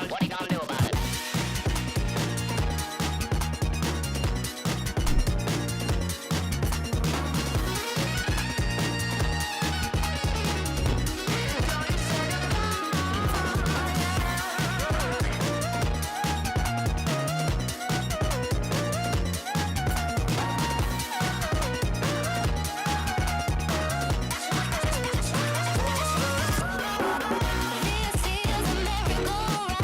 What you gonna do about it? This is a merry-go-round.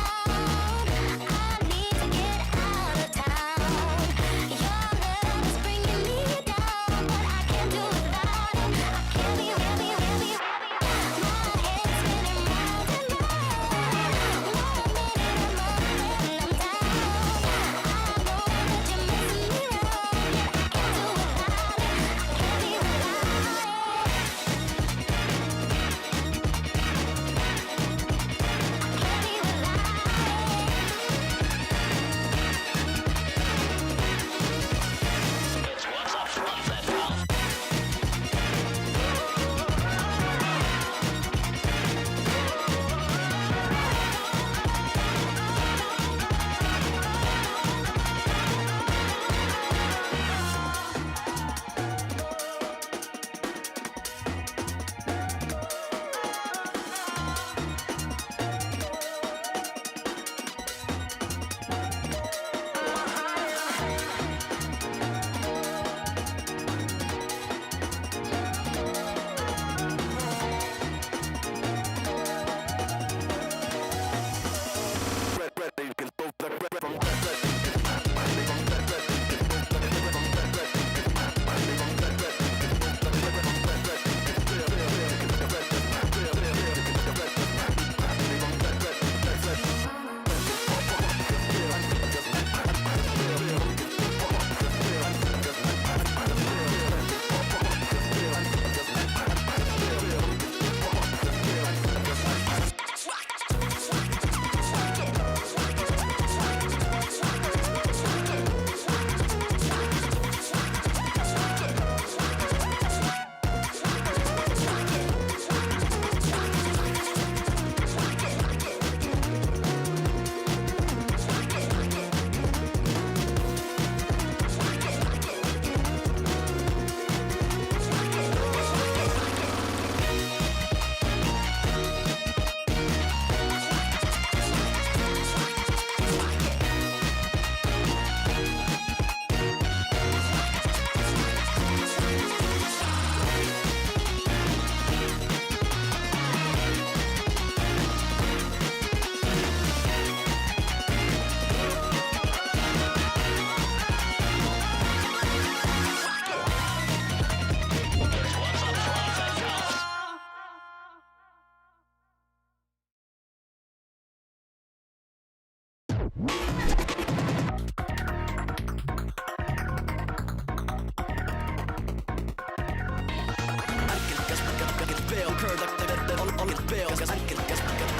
bell curve on the bell. Get loose.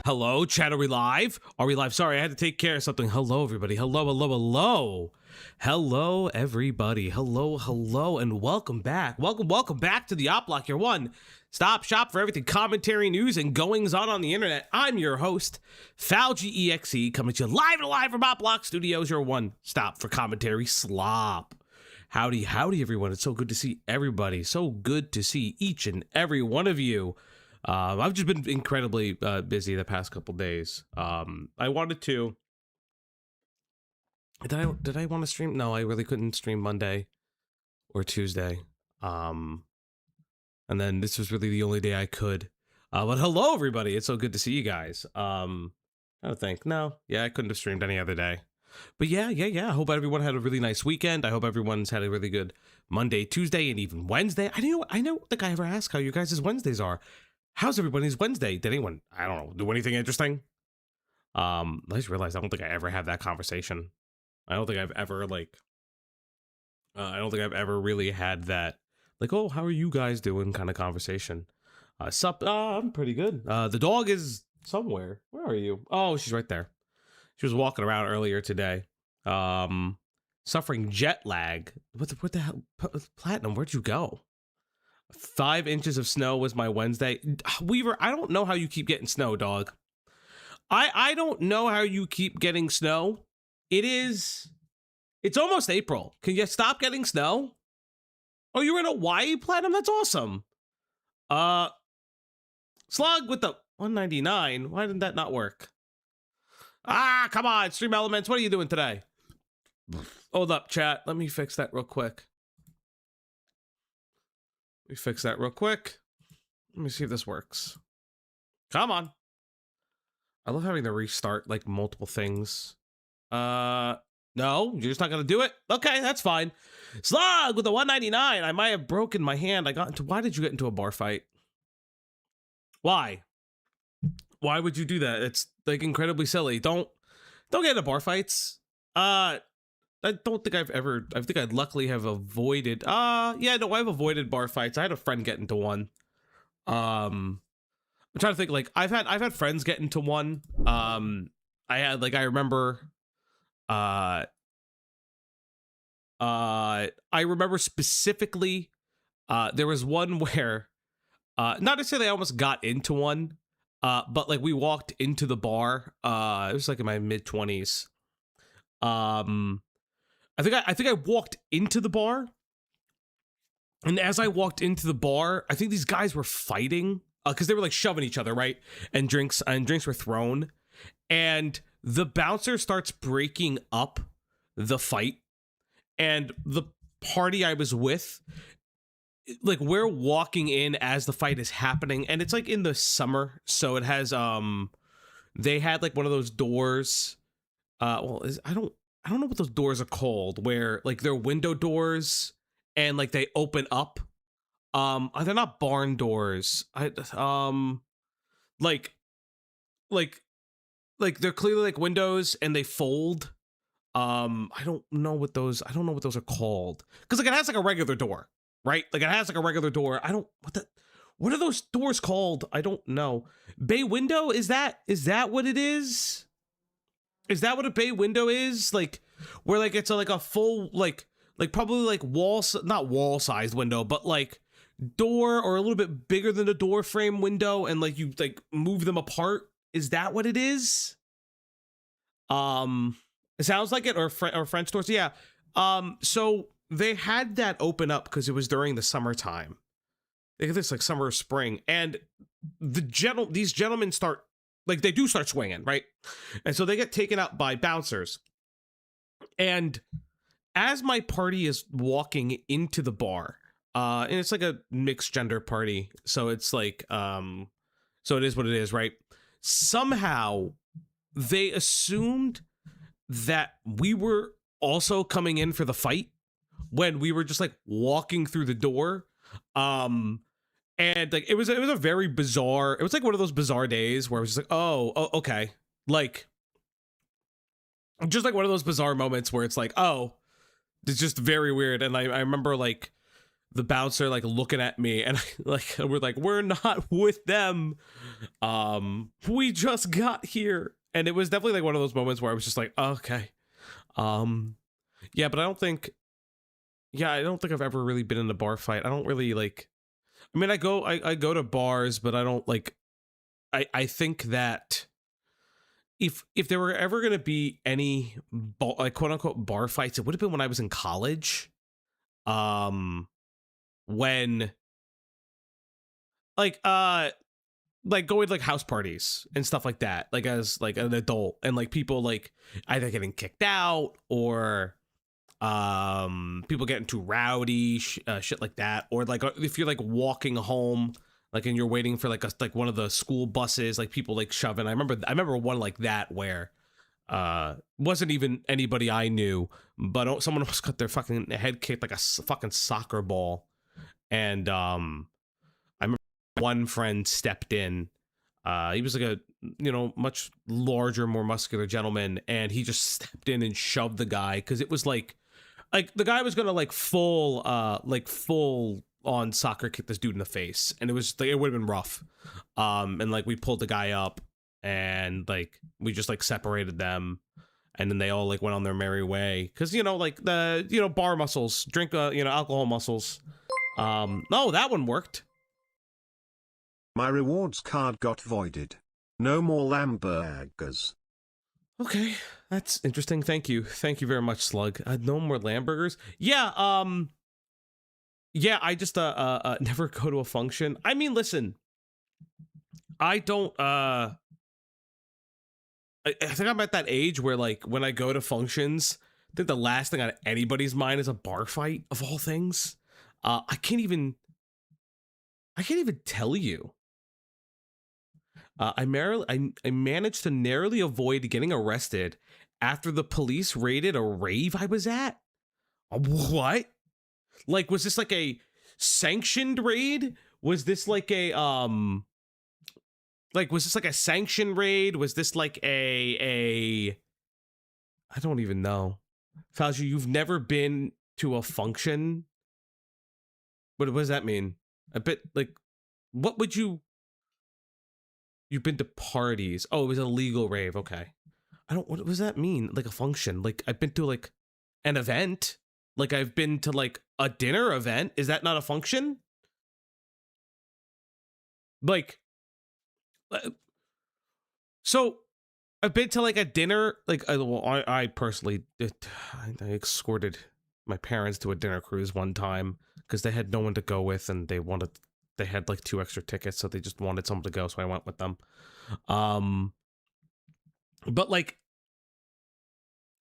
Hello, chat. Are we live? Are we live? Sorry, I had to take care of something. Hello, everybody. Hello, hello, hello. Hello, everybody. Hello, hello, and welcome back. Welcome back to the Op Block, your one stop shop for everything commentary, news, and goings on the internet. I'm your host, FalGexe, coming to you live from Op Block Studios, your one stop for commentary slop. Howdy, everyone. It's so good to see everybody. So good to see each and every one of you. I've just been incredibly busy the past couple days. I wanted to. Did I want to stream? No, I really couldn't stream Monday or Tuesday. And then this was really the only day I could. But hello, everybody. It's so good to see you guys. I don't think. No, yeah, I couldn't have streamed any other day. But yeah. I hope everyone had a really nice weekend. I hope everyone's had a really good Monday, Tuesday, and even Wednesday. I don't think I ever asked how you guys' Wednesdays are. How's everybody's Wednesday? Did anyone, I don't know, do anything interesting? I just realized I don't think I ever had that conversation. I don't think I've ever really had that, like, oh, how are you guys doing kind of conversation. I'm pretty good. The dog is somewhere. Where are you? Oh, she's right there. She was walking around earlier today. Suffering jet lag. What the hell? Platinum, where'd you go? 5 inches of snow was my Wednesday. Weaver, I don't know how you keep getting snow, dog. I don't know how you keep getting snow. It's almost April. Can you stop getting snow? Oh, you're in Hawaii, Platinum? That's awesome. Slug with the 199. Why did that not work? Come on, Stream Elements. What are you doing today? Hold up, chat. Let me fix that real quick. Let me see if this works. Come on. I love having to restart like multiple things. No, you're just not gonna do it? Okay, that's fine. Slug with the 199. I might have broken my hand. Why did you get into a bar fight? Why? Why would you do that? It's like incredibly silly. Don't get into bar fights. I don't think I think I'd luckily have avoided, yeah, no, I've avoided bar fights. I had a friend get into one. I'm trying to think, like, I've had friends get into one. I remember specifically, there was one where, not necessarily I almost got into one, but like we walked into the bar, it was like in my mid-20s. I think I walked into the bar, and as I walked into the bar, I think these guys were fighting because they were like shoving each other, right? And drinks were thrown, and the bouncer starts breaking up the fight, and the party I was with, like, we're walking in as the fight is happening, and it's like in the summer, so it has they had like one of those doors. I don't know what those doors are called, where like they're window doors and like they open up. They're not barn doors. Like they're clearly like windows and they fold. I don't know what those are called. Because like it has like a regular door, right? Like it has like a regular door. What are those doors called? I don't know. Bay window? Is that what it is? Is that what a bay window is? Like, where like it's like a full like probably like not wall sized window, but like door or a little bit bigger than a door frame window, and like you like move them apart. Is that what it is? It sounds like it, or French doors. Yeah. So they had that open up because it was during the summertime. They had this like summer or spring, and these gentlemen start. Like, they do start swinging, right? And so they get taken out by bouncers. And as my party is walking into the bar, and it's like a mixed gender party, so it's like, so it is what it is, right? Somehow, they assumed that we were also coming in for the fight when we were just, like, walking through the door. And like it was a very bizarre, it was like one of those bizarre days where it was just like, oh okay, like just like one of those bizarre moments where it's like, oh, it's just very weird. And I remember like the bouncer like looking at me, and we're like, we're not with them. We just got here. And it was definitely like one of those moments where I was just like, okay. Yeah, but I don't think I've ever really been in a bar fight. I don't really like, I mean, I go to bars, but I don't like, I think that if there were ever going to be any like quote unquote bar fights, it would have been when I was in college. When like going to like house parties and stuff like that, like as like an adult, and like people like either getting kicked out or people getting too rowdy, shit like that, or like if you're like walking home, like, and you're waiting for like one of the school buses, like people like shoving. I remember one like that where wasn't even anybody I knew, but someone almost got their fucking head kicked like a fucking soccer ball. And I remember one friend stepped in. He was like a, much larger, more muscular gentleman, and he just stepped in and shoved the guy, because it was like the guy was gonna like full on soccer kick this dude in the face, and it was like, it would have been rough. And like we pulled the guy up, and like we just like separated them, and then they all like went on their merry way, because like the bar muscles, drink alcohol muscles. No, that one worked. My rewards card got voided. No more Lamburgers. Okay, that's interesting. Thank you very much, Slug. No more Lamburgers. Yeah. Yeah, I just never go to a function. I mean, listen, I don't I think I'm at that age where like when I go to functions, I think the last thing on anybody's mind is a bar fight, of all things. I can't even tell you. I managed to narrowly avoid getting arrested after the police raided a rave I was at. What? Like, was this like a sanctioned raid? Was this like a was this like a sanctioned raid? Was this like a I don't even know. Fauci, you've never been to a function? What does that mean? A bit like, what would you've been to parties? Oh, it was a legal rave. Okay. What does that mean? Like a function? Like I've been to like an event. Like I've been to like a dinner event. Is that not a function? Like, so I've been to like a dinner, like, well, I personally did. I escorted my parents to a dinner cruise one time because they had no one to go with, and they had like 2 extra tickets, so they just wanted someone to go, so I went with them. But like,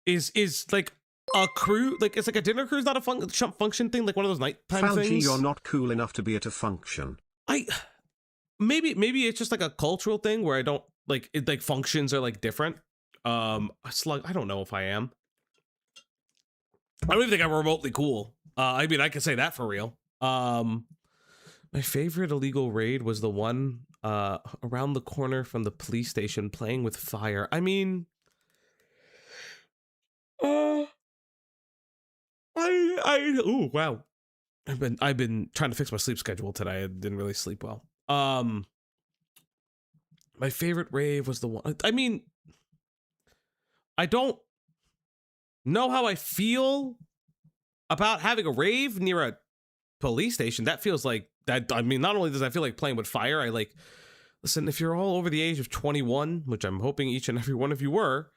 is like a cruise, like it's like a dinner cruise, not a function thing, like one of those nighttime Fauci, things. you're not cool enough to be at a function. Maybe it's just like a cultural thing where I don't like it, like functions are like different. Slug, I don't know if I am. I don't even think I'm remotely cool. I mean, I can say that for real. My favorite illegal raid was the one around the corner from the police station, playing with fire. I mean, oh wow. I've been trying to fix my sleep schedule today. I didn't really sleep well. My favorite rave was the one. I mean, I don't know how I feel about having a rave near a police station. That feels like that. I mean, not only does I feel like playing with fire, I like, listen, if you're all over the age of 21, which I'm hoping each and every one of you were,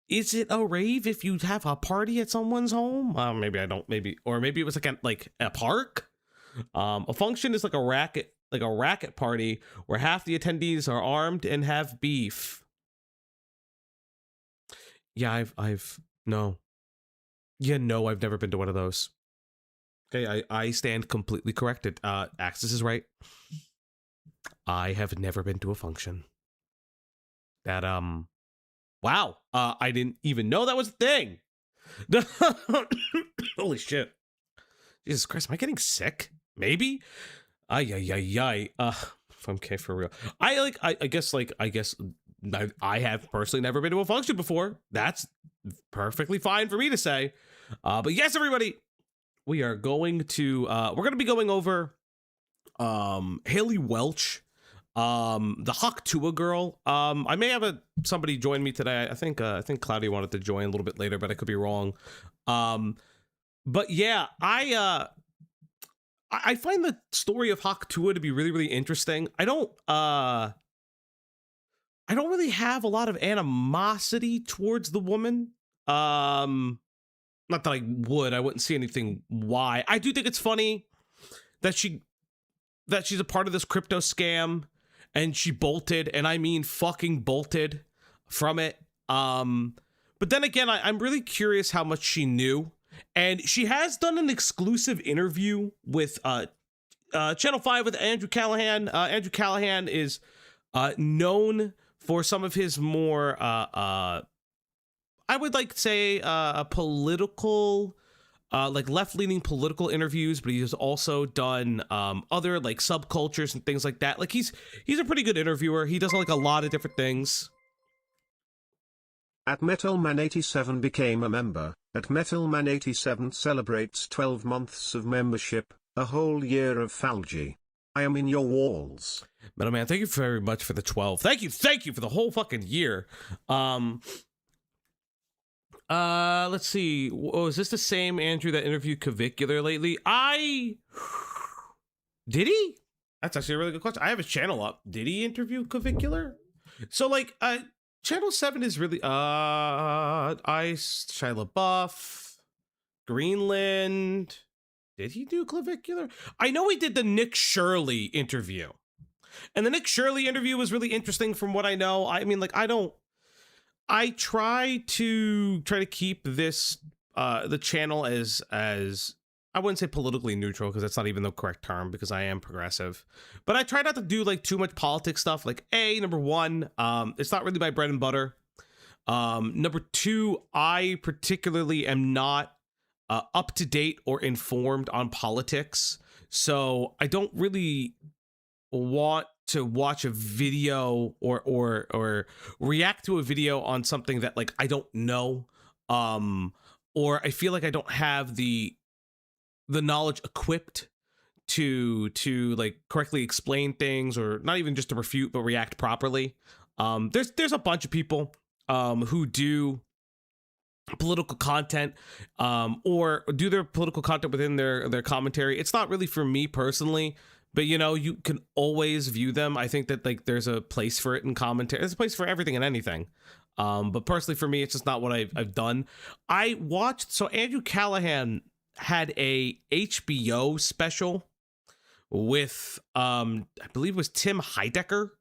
is it a rave if you have a party at someone's home? Maybe I don't, or maybe it was like a park. A function is like a racket party where half the attendees are armed and have beef. Yeah, I've no. Yeah, no, I've never been to one of those. Okay, I stand completely corrected. Axis is right. I have never been to a function. That wow. I didn't even know that was a thing. Holy shit. Jesus Christ, am I getting sick? Maybe? Ay. Okay, for real. I guess I have personally never been to a function before. That's perfectly fine for me to say. But yes, everybody, we are going to we're going to be going over Haliey Welch, the Hawk Tuah Girl. I may have somebody join me today. I think Cloudy wanted to join a little bit later, but I could be wrong. But yeah, I find the story of Hawk Tuah to be really, really interesting. I don't really have a lot of animosity towards the woman. Not that I wouldn't see anything why. I do think it's funny that she's a part of this crypto scam and she bolted, and I mean fucking bolted from it. But then again, I'm really curious how much she knew. And she has done an exclusive interview with Channel 5 with Andrew Callahan. Andrew Callahan is known for some of his more, I would like to say, political, like left-leaning political interviews, but he has also done other like subcultures and things like that. Like he's a pretty good interviewer. He does like a lot of different things. At Metalman87 became a member. At Metalman87 celebrates 12 months of membership, a whole year of Falgi. I am in your walls. Metalman, thank you very much for the 12. Thank you for the whole fucking year. Let's see. Oh, is this the same Andrew that interviewed Clavicular lately? Did he? That's actually a really good question. I have his channel up. Did he interview Clavicular? So like, Channel 7 is really Ice, Shia LaBeouf, Greenland. Did he do Clavicular? I know he did the Nick Shirley interview. And the Nick Shirley interview was really interesting from what I know. I mean, like, I try to keep this the channel as I wouldn't say politically neutral, because that's not even the correct term, because I am progressive. But I try not to do like too much politics stuff. Like, number one, it's not really my bread and butter. Number two, I particularly am not up to date or informed on politics. So I don't really want to watch a video or react to a video on something that like I don't know. Or I feel like I don't have the knowledge equipped to like correctly explain things, or not even just to refute, but react properly. There's a bunch of people who do political content or do their political content within their commentary. It's not really for me personally, but you know, you can always view them. I think that like there's a place for it in commentary. There's a place for everything and anything. But personally for me, it's just not what I've done. I watched, so Andrew Callahan had a HBO special with I believe it was Tim Heidecker.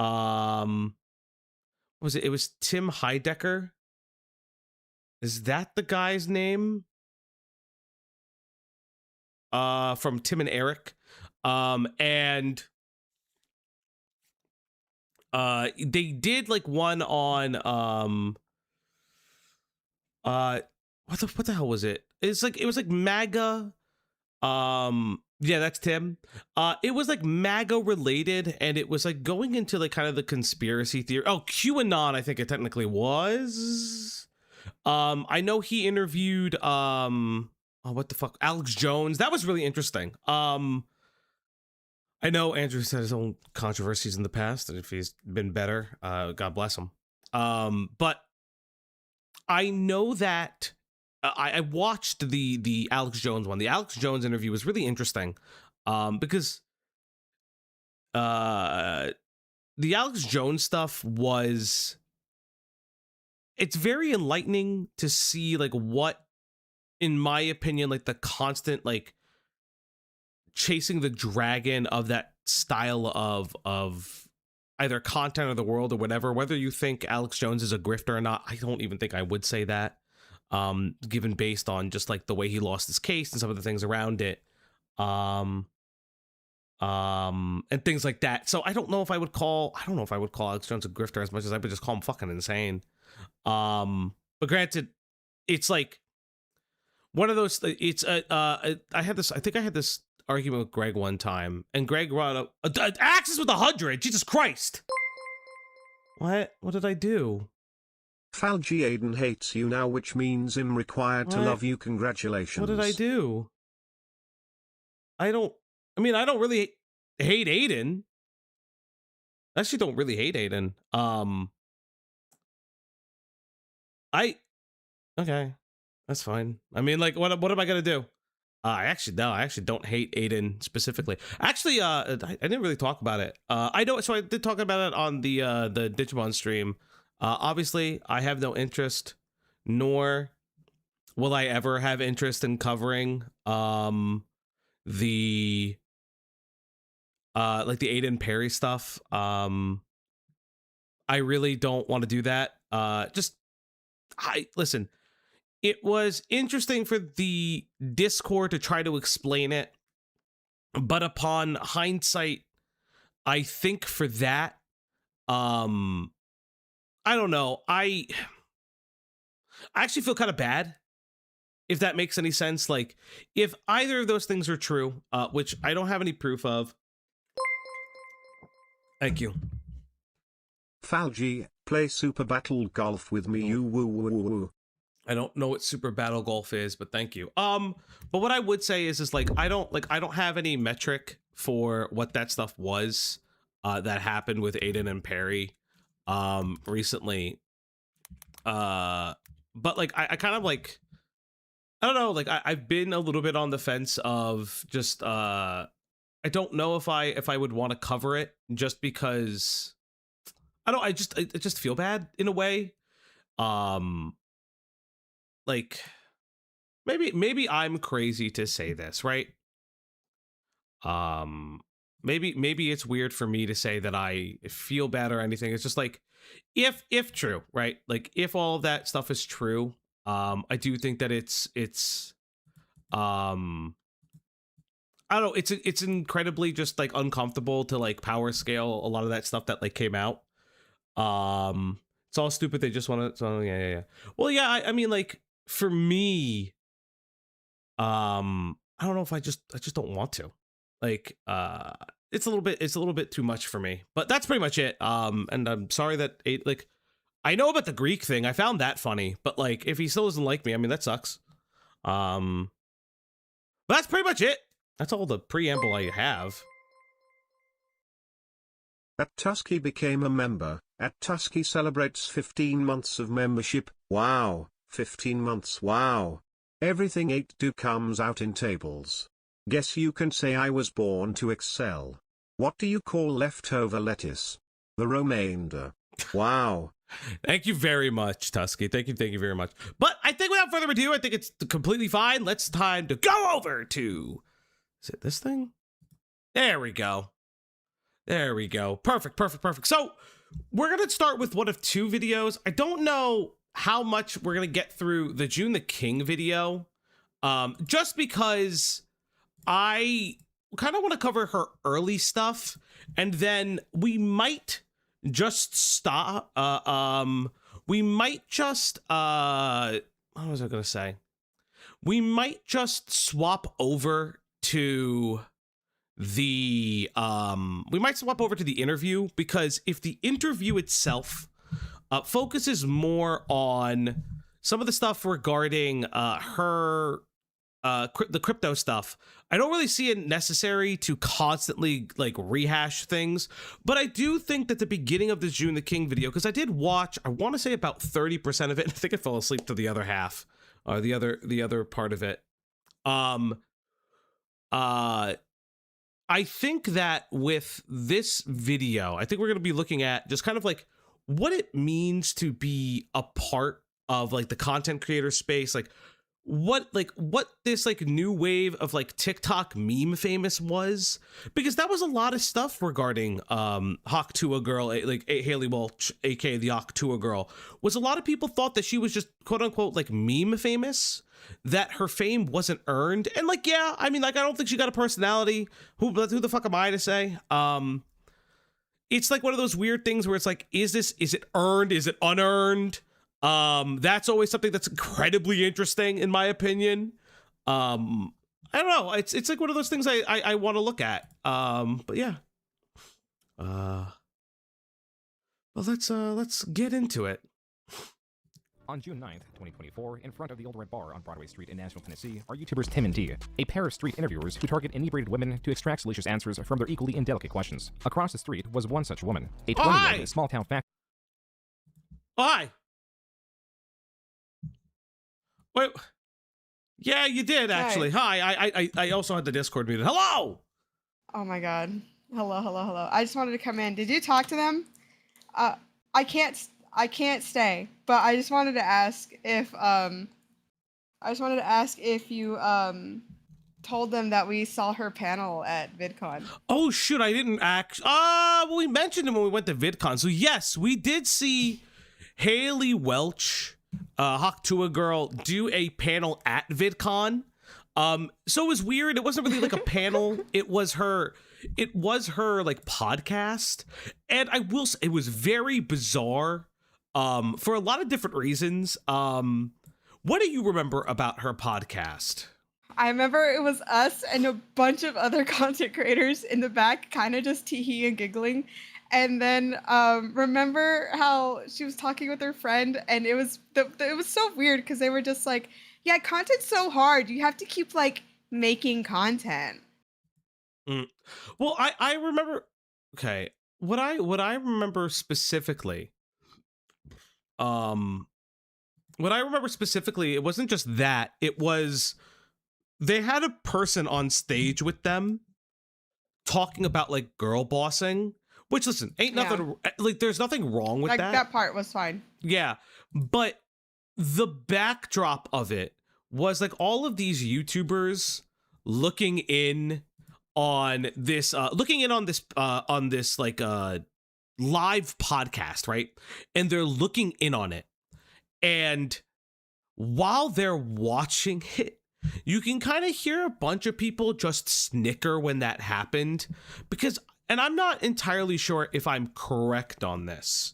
Was it was Tim Heidecker? Is that the guy's name? From Tim and Eric. And they did like one on what the hell was it? It was like MAGA. Yeah, that's Tim. It was like MAGA related, and it was like going into like kind of the conspiracy theory. Oh, QAnon, I think it technically was. I know he interviewed oh, what the fuck, Alex Jones. That was really interesting. I know Andrew's had his own controversies in the past, and if he's been better, God bless him. But I know that I watched the Alex Jones one. The Alex Jones interview was really interesting because the Alex Jones stuff was, it's very enlightening to see like what, in my opinion, like the constant like chasing the dragon of that style of either content or the world or whatever. Whether you think Alex Jones is a grifter or not, I don't even think I would say that. Given based on just like the way he lost his case and some of the things around it, and things like that. So I don't know if I would call Alex Jones a grifter as much as I would just call him fucking insane. But granted, it's like one of those. It's I had this argument with Greg one time, and Greg brought up Axis with 100. Jesus Christ! What did I do? Falgy Aiden hates you now, which means I'm required to What? love you. Congratulations. What did I do? I don't really hate Aiden. I actually don't really hate Aiden. Okay, that's fine. I mean, like, what am I gonna do? I actually don't hate Aiden specifically. Actually, I didn't really talk about it. I know, so I did talk about it on the Digimon stream. Obviously, I have no interest, nor will I ever have interest in covering the like the Aiden Perry stuff. I really don't want to do that. Listen. It was interesting for the Discord to try to explain it, but upon hindsight, I think for that, I don't know. I actually feel kind of bad, if that makes any sense. Like, if either of those things are true, which I don't have any proof of. Thank you. Falgy, play Super Battle Golf with me, you woo woo woo. I don't know what Super Battle Golf is, but thank you. But what I would say is like I don't have any metric for what that stuff was that happened with Aiden and Perry recently. But like I kind of like, I don't know, like I've been a little bit on the fence of just I don't know if I would want to cover it, just because I just feel bad in a way. Like, maybe I'm crazy to say this, right? Maybe it's weird for me to say that I feel bad or anything. It's just like, if true, right? Like, if all of that stuff is true, I do think that it's I don't know, it's incredibly just like uncomfortable to like power scale a lot of that stuff that like came out. It's all stupid. They just want to. So yeah. Well, yeah. I mean, like, for me, I don't know if I just don't want to. Like, it's a little bit too much for me. But that's pretty much it. And I'm sorry that like, I know about the Greek thing. I found that funny. But like, if he still doesn't like me, I mean, that sucks. But that's pretty much it. That's all the preamble I have. At Tusky became a member. At Tusky celebrates 15 months of membership. Wow, 15 months, wow. Everything 8-do comes out in tables. Guess you can say I was born to excel. What do you call leftover lettuce? The remainder. Wow. Thank you very much, Tusky. Thank you very much. But I think without further ado, I think it's completely fine. Let's time to go over to, is it this thing? There we go. There we go. Perfect. So we're going to start with one of two videos. I don't know how much we're going to get through the June the King video, just because I kind of want to cover her early stuff, and then we might just stop. We might just, what was I going to say? We might just swap over to the interview, because if the interview itself focuses more on some of the stuff regarding her the crypto stuff, I don't really see it necessary to constantly like rehash things. But I do think that the beginning of the June the King video, because I did watch, I want to say about 30% of it. I think I fell asleep to the other half, or the other part of it. I think that with this video, I think we're going to be looking at just kind of like what it means to be a part of like the content creator space, like what this like new wave of like TikTok meme famous was, because that was a lot of stuff regarding Hawk Tuah Girl, like Haliey Welch, aka the Hawk Tuah Girl, was a lot of people thought that she was just quote unquote like meme famous, that her fame wasn't earned. And like, yeah, I mean, like, I don't think she got a personality. Who the fuck am I to say? It's like one of those weird things where it's like, is it earned? Is it unearned? That's always something that's incredibly interesting in my opinion. I don't know. It's like one of those things I want to look at. But yeah. Well, let's get into it. On June 9th, 2024, in front of the Old Red Bar on Broadway Street in Nashville, Tennessee, are YouTubers Tim and T, a pair of street interviewers who target inebriated women to extract salacious answers from their equally indelicate questions. Across the street was one such woman, a 20-year-old small-town fact. Hi. Wait. Yeah, you did actually. Hi. I also had the Discord muted. Hello. Oh my god. Hello. I just wanted to come in. Did you talk to them? I can't stay, but I just wanted to ask if you told them that we saw her panel at VidCon. Oh shoot, I didn't well, we mentioned it when we went to VidCon. So yes, we did see Haliey Welch, Hawk Tuah Girl, do a panel at VidCon. So it was weird. It wasn't really like a panel. It was her like podcast. And I will say it was very bizarre for a lot of different reasons. What do you remember about her podcast? I remember it was us and a bunch of other content creators in the back, kind of just tee-hee and giggling. And then remember how she was talking with her friend, and it was so weird because they were just like, yeah, content's so hard. You have to keep like making content. Well, I remember. Okay, what I remember specifically. What I remember specifically, it wasn't just that. It was they had a person on stage with them talking about like girl bossing. Which, listen, ain't nothing, like, there's nothing wrong with like, that. That part was fine. Yeah, but the backdrop of it was, like, all of these YouTubers looking in on this, like, live podcast, right? And they're looking in on it. And while they're watching it, you can kind of hear a bunch of people just snicker when that happened. Because... and I'm not entirely sure if I'm correct on this,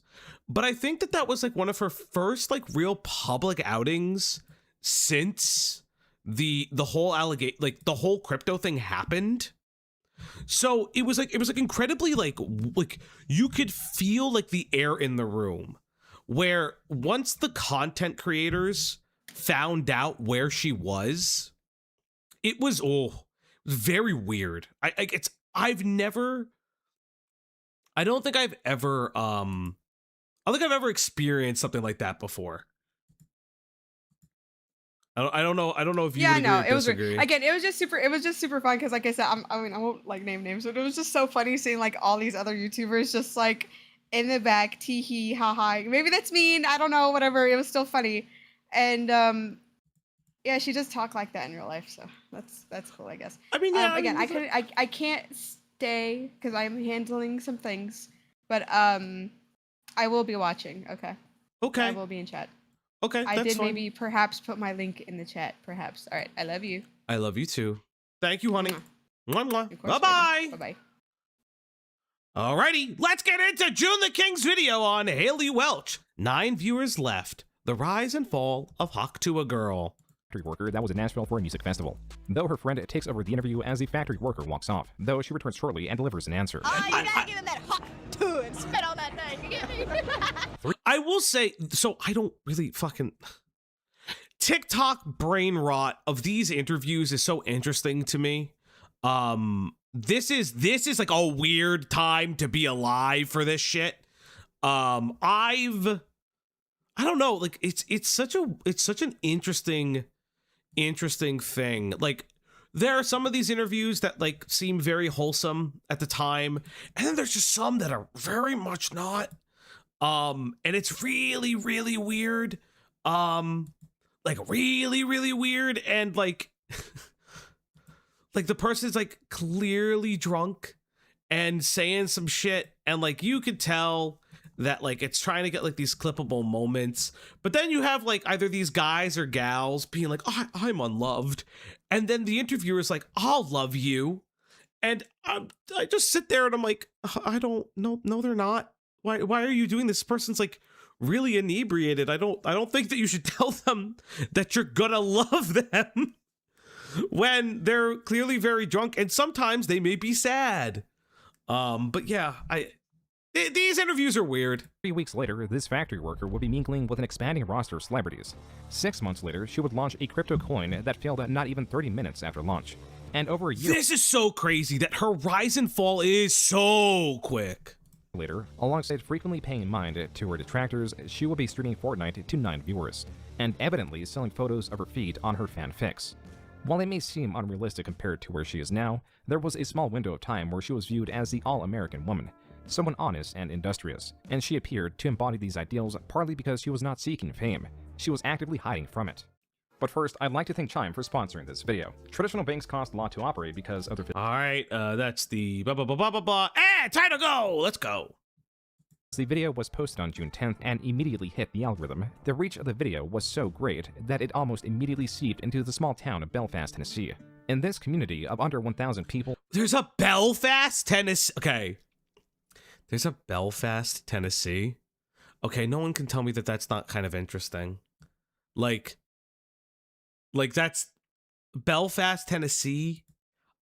but I think that was like one of her first like real public outings since the whole the whole crypto thing happened. So it was like incredibly like you could feel like the air in the room where once the content creators found out where she was, it was very weird. I don't think I've ever experienced something like that before. I don't know if you would agree or disagree. Again, it was just super fun because, like I said, I won't like name names, but it was just so funny seeing like all these other YouTubers just like in the back, tee hee, ha ha. Maybe that's mean. I don't know. Whatever. It was still funny, and yeah, she does talk like that in real life, so that's cool, I guess. I mean, yeah. Again, I can't stay because I'm handling some things, but I will be watching. Okay. I will be in chat. Okay, I did fine. maybe perhaps put my link in the chat. Perhaps. All right. I love you. I love you too. Thank you, honey. Mwah, mwah. Bye Bye. Bye. Alrighty, let's get into June the King's video on Haliey Welch. 9 viewers left. The rise and fall of Hawk Tuah Girl. Factory worker that was in Nashville for a music festival. Though her friend takes over the interview as the factory worker walks off, though she returns shortly and delivers an answer. Oh, you gotta give him that hot too and spit on that thing. You get me? I will say, so I don't really fucking... TikTok brain rot of these interviews is so interesting to me. This is like a weird time to be alive for this shit. I don't know, like it's such an interesting thing. Like there are some of these interviews that like seem very wholesome at the time, and then there's just some that are very much not. And it's really, really weird. Like really, really weird, and like like the person's like clearly drunk and saying some shit, and like you could tell that like it's trying to get like these clippable moments, but then you have like either these guys or gals being like, oh, I'm unloved, and then the interviewer is like, I'll love you, and I just sit there and I'm like, I don't know, no they're not. Why are you doing this? This person's like really inebriated. I don't think that you should tell them that you're gonna love them when they're clearly very drunk, and sometimes they may be sad. But yeah, These interviews are weird. 3 weeks later, this factory worker would be mingling with an expanding roster of celebrities. 6 months later, she would launch a crypto coin that failed not even 30 minutes after launch. And over a year This is so crazy that her rise and fall is so quick. later, alongside frequently paying mind to her detractors, she would be streaming Fortnite to 9 viewers, and evidently selling photos of her feet on her fanfics. While it may seem unrealistic compared to where she is now, there was a small window of time where she was viewed as the all-American woman, someone honest and industrious, and she appeared to embody these ideals partly because she was not seeking fame. She was actively hiding from it. But first, I'd like to thank Chime for sponsoring this video. Traditional banks cost a lot to operate because of their All right, that's the blah, blah, blah, blah, blah, blah. Time to go. Let's go. The video was posted on June 10th and immediately hit the algorithm. The reach of the video was so great that it almost immediately seeped into the small town of Belfast, Tennessee. In this community of under 1,000 people, There's a Belfast, Tennessee. Okay. There's a Belfast, Tennessee. Okay, no one can tell me that that's not kind of interesting. Like that's Belfast, Tennessee.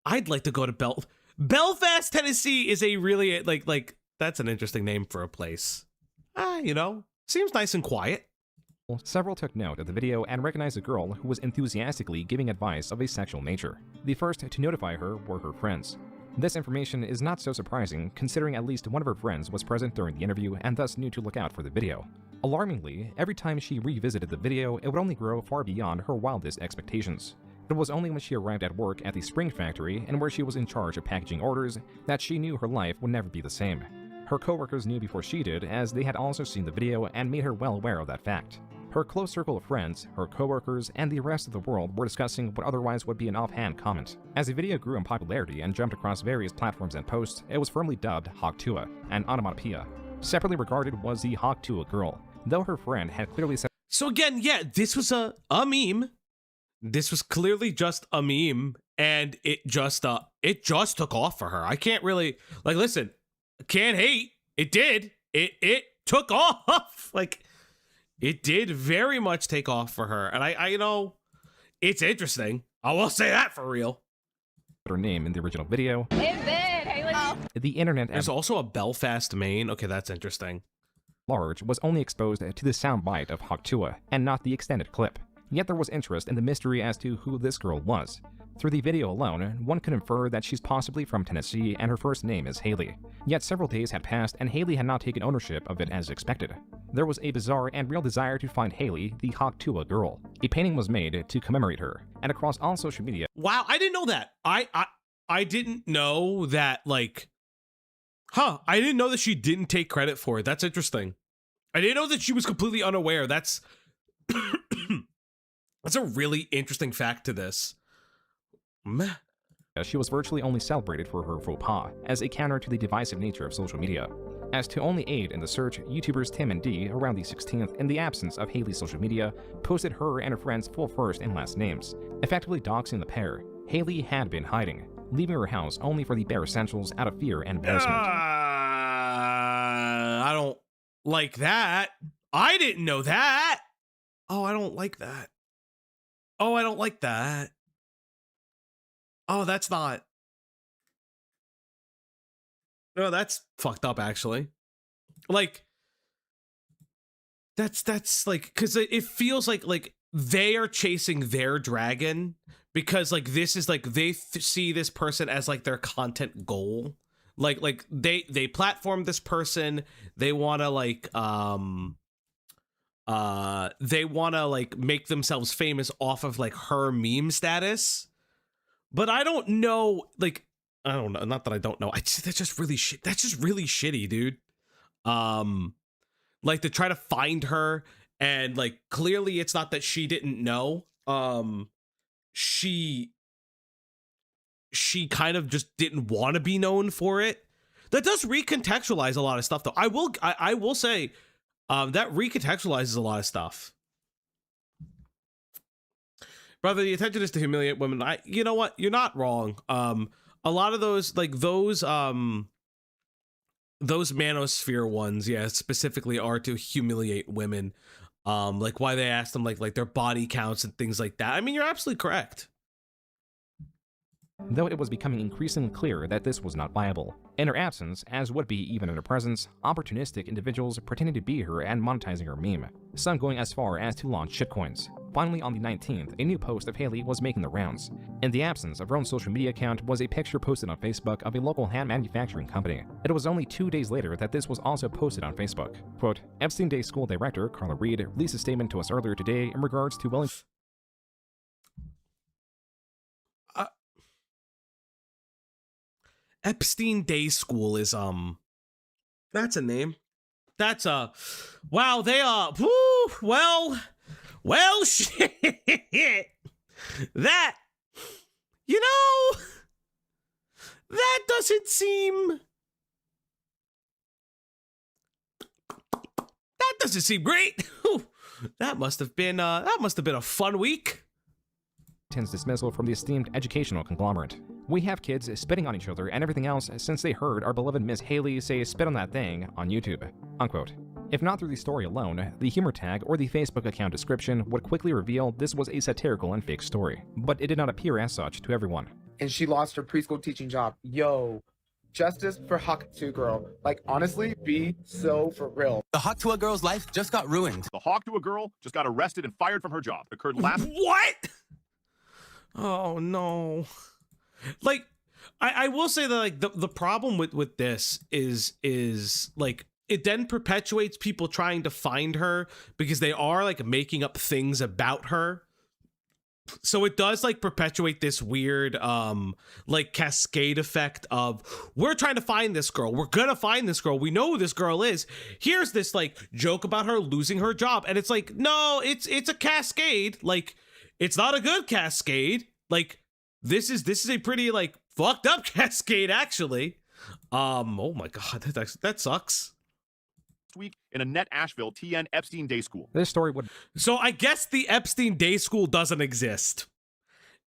I'd like to go to Belfast, Tennessee is a really like that's an interesting name for a place. You know, seems nice and quiet. several took note of the video and recognized a girl who was enthusiastically giving advice of a sexual nature. The first to notify her were her friends. This information is not so surprising, considering at least one of her friends was present during the interview and thus knew to look out for the video. Alarmingly, every time she revisited the video, it would only grow far beyond her wildest expectations. It was only when she arrived at work at the spring factory and where she was in charge of packaging orders that she knew her life would never be the same. Her coworkers knew before she did, as they had also seen the video and made her well aware of that fact. Her close circle of friends, her coworkers, and the rest of the world were discussing what otherwise would be an offhand comment. As the video grew in popularity and jumped across various platforms and posts, it was firmly dubbed Hawk Tuah, an onomatopoeia. Separately regarded was the Hawk Tuah Girl, though her friend had clearly said. So again, yeah, this was a meme. This was clearly just a meme, and it just took off for her. I can't really listen. Can't hate. It did. It took off. It did very much take off for her, and I you know, it's interesting. I will say that for real. Her name in the original video. The internet There's also a Belfast, Maine. Okay, that's interesting. Large was only exposed to the soundbite of Hawk Tuah and not the extended clip. Yet there was interest in the mystery as to who this girl was. Through the video alone, one could infer that she's possibly from Tennessee and her first name is Haliey. Yet several days had passed and Haliey had not taken ownership of it as expected. There was a bizarre and real desire to find Haliey, the Hawk Tuah Girl. A painting was made to commemorate her, and across all social media. Wow, I didn't know that. I didn't know that, I didn't know that she didn't take credit for it. That's interesting. I didn't know that she was completely unaware. That's that's a really interesting fact to this. Meh. She was virtually only celebrated for her faux pas, as a counter to the divisive nature of social media. As to only aid in the search, YouTubers Tim and Dee, around the 16th, in the absence of Haliey's social media, posted her and her friends' full first and last names, effectively doxing the pair. Haliey had been hiding, leaving her house only for the bare essentials out of fear and embarrassment. I don't like that. I didn't know that. Oh, I don't like that. Oh, I don't like that. Oh, that's not. No, that's fucked up, actually. That's because it feels like they are chasing their dragon, because this is they see this person as their content goal. They platform this person. They want to make themselves famous off of her meme status. But I don't know, I don't know, not that I don't know. That's just really shit. That's just really shitty, dude. To try to find her, and clearly it's not that she didn't know. She kind of just didn't want to be known for it. That does recontextualize a lot of stuff, though. I will say, that recontextualizes a lot of stuff. Brother, the intention is to humiliate women. You know what? You're not wrong. A lot of those, those manosphere ones, yeah, specifically are to humiliate women. Why they ask them, their body counts and things like that. I mean, you're absolutely correct. though it was becoming increasingly clear that this was not viable. In her absence, as would be even in her presence, opportunistic individuals pretending to be her and monetizing her meme, some going as far as to launch shitcoins. Finally, on the 19th, a new post of Haliey was making the rounds. In the absence of her own social media account was a picture posted on Facebook of a local hand manufacturing company. It was only 2 days later that this was also posted on Facebook. Quote, Epstein Day School Director Carla Reed released a statement to us earlier today in regards to willing... Epstein Day School is, that's a name. That's wow, they are, whoo, well, shit. That, you know, that doesn't seem great. That must have been a fun week. Dismissal from the esteemed educational conglomerate. We have kids spitting on each other and everything else since they heard our beloved Miss Haliey say spit on that thing on YouTube. Unquote. If not through the story alone, the humor tag or the Facebook account description would quickly reveal this was a satirical and fake story, but it did not appear as such to everyone. And she lost her preschool teaching job. Yo, justice for Hawk Tuah Girl. Like, honestly, be so for real. The Hawk Tuah Girl's life just got ruined. The Hawk Tuah Girl just got arrested and fired from her job. It occurred last... What? Oh, no. Like, I will say that, like, the problem with this is like, it then perpetuates people trying to find her because they are, like, making up things about her. So it does, like, perpetuate this weird, like, cascade effect of, we're trying to find this girl. We're gonna find this girl. We know who this girl is. Here's this, like, joke about her losing her job. And it's like, no, it's a cascade. Like, it's not a good cascade. Like, this is a pretty, like, fucked up cascade, actually. Oh my god, that sucks. week in Annette Asheville TN Epstein Day School. This story would... So I guess the Epstein Day School doesn't exist.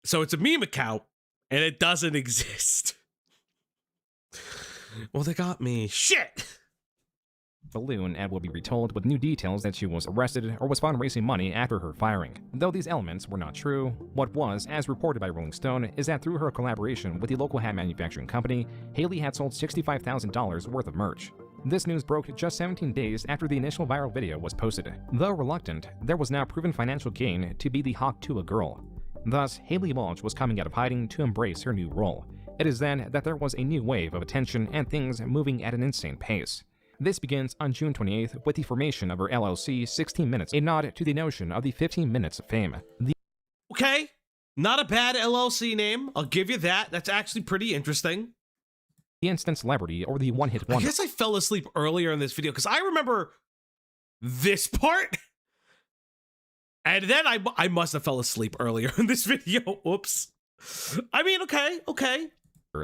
So it's a meme account, and it doesn't exist. Well, they got me. Shit! balloon and will be retold with new details that she was arrested or was found raising money after her firing. Though these elements were not true, what was, as reported by Rolling Stone, is that through her collaboration with the local hat manufacturing company, Haliey had sold $65,000 worth of merch. This news broke just 17 days after the initial viral video was posted. Though reluctant, there was now proven financial gain to be the Hawk Tuah Girl. Thus, Haliey Welch was coming out of hiding to embrace her new role. It is then that there was a new wave of attention and things moving at an insane pace. This begins on June 28th with the formation of her LLC 16 Minutes, a nod to the notion of the 15 minutes of fame. Okay, not a bad LLC name, I'll give you that. That's actually pretty interesting. The instant celebrity or the one-hit wonder. I guess I fell asleep earlier in this video because I remember this part. And then I must have fell asleep earlier in this video. Oops. I mean, okay.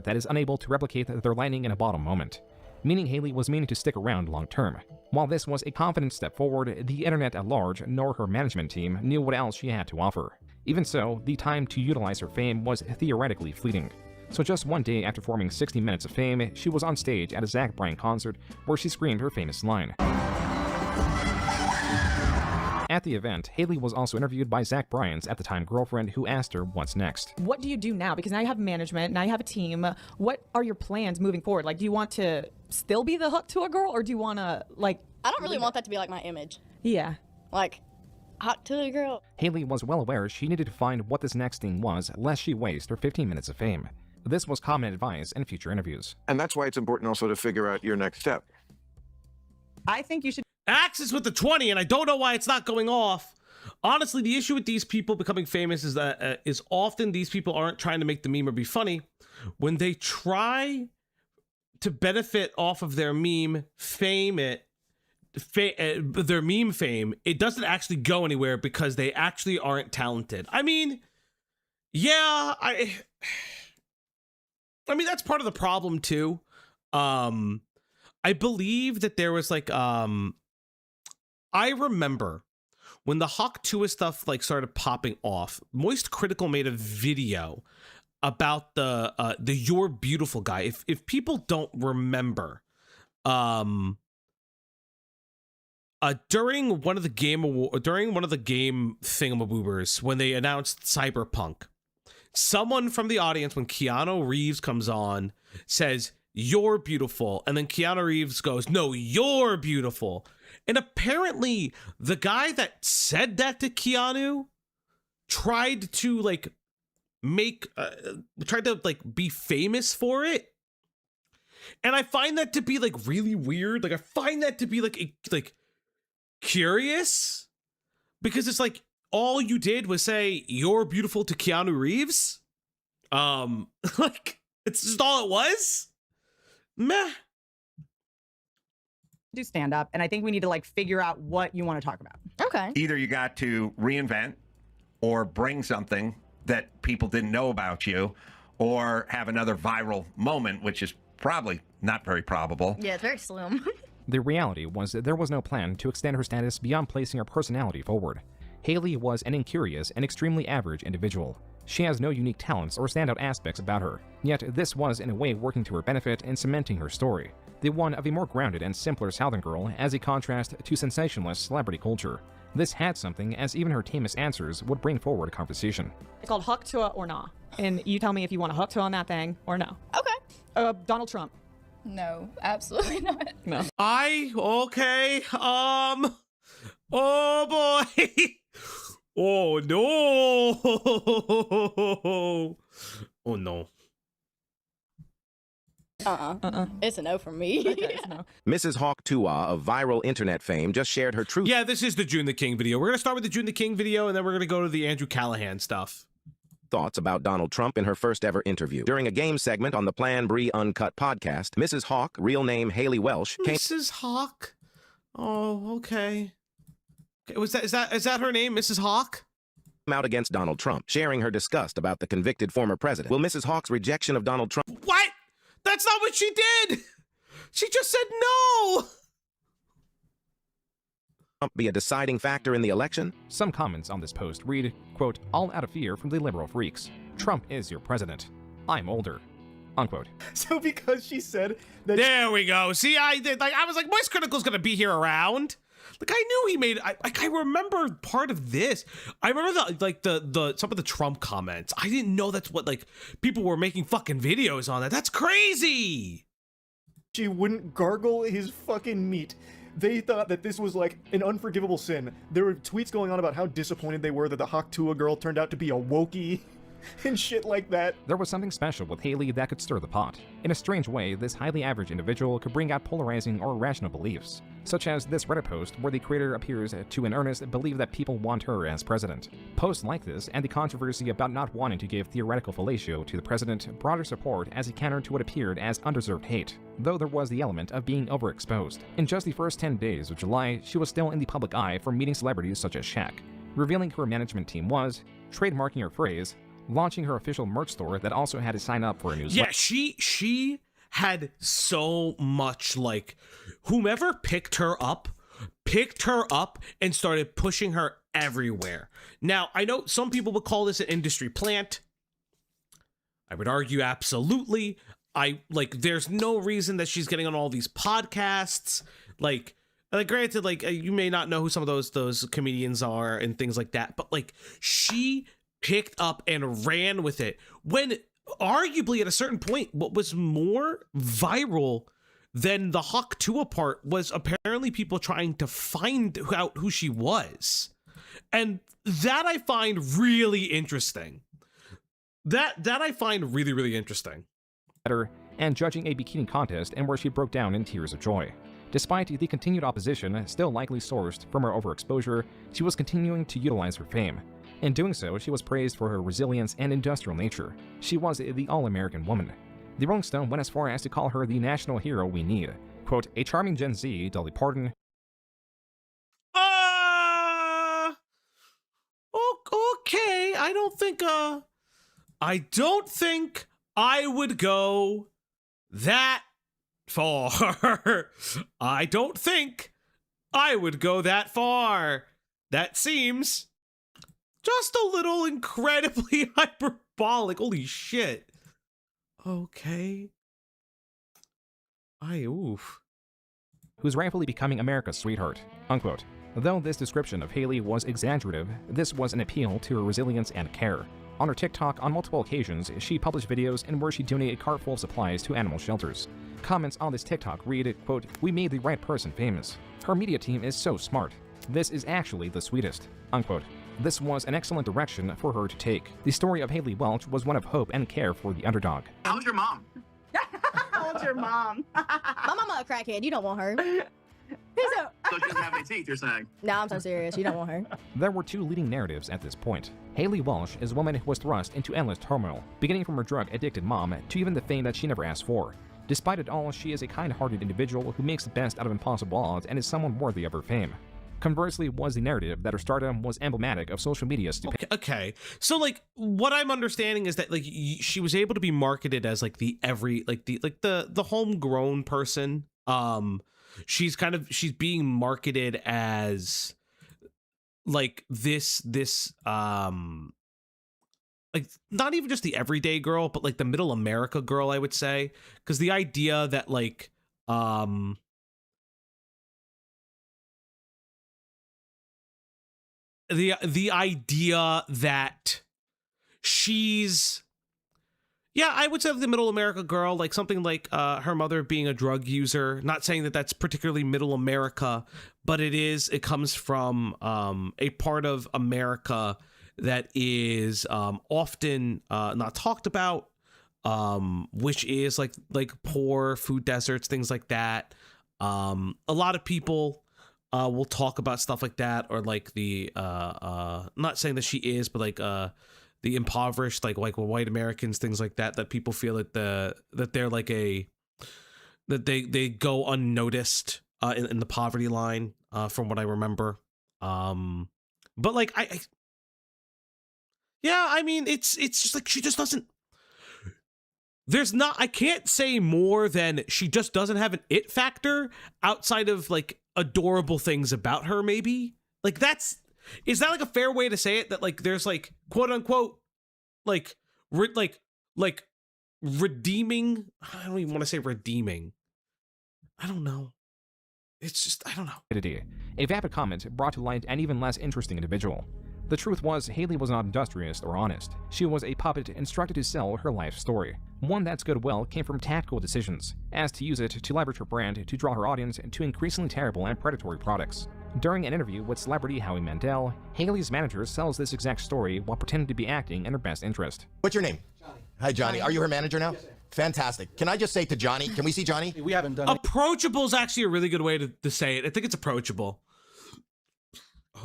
That is unable to replicate their lightning in a bottle moment, meaning Haliey was meaning to stick around long term. While this was a confident step forward, the internet at large nor her management team knew what else she had to offer. Even so, the time to utilize her fame was theoretically fleeting. So just one day after forming 60 Minutes of Fame, she was on stage at a Zach Bryan concert where she screamed her famous line. At the event, Haliey was also interviewed by Zach Bryan's at the time girlfriend, who asked her what's next. What do you do now? Because now you have management, now you have a team. What are your plans moving forward? Like, do you want to still be the Hawk Tuah Girl, or do you want to, like... I don't really want that to be, like, my image. Yeah. Like, Hawk Tuah Girl. Haliey was well aware she needed to find what this next thing was, lest she waste her 15 minutes of fame. This was common advice in future interviews. And that's why it's important also to figure out your next step. I think you should... Axis with the 20, and I don't know why it's not going off. Honestly, the issue with these people becoming famous is that often these people aren't trying to make the meme or be funny. When they try to benefit off of their meme fame, their meme fame, it doesn't actually go anywhere because they actually aren't talented. I mean, yeah, I mean, that's part of the problem too. I believe that there was like, I remember when the Hawk Tuah stuff like started popping off, Moist Critical made a video about the You're Beautiful guy. If people don't remember, during one of the game thingamaboobers when they announced Cyberpunk, someone from the audience, when Keanu Reeves comes on, says, "You're beautiful." And then Keanu Reeves goes, "No, you're beautiful." And apparently the guy that said that to Keanu tried to like be famous for it. And I find that to be like really weird. Like I find that to be like curious, because it's like all you did was say "you're beautiful" to Keanu Reeves. Like it's just all it was. Meh. Do stand up, and I think we need to like figure out what you want to talk about. Okay. Either you got to reinvent or bring something that people didn't know about you, or have another viral moment, which is probably not very probable. Yeah, it's very slim. The reality was that there was no plan to extend her status beyond placing her personality forward. Haliey was an incurious and extremely average individual. She has no unique talents or standout aspects about her, yet this was in a way working to her benefit in cementing her story, the one of a more grounded and simpler Southern girl as a contrast to sensationalist celebrity culture. This had something, as even her tamest answers would bring forward a conversation. It's called Hawk Tuah or nah. And you tell me if you want to Hawk Tuah on that thing or no. Okay. Donald Trump. No, absolutely not. No. Okay. Oh boy. Oh no. Oh no. It's a no from me. Okay, no. Mrs. Hawk Tuah of viral internet fame just shared her truth. Yeah, this is the June the King video. We're going to start with the June the King video, and then we're going to go to the Andrew Callahan stuff. Thoughts about Donald Trump in her first ever interview. During a game segment on the Plan Bree Uncut podcast, Mrs. Hawk, real name Haliey Welch, came... Mrs. Hawk? Oh, okay. Is that her name, Mrs. Hawk? out against Donald Trump, sharing her disgust about the convicted former president. Will Mrs. Hawk's rejection of Donald Trump... What? That's not what she did! She just said no! ...be a deciding factor in the election? Some comments on this post read, quote, "all out of fear from the liberal freaks. Trump is your president. I'm older." Unquote. So because she said that... There we go. See, I was like, Moist Critical's gonna be here around. Like, I knew he made... I remember part of this. I remember the some of the Trump comments. I didn't know that's what, like, people were making fucking videos on that. That's crazy! She wouldn't gargle his fucking meat. They thought that this was like an unforgivable sin. There were tweets going on about how disappointed they were that the Hawk Tuah Girl turned out to be a wokey and shit like that. There was something special with Haliey that could stir the pot. In a strange way, this highly average individual could bring out polarizing or irrational beliefs, such as this Reddit post where the creator appears to in earnest believe that people want her as president. Posts like this and the controversy about not wanting to give theoretical fellatio to the president brought her support as a counter to what appeared as undeserved hate, though there was the element of being overexposed. In just the first 10 days of July, she was still in the public eye for meeting celebrities such as Shaq, revealing who her management team was, trademarking her phrase, launching her official merch store that also had to sign up for a newsletter. Yeah, she had so much, like, whomever picked her up and started pushing her everywhere. Now, I know some people would call this an industry plant. I would argue absolutely. There's no reason that she's getting on all these podcasts. Like granted, like, you may not know who some of those comedians are and things like that, but like, she picked up and ran with it when arguably at a certain point what was more viral than the Hawk Tuah part was apparently people trying to find out who she was, and that I find really interesting. That I find really, really interesting. And judging a bikini contest and where she broke down in tears of joy. Despite the continued opposition, still likely sourced from her overexposure, she was continuing to utilize her fame. In doing so, she was praised for her resilience and industrial nature. She was the all-American woman. The Rolling Stone went as far as to call her the national hero we need. Quote, "a charming Gen Z, Dolly Parton." Okay, I don't think I would go that far. I don't think I would go that far. That seems just a little incredibly hyperbolic. Holy shit. Okay. Who's rightfully becoming America's sweetheart. Unquote. Though this description of Haliey was exaggerative, this was an appeal to her resilience and care. On her TikTok, on multiple occasions, she published videos in which she donated a cart full of supplies to animal shelters. Comments on this TikTok read, quote, "We made the right person famous. Her media team is so smart. This is actually the sweetest," unquote. This was an excellent direction for her to take. The story of Haliey Welch was one of hope and care for the underdog. How's your mom? How's your mom? My mama a crackhead. You don't want her. So she doesn't have any teeth, you're saying? No, I'm so serious. You don't want her. There were two leading narratives at this point. Haliey Welch is a woman who was thrust into endless turmoil, beginning from her drug-addicted mom to even the fame that she never asked for. Despite it all, she is a kind-hearted individual who makes the best out of impossible odds and is someone worthy of her fame. Conversely was the narrative that her stardom was emblematic of social media stupidity. Okay. So like what I'm understanding is that like she was able to be marketed as like the homegrown person. She's being marketed as like this like not even just the everyday girl, but like the middle America girl, I would say, because the idea that like the idea that she's, yeah, I would say the middle America girl, like something like her mother being a drug user. Not saying that that's particularly middle America, but it comes from a part of America that is often not talked about, which is like poor, food deserts, things like that. A lot of people we'll talk about stuff like that, or like the not saying that she is, but like the impoverished, like white Americans, things like that, that people feel that they're like that they go unnoticed in the poverty line, from what I remember. But like I mean, it's just like she just doesn't. I can't say more than she just doesn't have an it factor outside of like adorable things about her, maybe. Like is that like a fair way to say it? That like there's like quote unquote like redeeming. I don't even want to say redeeming. I don't know. It's just, I don't know. A vapid comment brought to light an even less interesting individual. The truth was, Haliey was not industrious or honest. She was a puppet instructed to sell her life story. One that's goodwill came from tactical decisions, as to use it to leverage her brand to draw her audience to increasingly terrible and predatory products. During an interview with celebrity Howie Mandel, Haley's manager sells this exact story while pretending to be acting in her best interest. What's your name? Johnny. Hi, Johnny. Are you her manager now? Yes, fantastic. Can I just say to Johnny, can we see Johnny? We haven't done Approachable is actually a really good way to say it. I think it's approachable.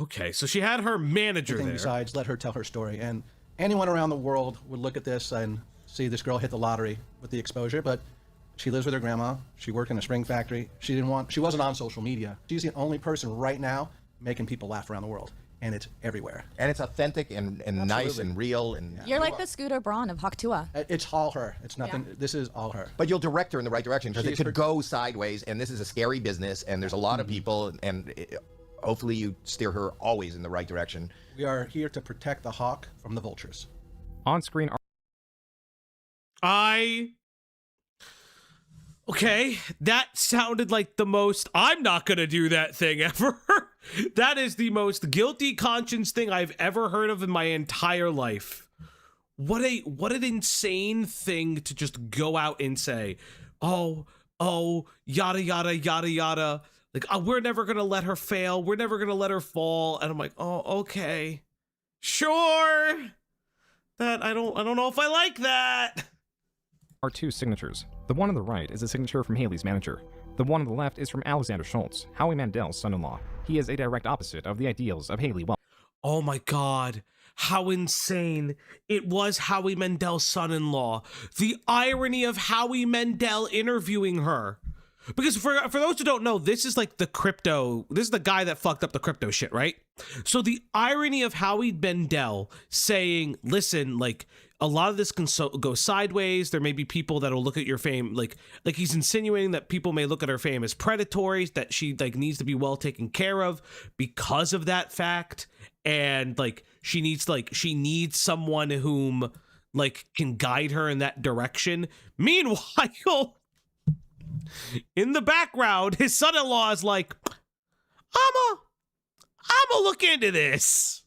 Okay, so she had her manager there. Besides, let her tell her story. And anyone around the world would look at this and see this girl hit the lottery with the exposure, but she lives with her grandma. She worked in a spring factory. She wasn't on social media. She's the only person right now making people laugh around the world. And it's everywhere. And it's authentic and nice and real. And You're like the Scooter Braun of Hawk Tuah. It's all her. It's nothing. Yeah. This is all her. But you'll direct her in the right direction, because it could go sideways, and this is a scary business, and there's a lot of people, and hopefully you steer her always in the right direction. We are here to protect the hawk from the vultures. On screen. Okay, that sounded like the most I'm not gonna do that thing ever. That is the most guilty conscience thing I've ever heard of in my entire life. What an insane thing to just go out and say, oh, yada, yada, yada, yada. Like, oh, we're never gonna let her fail. We're never gonna let her fall. And I'm like, oh, okay, sure. That I don't know if I like that. Are two signatures. The one on the right is a signature from Haley's manager. The one on the left is from Alexander Schultz, Howie Mandel's son-in-law. He is a direct opposite of the ideals of Haliey Welch. Oh my God, how insane. It was Howie Mandel's son-in-law. The irony of Howie Mandel interviewing her. Because for those who don't know, this is like this is the guy that fucked up the crypto shit, right? So the irony of Howie Mandel saying, listen, like, a lot of this can go sideways. There may be people that will look at your fame, like he's insinuating that people may look at her fame as predatory, that she like needs to be well taken care of because of that fact. And like, she needs someone whom like can guide her in that direction. Meanwhile, in the background, his son-in-law is like, I'm a look into this.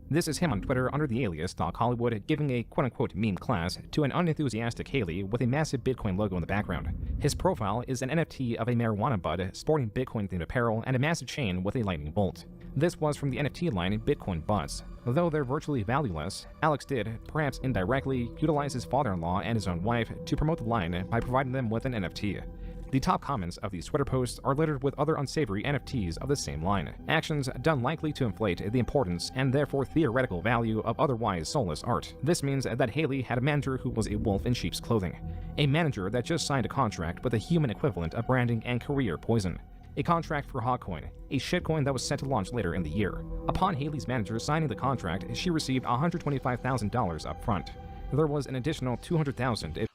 This is him on Twitter under the alias Doc Hollywood giving a quote-unquote meme class to an unenthusiastic Haliey with a massive Bitcoin logo in the background. His profile is an NFT of a marijuana bud sporting Bitcoin-themed apparel and a massive chain with a lightning bolt. This was from the NFT line Bitcoin Buzz. Though they're virtually valueless, Alex did, perhaps indirectly, utilize his father-in-law and his own wife to promote the line by providing them with an NFT. The top comments of these Twitter posts are littered with other unsavory NFTs of the same line, actions done likely to inflate the importance and therefore theoretical value of otherwise soulless art. This means that Haliey had a manager who was a wolf in sheep's clothing, a manager that just signed a contract with a human equivalent of branding and career poison. A contract for Hawk Coin, a shitcoin that was set to launch later in the year. Upon Haliey's manager signing the contract, she received $125,000 up front. There was an additional $200,000 if...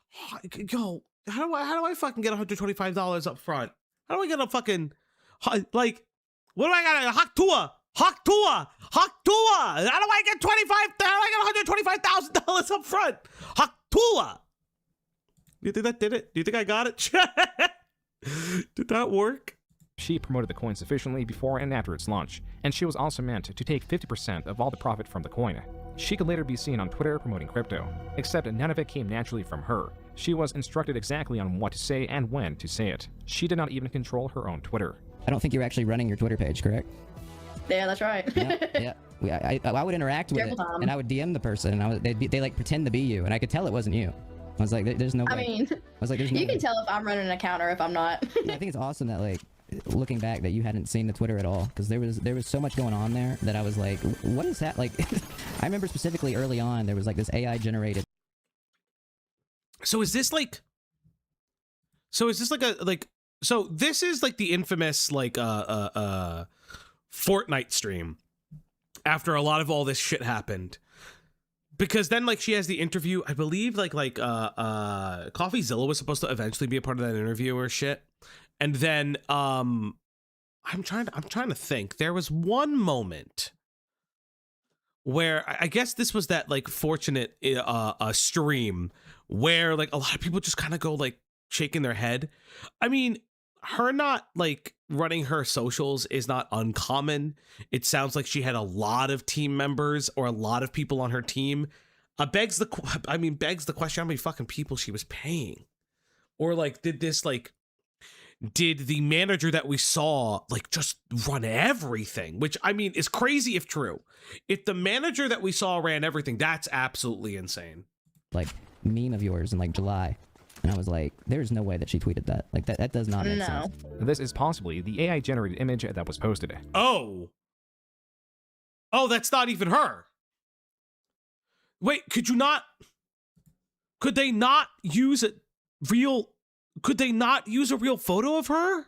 Yo, how do I fucking get $125 up front? How do I get a fucking, like, what do I got? Hawk Tuah! How do I get $125,000 up front? Hawk Tuah! You think that did it? Do you think I got it? Did that work? She promoted the coin sufficiently before and after its launch, and she was also meant to take 50% of all the profit from the coin. She could later be seen on Twitter promoting crypto, except none of it came naturally from her. She was instructed exactly on what to say and when to say it. She did not even control her own Twitter. I don't think you're actually running your Twitter page, correct? Yeah, that's right. Yeah. I would interact with it, and I would DM the person, and they like pretend to be you, and I could tell it wasn't you. I was like, there's no way. I mean, I was like, there's no you can way. tell if I'm running an account or if I'm not. Yeah, I think it's awesome that, like, looking back, that you hadn't seen the Twitter at all, because there was so much going on there that I was like, what is that? Like, I remember specifically early on there was like this AI generated. So is this like so this is like the infamous like Fortnite stream after a lot of all this shit happened, because then like she has the interview, I believe like CoffeeZilla was supposed to eventually be a part of that interview or shit, and then I'm trying to think. There was one moment where I guess this was that like fortunate stream where like a lot of people just kind of go like shaking their head. I mean, her not like running her socials is not uncommon. It sounds like she had a lot of team members or a lot of people on her team. Begs the question how many fucking people she was paying, or like did the manager that we saw like just run everything, which I mean is crazy if true. If the manager that we saw ran everything, that's absolutely insane. Like meme of yours in like July, and I was like, there's no way that she tweeted that. Like that does not make sense. This is possibly the AI generated image that was posted. Oh, that's not even her. Wait, could they not use a real photo of her?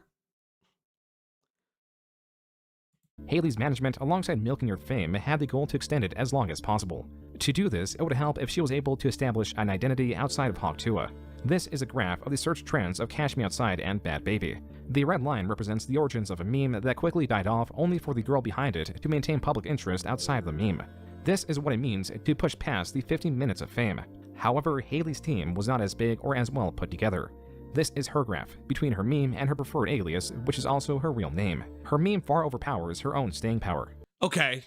Haliey's management, alongside milking her fame, had the goal to extend it as long as possible. To do this, it would help if she was able to establish an identity outside of Hawk Tuah. This is a graph of the search trends of Cash Me Outside and Bad Baby. The red line represents the origins of a meme that quickly died off only for the girl behind it to maintain public interest outside of the meme. This is what it means to push past the 15 minutes of fame. However, Haliey's team was not as big or as well put together. This is her graph, between her meme and her preferred alias, which is also her real name. Her meme far overpowers her own staying power. Okay,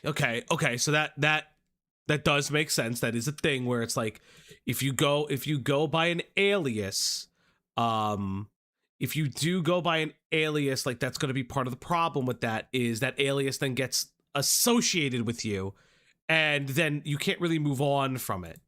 so that does make sense. That is a thing where it's like, if you go by an alias, if you do go by an alias, like that's going to be part of the problem with that, is that alias then gets associated with you, and then you can't really move on from it.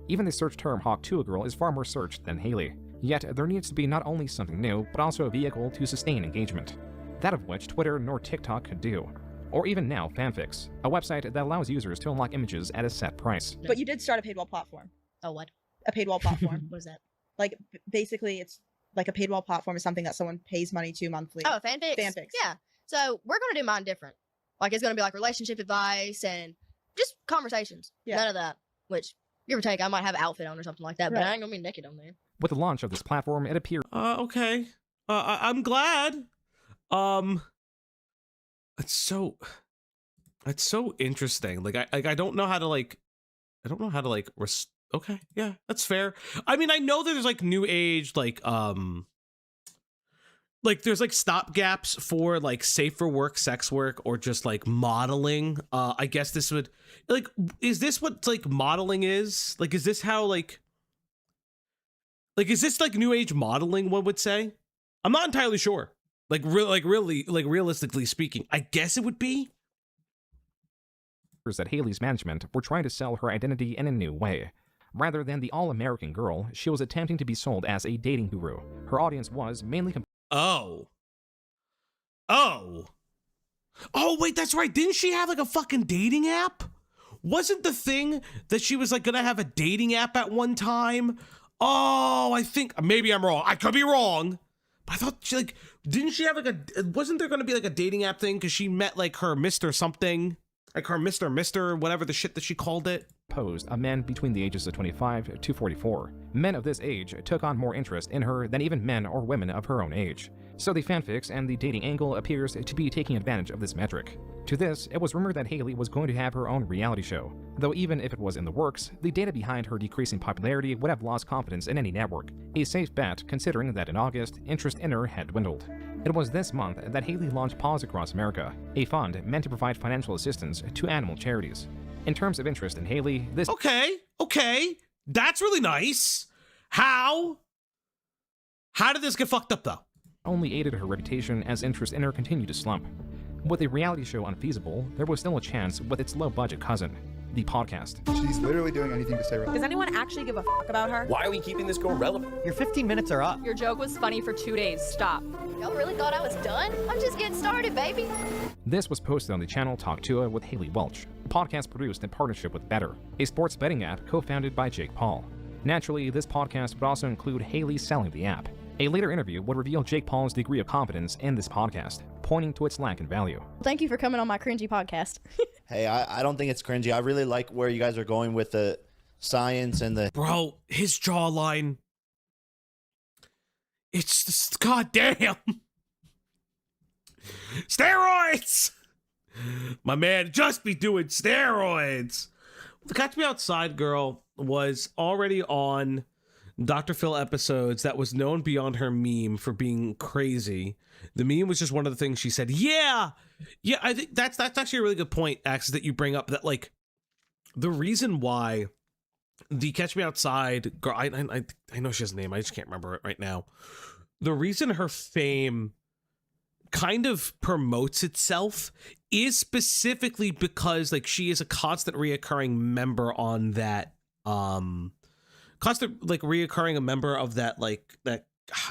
Even the search term Hawk Tuah Girl is far more searched than Haliey. Yet, there needs to be not only something new, but also a vehicle to sustain engagement. That of which Twitter nor TikTok could do. Or even now, Fanfics, a website that allows users to unlock images at a set price. But you did start a paid wall platform. Oh, what? A paid wall platform. What is that? Like, basically, it's like a paid wall platform is something that someone pays money to monthly. Oh, fanfics? Fanfics. Yeah. So we're going to do mine different. Like, it's going to be like relationship advice and just conversations. Yeah. None of that, which, give or take, I might have an outfit on or something like that, but I ain't going to be naked on there. With the launch of this platform, it appeared... Okay. I'm glad. It's so interesting. Like I don't know how to okay, yeah, that's fair. I mean, I know that there's like new age, like like there's like stopgaps for like safe for work sex work or just like modeling. I guess this would like, is this what like modeling is? Like, is this how like is this like new age modeling, one would say? I'm not entirely sure. Like realistically speaking, I guess it would be. That Haliey's management were trying to sell her identity in a new way. Rather than the all-American girl, she was attempting to be sold as a dating guru. Her audience was mainly Oh, wait, that's right. Didn't she have like a fucking dating app? Wasn't the thing that she was like gonna have a dating app at one time? Oh, I think maybe I'm wrong. I could be wrong. But I thought she like, didn't she have like wasn't there gonna be like a dating app thing? Because she met like her Mr. something, like her Mr. whatever the shit that she called it. Posed of men between the ages of 25 to 44. Men of this age took on more interest in her than even men or women of her own age. So the fanfics and the dating angle appears to be taking advantage of this metric. To this, it was rumored that Haliey was going to have her own reality show. Though even if it was in the works, the data behind her decreasing popularity would have lost confidence in any network. A safe bet, considering that in August, interest in her had dwindled. It was this month that Haliey launched Paws Across America, a fund meant to provide financial assistance to animal charities. In terms of interest in Haliey, this— Okay. That's really nice. How did this get fucked up, though? Only aided her reputation as interest in her continued to slump. With a reality show unfeasible, there was still a chance with its low-budget cousin, the podcast. She's literally doing anything to stay relevant. Does anyone actually give a fuck about her? Why are we keeping this girl relevant? Your 15 minutes are up. Your joke was funny for 2 days. Stop. Y'all really thought I was done? I'm just getting started, baby. This was posted on the channel Hawk Tuah with Haliey Welch, a podcast produced in partnership with Better, a sports betting app co-founded by Jake Paul. Naturally, this podcast would also include Haliey selling the app. A later interview would reveal Jake Paul's degree of competence in this podcast, pointing to its lack in value. Thank you for coming on my cringy podcast. Hey, I don't think it's cringy. I really like where you guys are going with the science and the... Bro, his jawline. It's just, goddamn. Steroids! My man just be doing steroids. The Catch Me Outside girl was already on Dr. Phil episodes that was known beyond her meme for being crazy. The meme was just one of the things she said. Yeah, I think that's actually a really good point, Axe, that you bring up, that like the reason why the Catch Me Outside girl, I know she has a name, I just can't remember it right now. The reason her fame kind of promotes itself is specifically because like she is a constant reoccurring member on that reoccurring a member of that I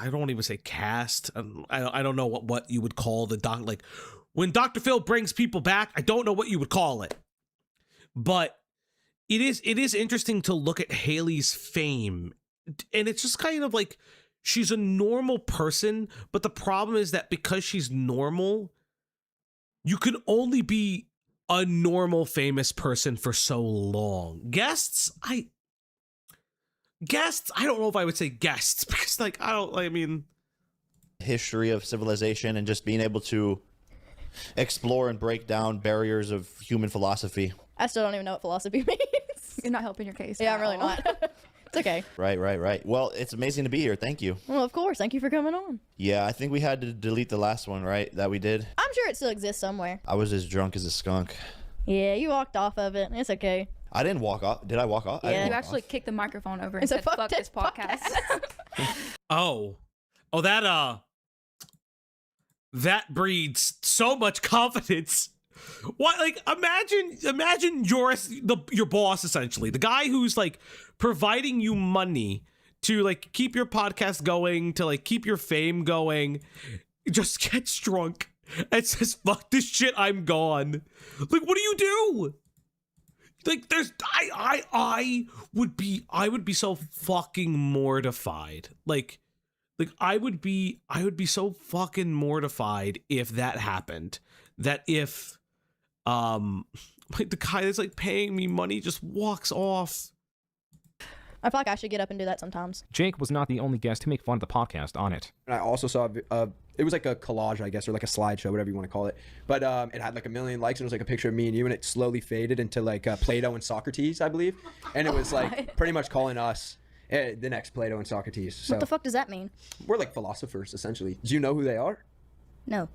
don't want to even say cast. I don't know what you would call the doc, like when Dr. Phil brings people back. I don't know what you would call it, but it is interesting to look at Haliey's fame, and it's just kind of like she's a normal person, but the problem is that because she's normal, you can only be a normal famous person for so long. Guests, I don't know if I would say guests, because history of civilization and just being able to explore and break down barriers of human philosophy. I still don't even know what philosophy means. You're not helping your case. Yeah, I'm really not. It's okay. Right. Well, it's amazing to be here. Thank you. Well, of course. Thank you for coming on. Yeah, I think we had to delete the last one, right? That we did. I'm sure it still exists somewhere. I was as drunk as a skunk. Yeah, you walked off of it. It's okay. I didn't walk off. Did I walk off? Yeah, you actually kicked the microphone over and said, fuck this podcast. Oh, that breeds so much confidence. What, like, imagine your boss, essentially, the guy who's like providing you money to like keep your podcast going, to like keep your fame going, just gets drunk and says, fuck this shit, I'm gone. Like, what do you do? Like, I would be so fucking mortified. Like I would be so fucking mortified if that happened. That if like the guy that's like paying me money just walks off. I feel like I should get up and do that sometimes. Jake was not the only guest to make fun of the podcast on it. And I also saw it was like a collage, I guess, or like a slideshow, whatever you want to call it. But it had like 1 million likes, and it was like a picture of me and you, and it slowly faded into like Plato and Socrates, I believe. And it was like pretty much calling us The next Plato and Socrates. So What the fuck does that mean? we're like philosophers, essentially. Do you know who they are? No.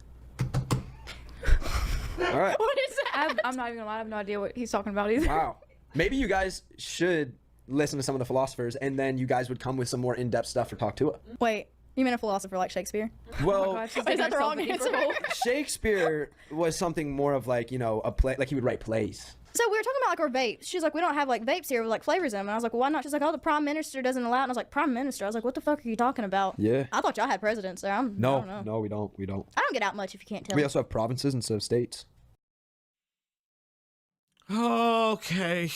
All right. What is that? I'm not even gonna lie. I have no idea what he's talking about either. Wow. Maybe you guys should listen to some of the philosophers, and then you guys would come with some more in-depth stuff for Talk Tuah. Wait, you mean a philosopher like Shakespeare? Well, Oh my God, she's is that the wrong answer? Shakespeare was something more of like, you know, a play, like he would write plays. So we were talking about like our vapes. She's like, we don't have like vapes here with like flavors in them. And I was like, well, why not? She's like, oh, the prime minister doesn't allow it. And I was like, prime minister? I was like, what the fuck are you talking about? Yeah. I thought y'all had presidents there. I don't No, know. no, we don't. We don't. I don't get out much if you can't tell. We me. also have provinces instead of states. Okay.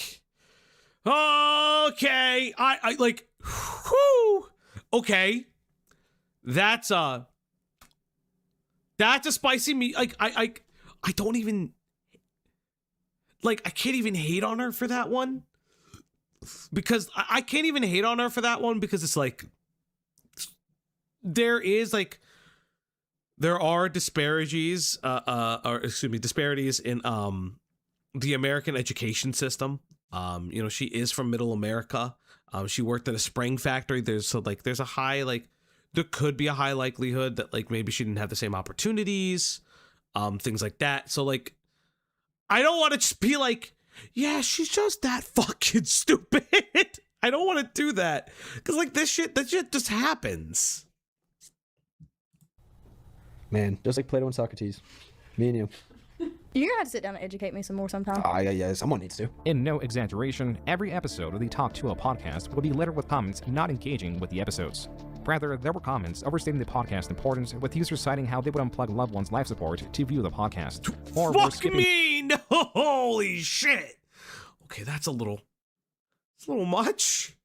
Okay. I like, whew. Okay. That's a spicy meat. Like, I don't even, like, I can't even hate on her for that one. Because I can't even hate on her for that one because it's like, there are disparities in, the American education system. You know, she is from middle America. She worked in a spring factory. There's a high, like, there could be a high likelihood that like maybe she didn't have the same opportunities, things like that. So like, I don't want to just be like, yeah, she's just that fucking stupid. I don't want to do that because like that shit just happens. Man, just like Plato and Socrates, me and you. You're gonna have to sit down and educate me some more sometime. Yeah, someone needs to. In no exaggeration, every episode of the Talk Tuah podcast will be littered with comments not engaging with the episodes. Rather, there were comments overstating the podcast's importance, with users citing how they would unplug loved ones' life support to view the podcast. Or were Fuck skipping- me! No, holy shit! Okay, it's a little much.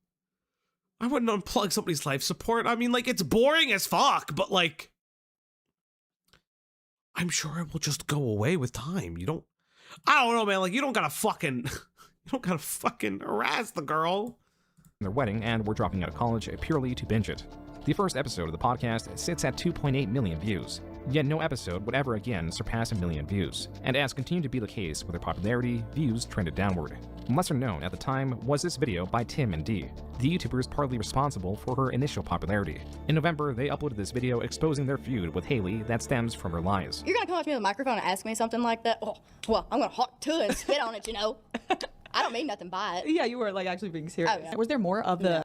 I wouldn't unplug somebody's life support. I mean, like, it's boring as fuck, but like, I'm sure it will just go away with time. I don't know, man. Like, you don't gotta fucking harass the girl. Their wedding and were dropping out of college purely to binge it. The first episode of the podcast sits at 2.8 million views, yet no episode would ever again surpass 1 million views, and as continued to be the case with her popularity, views trended downward. Lesser known at the time was this video by Tim and D, the YouTubers partly responsible for her initial popularity. In November, they uploaded this video exposing their feud with Haliey that stems from her lies. You're gonna come up to me with a microphone and ask me something like that? Oh, well, I'm gonna Hawk Tuah and spit on it, you know? I don't mean nothing by it. Yeah, you were like actually being serious. Oh, yeah. Was there more of the...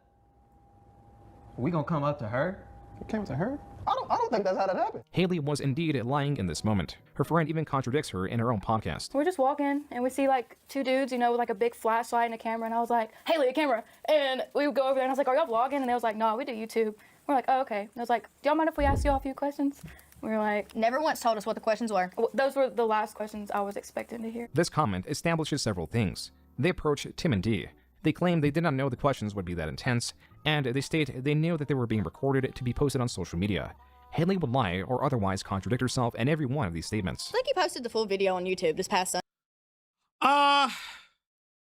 We gonna come up to her? We came to her? I don't think that's how that happened. Haliey was indeed lying in this moment. Her friend even contradicts her in her own podcast. We're just walking and we see like two dudes, you know, with like a big flashlight and a camera. And I was like, Haliey, a camera. And we would go over there and I was like, are y'all vlogging? And they was like, no, we do YouTube. We're like, oh, okay. And I was like, do y'all mind if we ask y'all a few questions? We were like, never once told us what the questions were. Those were the last questions I was expecting to hear. This comment establishes several things. They approach Tim and D. They claim they did not know the questions would be that intense, and they state they knew that they were being recorded to be posted on social media. Haliey would lie or otherwise contradict herself in every one of these statements. I think you posted the full video on YouTube this past Sunday.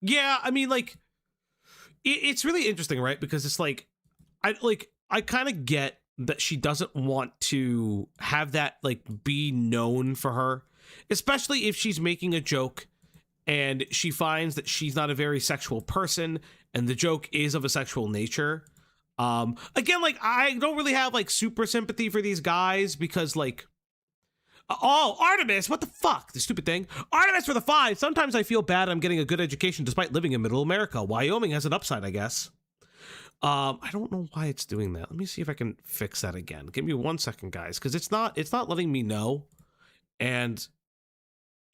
Yeah, I mean, like, it's really interesting, right? Because it's like, I kind of get that she doesn't want to have that, like, be known for her, especially if she's making a joke and she finds that she's not a very sexual person and the joke is of a sexual nature. Again, like, I don't really have like super sympathy for these guys because like, oh, Artemis, what the fuck? The stupid thing. Artemis for the 5. Sometimes I feel bad I'm getting a good education despite living in middle America. Wyoming has an upside, I guess. I don't know why it's doing that. Let me see if I can fix that again. Give me 1 second, guys, because it's not letting me know. And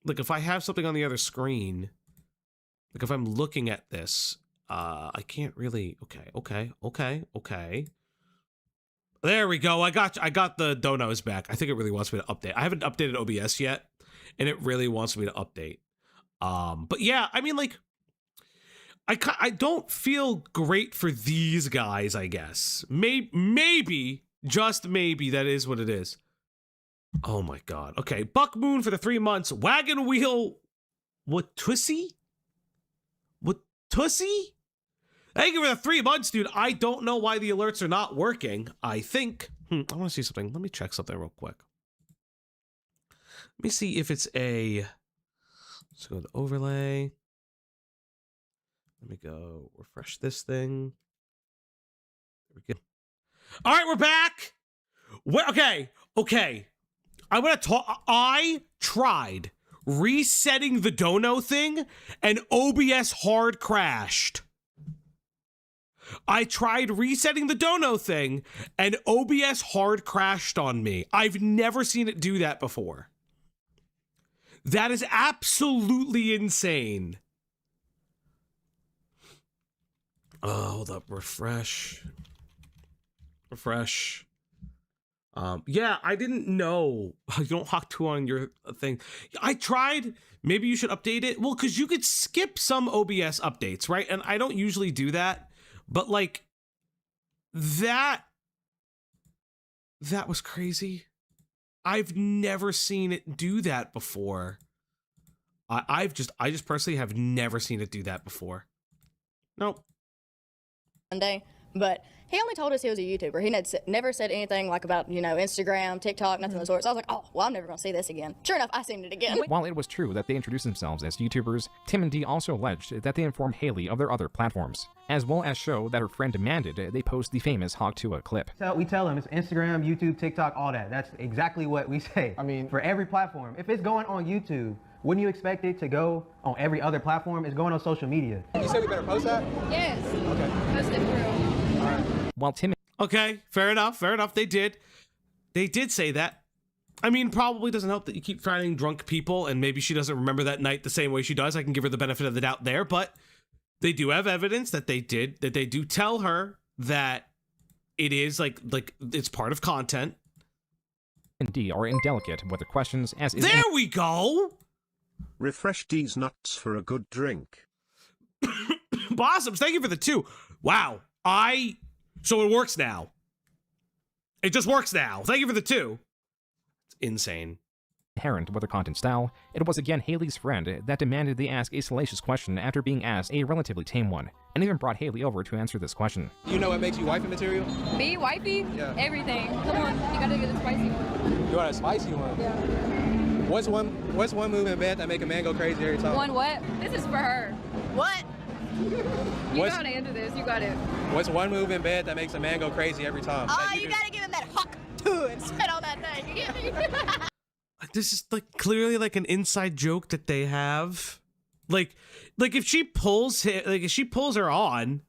like, if I have something on the other screen, like if I'm looking at this, I can't really. Okay. There we go. I got the donos back. I think it really wants me to update. I haven't updated OBS yet, and it really wants me to update. But yeah, I mean, like, I don't feel great for these guys, I guess. Maybe, just maybe, that is what it is. Oh my god. Okay, Buck Moon for the 3 months. Wagon Wheel. What Tussy? Thank you for the 3 months, dude. I don't know why the alerts are not working. I think. I want to see something. Let me check something real quick. Let me see if it's a. Let's go to overlay. Let me go refresh this thing. All right, we're back. Okay. I'm gonna talk. I tried resetting the dono thing, and OBS hard crashed. I tried resetting the dono thing, and OBS hard crashed on me. I've never seen it do that before. That is absolutely insane. Oh, hold up. Refresh. Yeah, I didn't know. You don't Hawk Tuah on your thing. I tried. Maybe you should update it. Well, because you could skip some OBS updates, right? And I don't usually do that. But, like, that was crazy. I've never seen it do that before. I just personally have never seen it do that before. Nope. Monday, but he only told us he was a YouTuber. He never said anything like about, Instagram, TikTok, nothing of the sort. So I was like, oh, well, I'm never going to see this again. Sure enough, I seen it again. While it was true that they introduced themselves as YouTubers, Tim and Dee also alleged that they informed Haliey of their other platforms, as well as show that her friend demanded they post the famous Hawk Tuah clip. We tell them it's Instagram, YouTube, TikTok, all that. That's exactly what we say. I mean, for every platform. If it's going on YouTube, wouldn't you expect it to go on every other platform? It's going on social media. You said we better post that? Yes. Okay. Post it through. All right. While Tim... Okay, fair enough. They did say that. I mean, probably doesn't help that you keep finding drunk people, and maybe she doesn't remember that night the same way she does. I can give her the benefit of the doubt there, but they do have evidence that they do tell her that it is like it's part of content. And Dee are indelicate with the questions as is... There we go! Refresh D's nuts for a good drink. Blossoms, thank you for the 2. Wow. So it works now. It just works now. Thank you for the 2. It's insane. Inherent with her content style, it was again Haliey's friend that demanded they ask a salacious question after being asked a relatively tame one, and even brought Haliey over to answer this question. You know what makes you wifey material? Me, wifey? Yeah. Everything. Come on, you gotta get the spicy one. You want a spicy one? Yeah. What's one move in bed that make a man go crazy every time? One what? This is for her. What? You gotta answer this. You got it. What's one move in bed that makes a man go crazy every time? You gotta give him that Hawk Tuah and spit on that thing. You get me? This is clearly an inside joke that they have. Like if she pulls her on,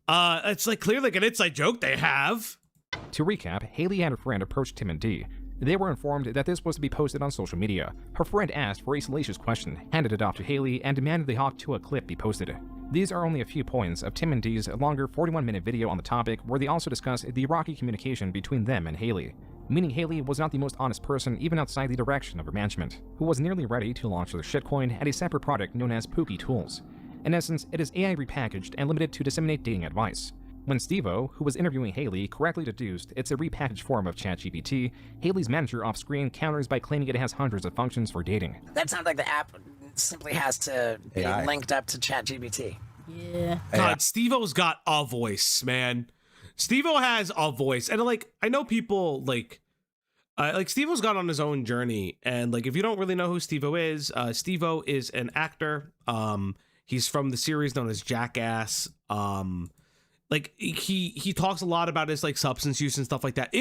it's clearly an inside joke they have. To recap, Haliey and her friend approached Tim and Dee. They were informed that this was to be posted on social media. Her friend asked for a salacious question, handed it off to Haliey, and demanded the Hawk Tuah clip be posted. These are only a few points of Tim and Dee's longer 41-minute video on the topic, where they also discuss the rocky communication between them and Haliey. Meaning Haliey was not the most honest person even outside the direction of her management, who was nearly ready to launch their shitcoin at a separate product known as Pookie Tools. In essence, it is AI repackaged and limited to disseminate dating advice. When Steve-O, who was interviewing Haliey, correctly deduced it's a repackaged form of ChatGPT, Haliey's manager off-screen counters by claiming it has hundreds of functions for dating. That sounds like the app simply has to be linked up to ChatGPT. Yeah. God, Steve-O's got a voice, man. Steve-O has a voice, and I know people Steve-O's gone on his own journey, and if you don't really know who Steve-O is an actor. He's from the series known as Jackass. He talks a lot about his substance use and stuff like that.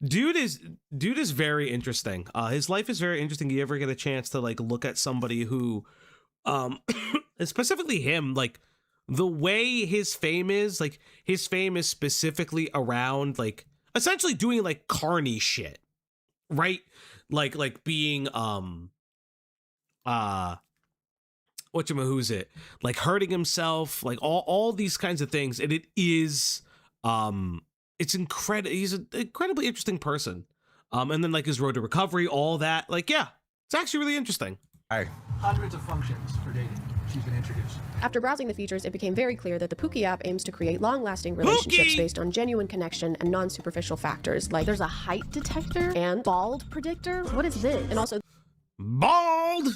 Dude is very interesting. His life is very interesting. You ever get a chance to look at somebody who, specifically him, the way his fame is specifically around essentially doing carny shit, right? Being whatchamahoo's hurting himself, all these kinds of things, and it is it's incredible. He's an incredibly interesting person, and then his road to recovery, all that, yeah, it's actually really interesting. Hundreds of functions for dating. She's been introduced. After browsing the features, it became very clear that the Pookie app aims to create long-lasting relationships based on genuine connection and non-superficial factors, like there's a height detector and bald predictor. What is this? And also bald.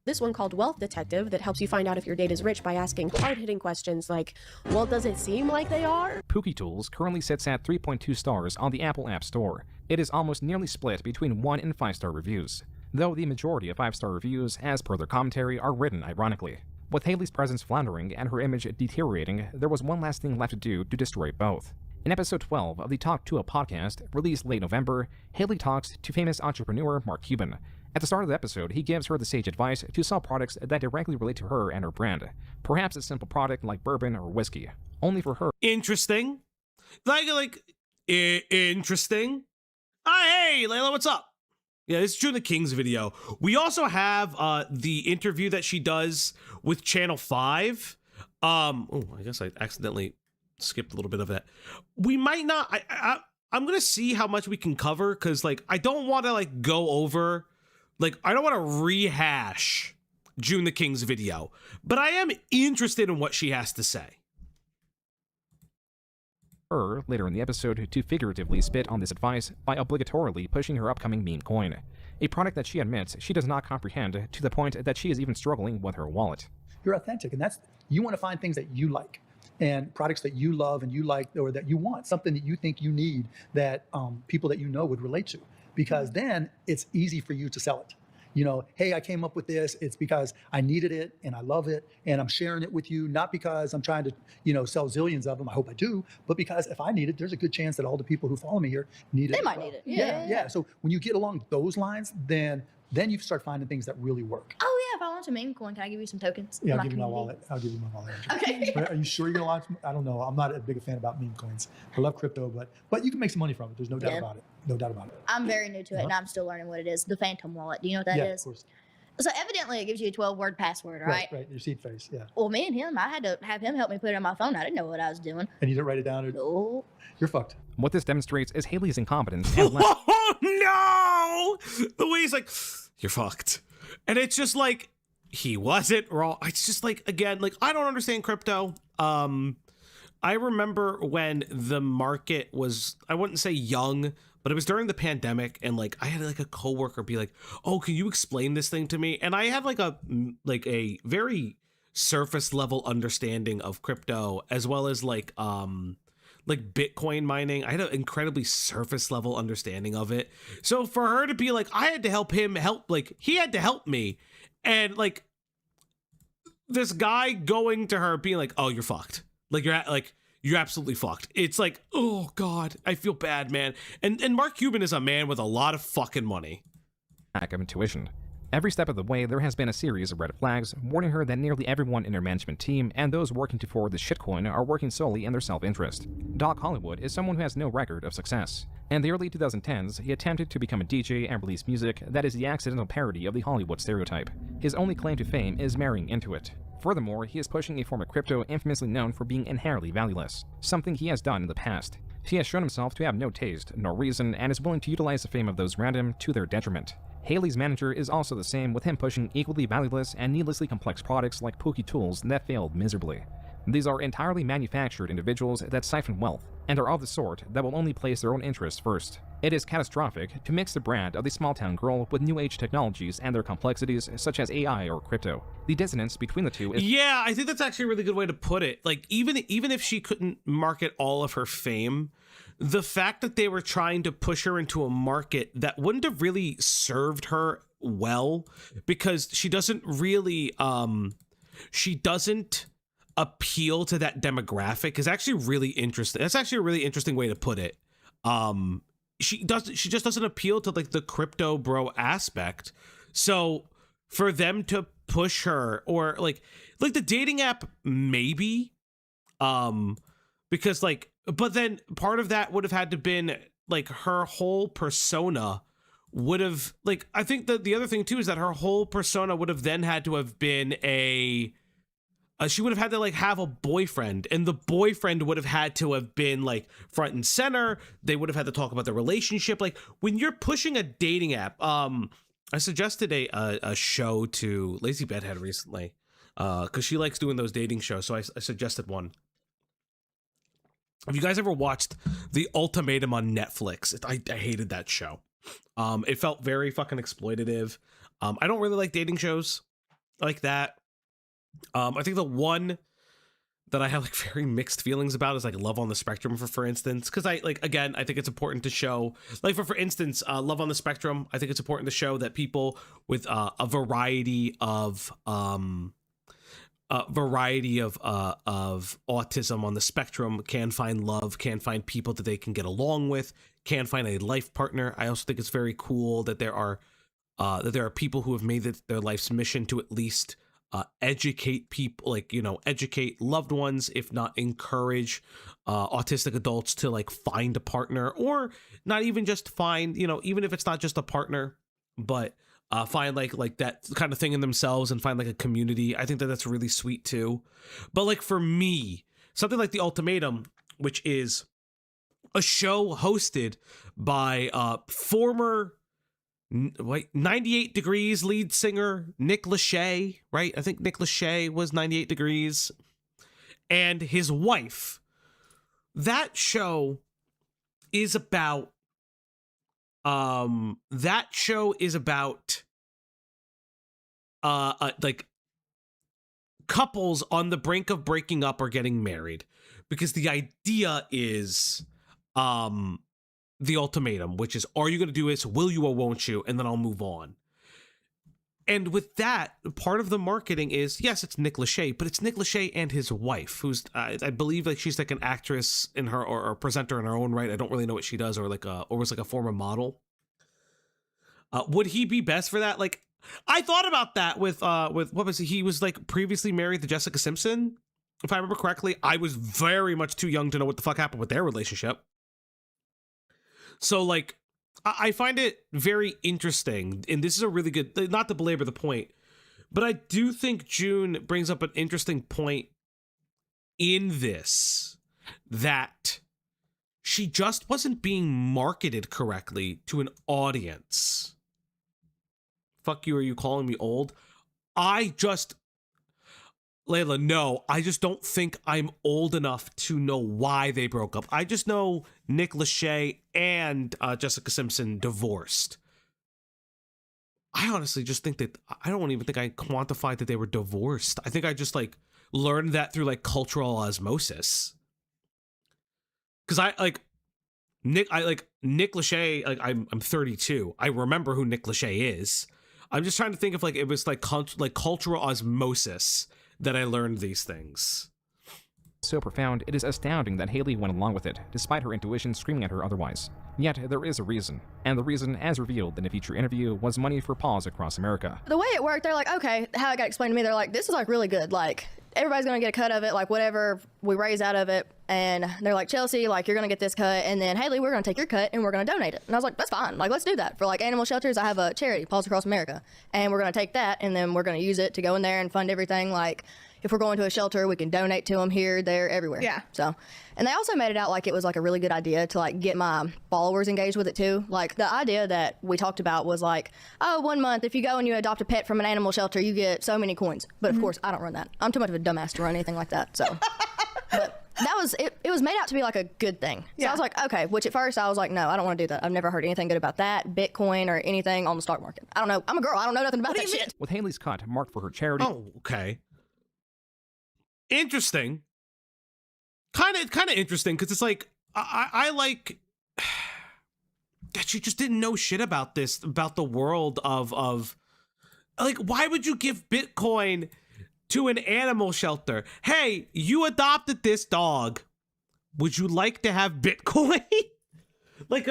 This one called Wealth Detective that helps you find out if your date is rich by asking hard-hitting questions like, well, does it seem like they are? Pookie Tools currently sits at 3.2 stars on the Apple App Store. It is almost nearly split between 1 and 5-star reviews, though the majority of 5-star reviews, as per their commentary, are written ironically. With Haliey's presence floundering and her image deteriorating, there was one last thing left to do to destroy both. In episode 12 of the Hawk Tuah podcast, released late November, Haliey talks to famous entrepreneur Mark Cuban. At the start of the episode, he gives her the sage advice to sell products that directly relate to her and her brand. Perhaps a simple product like bourbon or whiskey. Only for her. Interesting. Interesting. Hey, Layla, what's up? Yeah, this is June the King's video. We also have the interview that she does with Channel 5. Oh, I guess I accidentally skipped a little bit of that. We might not. I'm gonna see how much we can cover, because like I don't want to like go over, like I don't want to rehash June the King's video, but I am interested in what she has to say. Her later in the episode to figuratively spit on this advice by obligatorily pushing her upcoming meme coin, a product that she admits she does not comprehend, to the point that she is even struggling with her wallet. You're authentic, and that's, you want to find things that you like and products that you love and you like, or that you want, something that you think you need, that people that you know would relate to, because then it's easy for you to sell it. You know, hey, I came up with this. It's because I needed it and I love it and I'm sharing it with you, not because I'm trying to, you know, sell zillions of them. I hope I do, but because if I need it, there's a good chance that all the people who follow me here need it. They might need it. Yeah. So when you get along those lines, then you start finding things that really work. Oh yeah, if I want a meme coin, can I give you some tokens? Yeah, I'll give you my wallet. I'll give you my wallet. Okay. But are you sure you're gonna launch? I don't know. I'm not a big fan about meme coins. I love crypto, but you can make some money from it. There's no doubt about it. No doubt about it. I'm very new to it, and I'm still learning what it is. The Phantom wallet. Do you know what that is? Of course. So evidently it gives you a 12-word password, right? Right. Your seed phrase, yeah. Well, me and him, I had to have him help me put it on my phone. I didn't know what I was doing. And you didn't write it down? No. You're fucked. What this demonstrates is Haliey's incompetence and Oh no! The way he's like, you're fucked. And it's just like, he wasn't wrong. It's just like, again, like, I don't understand crypto. I remember when the market was, I wouldn't say young, but it was during the pandemic, and like I had like a coworker be like, "Oh, can you explain this thing to me?" And I had like a very surface level understanding of crypto, as well as like Bitcoin mining. I had an incredibly surface level understanding of it. So for her to be like, I had to help him he had to help me, and like this guy going to her being like, "Oh, you're fucked. You're absolutely fucked." It's like, oh God, I feel bad, man. And Mark Cuban is a man with a lot of fucking money. Lack of intuition. Every step of the way, there has been a series of red flags warning her that nearly everyone in her management team and those working to forward the shitcoin are working solely in their self-interest. Doc Hollywood is someone who has no record of success. In the early 2010s, he attempted to become a DJ and release music that is the accidental parody of the Hollywood stereotype. His only claim to fame is marrying into it. Furthermore, he is pushing a form of crypto infamously known for being inherently valueless, something he has done in the past. He has shown himself to have no taste nor reason and is willing to utilize the fame of those around him to their detriment. Haliey's manager is also the same, with him pushing equally valueless and needlessly complex products like Pookie tools that failed miserably. These are entirely manufactured individuals that siphon wealth, and are of the sort that will only place their own interests first. It is catastrophic to mix the brand of the small-town girl with new age technologies and their complexities such as AI or crypto. The dissonance between the two is— Yeah, I think that's actually a really good way to put it. Like, even if she couldn't market all of her fame, the fact that they were trying to push her into a market that wouldn't have really served her well, because she doesn't really, she doesn't appeal to that demographic, is actually really interesting. That's actually a really interesting way to put it. She just doesn't appeal to like the crypto bro aspect. So for them to push her, or like the dating app, maybe, because like, but then part of that would have had to been like her whole persona would have, like, I think that the other thing too is that her whole persona would have then had to have been she would have had to like have a boyfriend, and the boyfriend would have had to have been like front and center. They would have had to talk about the relationship. Like when you're pushing a dating app, I suggested a show to Lazy Bedhead recently, because she likes doing those dating shows. So I suggested one. Have you guys ever watched The Ultimatum on Netflix? I hated that show. It felt very fucking exploitative. I don't really like dating shows like that. I think the one that I have like very mixed feelings about is like Love on the Spectrum, for instance, because I think it's important to show, like for instance, Love on the Spectrum. I think it's important to show that people with a variety of variety of autism on the spectrum can find love, can find people that they can get along with, can find a life partner. I also think it's very cool that there are people who have made it their life's mission to at least educate people, like, you know, educate loved ones, if not encourage autistic adults to like find a partner, or not even just find, you know, even if it's not just a partner, but find like that kind of thing in themselves and find like a community. I think that that's really sweet too. But like for me, something like The Ultimatum, which is a show hosted by former 98 Degrees lead singer Nick Lachey, right? I think Nick Lachey was 98 Degrees, and his wife. That show is about like couples on the brink of breaking up or getting married, because the idea is the ultimatum, which is, are you going to do this? Will you or won't you? And then I'll move on. And with that, part of the marketing is, yes, it's Nick Lachey, but it's Nick Lachey and his wife, who's, I believe, like she's like an actress in her, or a presenter in her own right. I don't really know what she does, or was like a former model. Would he be best for that? Like, I thought about that with what was he was like previously married to Jessica Simpson, if I remember correctly. I was very much too young to know what the fuck happened with their relationship. So, like, I find it very interesting, and this is a really good, not to belabor the point, but I do think June brings up an interesting point in this, that she just wasn't being marketed correctly to an audience. Fuck you, are you calling me old? Layla, no, I just don't think I'm old enough to know why they broke up. I just know Nick Lachey and Jessica Simpson divorced. I honestly just think that, I don't even think I quantified that they were divorced. I think I just like learned that through like cultural osmosis. Because Nick Lachey, like I'm 32. I remember who Nick Lachey is. I'm just trying to think if like it was like cultural osmosis that I learned these things. So profound, it is astounding that Haliey went along with it, despite her intuition screaming at her otherwise. Yet, there is a reason, and the reason, as revealed in a future interview, was money for paws across America. The way it worked, they're like, okay, how it got explained to me, they're like, this is like really good, like, everybody's gonna get a cut of it, like whatever we raise out of it, and they're like, Chelsea, like, you're gonna get this cut, and then Haliey, we're gonna take your cut and we're gonna donate it. And I was like, that's fine, like, let's do that. For like animal shelters, I have a charity, Paws Across America, and we're gonna take that and then we're gonna use it to go in there and fund everything. Like, if we're going to a shelter, we can donate to them here, there, everywhere. Yeah. So, and they also made it out like it was like a really good idea to like get my followers engaged with it too. Like, the idea that we talked about was like, oh, 1 month, if you go and you adopt a pet from an animal shelter, you get so many coins. But of course, I don't run that. I'm too much of a dumbass to run anything like that. So, but that was, it was made out to be like a good thing. So I was like, okay, which at first I was like, no, I don't want to do that. I've never heard anything good about that, Bitcoin, or anything on the stock market. I don't know. I'm a girl. I don't know nothing about that shit. With Haliey's cut marked for her charity. Oh, okay. Interesting. Kind of interesting, because it's like, I like that she just didn't know shit about this, about the world of like, why would you give Bitcoin to an animal shelter? Hey, you adopted this dog. Would you like to have Bitcoin? Like,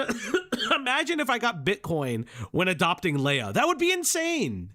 imagine if I got Bitcoin when adopting Leia. That would be insane.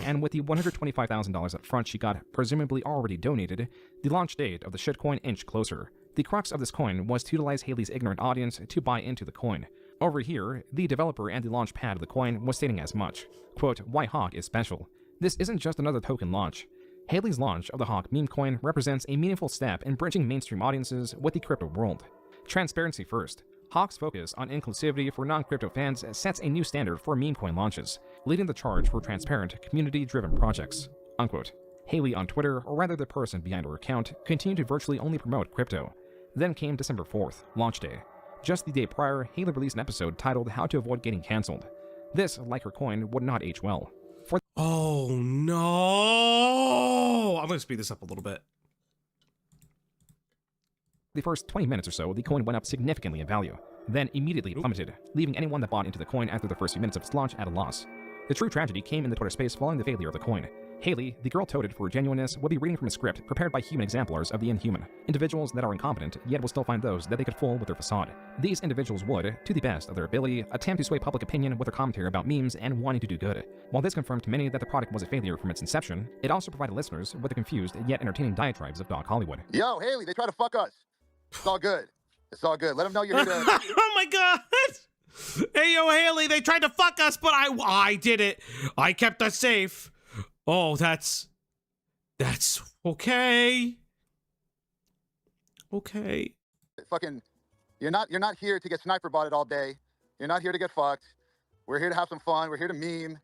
And with the $125,000 up front she got presumably already donated, the launch date of the shitcoin inched closer. The crux of this coin was to utilize Haliey's ignorant audience to buy into the coin. Over here, the developer and the launch pad of the coin was stating as much. Quote, why Hawk is special. This isn't just another token launch. Haliey's launch of the Hawk meme coin represents a meaningful step in bridging mainstream audiences with the crypto world. Transparency first. Hawk's focus on inclusivity for non-crypto fans sets a new standard for meme coin launches, leading the charge for transparent, community-driven projects. Unquote. Haliey on Twitter, or rather the person behind her account, continued to virtually only promote crypto. Then came December 4th, launch day. Just the day prior, Haliey released an episode titled How to Avoid Getting Cancelled. This, like her coin, would not age well. Oh no! I'm gonna speed this up a little bit. The first 20 minutes or so, the coin went up significantly in value, then immediately plummeted, leaving anyone that bought into the coin after the first few minutes of its launch at a loss. The true tragedy came in the Twitter space following the failure of the coin. Haliey, the girl toted for genuineness, would be reading from a script prepared by human exemplars of the inhuman, individuals that are incompetent, yet will still find those that they could fool with their facade. These individuals would, to the best of their ability, attempt to sway public opinion with their commentary about memes and wanting to do good. While this confirmed to many that the product was a failure from its inception, it also provided listeners with the confused yet entertaining diatribes of Doc Hollywood. Yo, Haliey, they try to fuck us. It's all good. It's all good. Let them know you're here to... Oh my god! Hey, yo, Haliey, they tried to fuck us, but I did it. I kept us safe. Oh, that's okay. Okay. Fucking, you're not here to get sniper botted all day. You're not here to get fucked. We're here to have some fun. We're here to meme.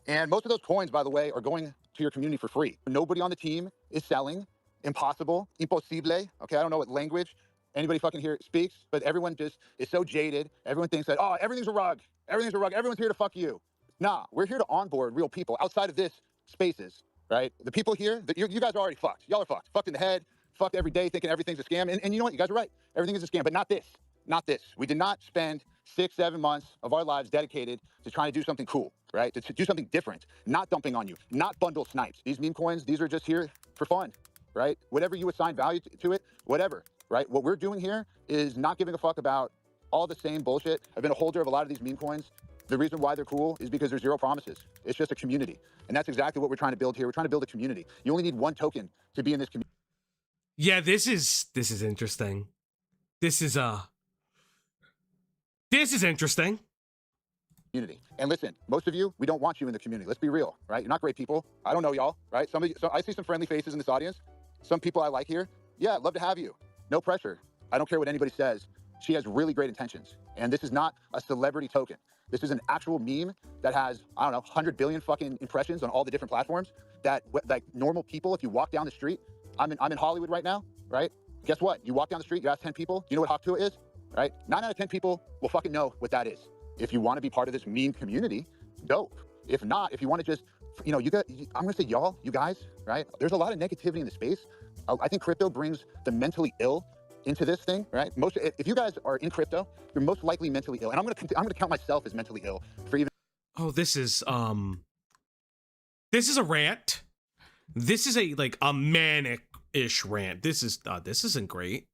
And most of those coins, by the way, are going to your community for free. Nobody on the team is selling. Impossible. Imposible. Okay, I don't know what language anybody fucking here speaks, but everyone just is so jaded. Everyone thinks that, oh, everything's a rug. Everything's a rug. Everyone's here to fuck you. Nah, we're here to onboard real people outside of this spaces, right? The people here, you guys are already fucked. Y'all are fucked. Fucked in the head, fucked every day thinking everything's a scam. And you know what? You guys are right. Everything is a scam, but not this. Not this. We did not spend 6-7 months of our lives dedicated to trying to do something cool, right? To do something different, not dumping on you, not bundle snipes. These meme coins, these are just here for fun, right? Whatever you assign value to it, whatever, right? What we're doing here is not giving a fuck about all the same bullshit. I've been a holder of a lot of these meme coins. The reason why they're cool is because there's zero promises. It's just a community. And that's exactly what we're trying to build here. We're trying to build a community. You only need one token to be in this community. Yeah, this is interesting. This is interesting. Community. And listen, most of you, we don't want you in the community. Let's be real, right? You're not great people. I don't know y'all, right? So I see some friendly faces in this audience. Some people I like here. Yeah, I'd love to have you. No pressure. I don't care what anybody says. She has really great intentions. And this is not a celebrity token. This is an actual meme that has, I don't know, 100 billion fucking impressions on all the different platforms that, like, normal people, if you walk down the street, I'm in Hollywood right now, right? Guess what? You walk down the street, you ask 10 people, you know what Hawk Tuah is, right? 9 out of 10 people will fucking know what that is. If you want to be part of this meme community, dope. If not, if you want to just, you know, I'm going to say y'all, you guys, right? There's a lot of negativity in the space. I think crypto brings the mentally ill into this thing, right? If you guys are in crypto, you're most likely mentally ill. And I'm gonna count myself as mentally ill for even. Oh, this is a rant. This is a manic-ish rant. This isn't great.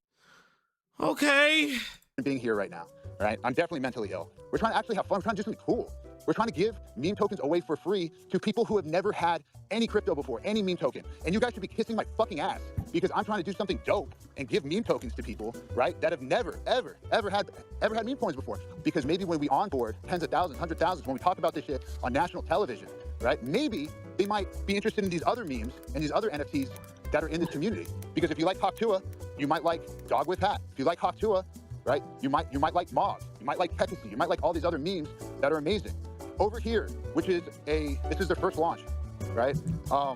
Okay. Being here right now, right? I'm definitely mentally ill. We're trying to actually have fun. We're trying to do something cool. We're trying to give meme tokens away for free to people who have never had any crypto before, any meme token. And you guys should be kissing my fucking ass because I'm trying to do something dope and give meme tokens to people, right, that have never, ever had meme coins before. Because maybe when we onboard tens of thousands, 100,000s, when we talk about this shit on national television, right, maybe they might be interested in these other memes and these other NFTs that are in this community. Because if you like Hawk Tuah, you might like Dog with Hat. If you like Hawk Tuah, right, you might like Mog. You might like Pekasi. You might like all these other memes that are amazing. Over here, this is their first launch, right?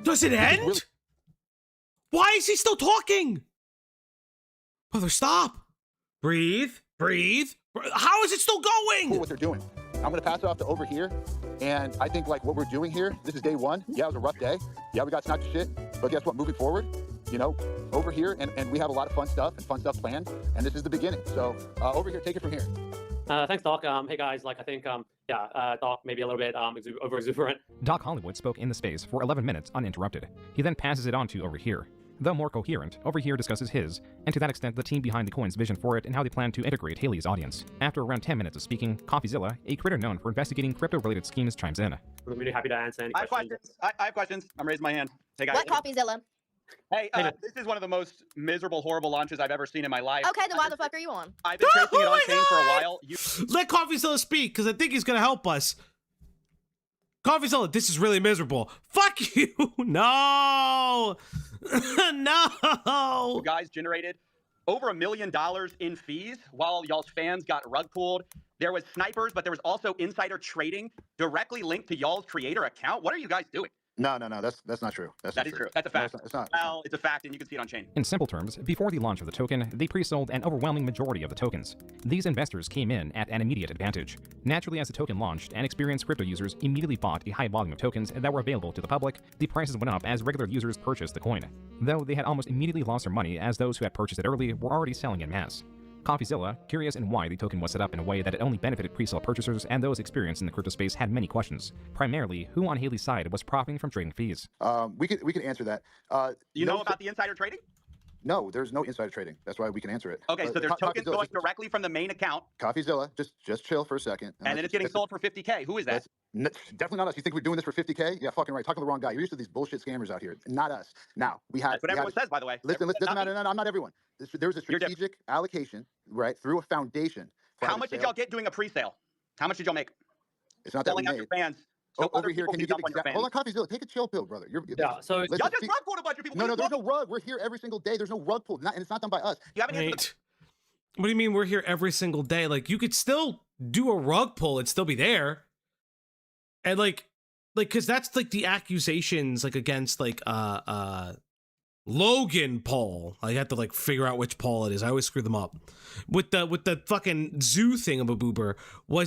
Does it end? Really... Why is he still talking? Brother, stop. Breathe. How is it still going? Cool what they're doing. I'm gonna pass it off to over here, and I think like what we're doing here, this is day one. Yeah, it was a rough day. Yeah, we got sniped to shit, but guess what? Moving forward, you know, over here, and we have a lot of fun stuff planned, and this is the beginning. So over here, take it from here. Thanks, Doc. Hey guys, I think, Doc maybe a little bit over exuberant. Doc Hollywood spoke in the space for 11 minutes uninterrupted. He then passes it on to over here. Though more coherent, over here discusses his, and to that extent the team behind the coin's vision for it and how they plan to integrate Haliey's audience. After around 10 minutes of speaking, CoffeeZilla, a creator known for investigating crypto-related schemes, chimes in. We're really happy to answer any questions. I have questions. I'm raising my hand. Hey guys. What, CoffeeZilla? Hey, this is one of the most miserable, horrible launches I've ever seen in my life. Okay, then why the fuck are you on? I've been tracing it on chain for a while. Let CoffeeZilla speak, because I think he's gonna help us. CoffeeZilla, this is really miserable. Fuck you! No! No! You guys generated over $1 million in fees while y'all's fans got rug pulled. There was snipers, but there was also insider trading directly linked to y'all's creator account. What are you guys doing? No, that's not true. That is true. That's a fact. No, it's not. Well, it's a fact, and you can see it on chain. In simple terms, before the launch of the token, they pre-sold an overwhelming majority of the tokens. These investors came in at an immediate advantage. Naturally, as the token launched, and experienced crypto users immediately bought a high volume of tokens that were available to the public, the prices went up as regular users purchased the coin. Though they had almost immediately lost their money as those who had purchased it early were already selling en masse. CoffeeZilla, curious in why the token was set up in a way that it only benefited pre-sale purchasers and those experienced in the crypto space, had many questions. Primarily, who on Haliey's side was profiting from trading fees? We can answer that. You know about the insider trading? No, there's no insider trading. That's why we can answer it. Okay, so there's tokens CoffeeZilla, going directly from the main account. CoffeeZilla, just chill for a second. And then it's getting sold for 50K. Who is that? Definitely not us. You think we're doing this for 50K? Yeah, fucking right. Talking to the wrong guy. You're used to these bullshit scammers out here. Not us. Now, we have... That's what everyone says, by the way. Listen, I'm not everyone. There's a strategic allocation, right, through a foundation. How much did y'all get doing a pre-sale? How much did y'all make? It's not that we Selling out made. your fans. So Over here, can you give exact... Hold on, CoffeeZilla, take a chill pill, brother. Yeah, so... Listen, y'all just rug pulled a bunch of people. No, there's no rug. We're here every single day. There's no rug pulled, and it's not done by us. You haven't Wait. What do you mean we're here every single day? Like, you could still do a rug pull and still be there. And like, because that's like the accusations, like, against, like, Logan Paul. I have to, like, figure out which Paul it is. I always screw them up. With the fucking zoo thing of a boober,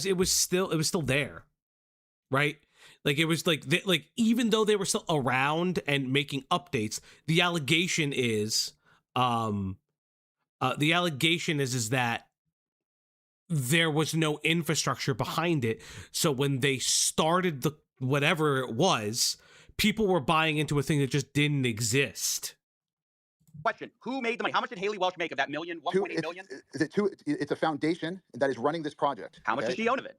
it was still there. Right? Like, it was like, even though they were still around and making updates, the allegation is that there was no infrastructure behind it. So when they started the whatever it was, people were buying into a thing that just didn't exist. Question: who made the money? How much did Haliey Welch make of that million? 1.8 million? It's a foundation that is running this project. How much does she own of it?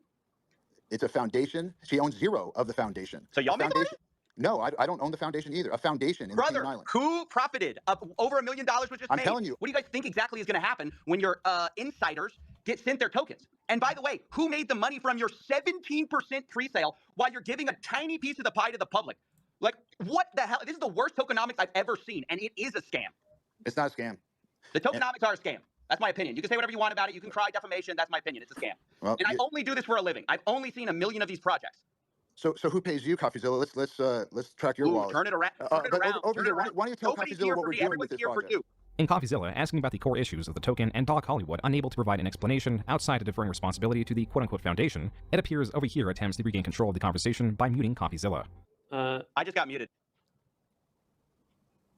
It's a foundation. She owns 0 of the foundation. So y'all make the money? No, I don't own the foundation either. A foundation in the Cayman Islands. Who profited? Over $1 million was just I'm paid. telling you. What do you guys think exactly is going to happen when your insiders get sent their tokens? And by the way, who made the money from your 17% pre-sale while you're giving a tiny piece of the pie to the public? Like, what the hell? This is the worst tokenomics I've ever seen, and it is a scam. It's not a scam. The tokenomics are a scam. That's my opinion. You can say whatever you want about it. You can cry defamation. That's my opinion. It's a scam. Well, and I only do this for a living. I've only seen 1 million of these projects. So who pays you, CoffeeZilla? Let's track your wallet. Turn it around. Turn it around. Over here, why don't you tell Nobody's CoffeeZilla here what for we're me. doing Everyone's with this here for project? you. In CoffeeZilla, asking about the core issues of the token and Doc Hollywood unable to provide an explanation outside of deferring responsibility to the quote-unquote foundation, it appears Over Here attempts to regain control of the conversation by muting CoffeeZilla. I just got muted.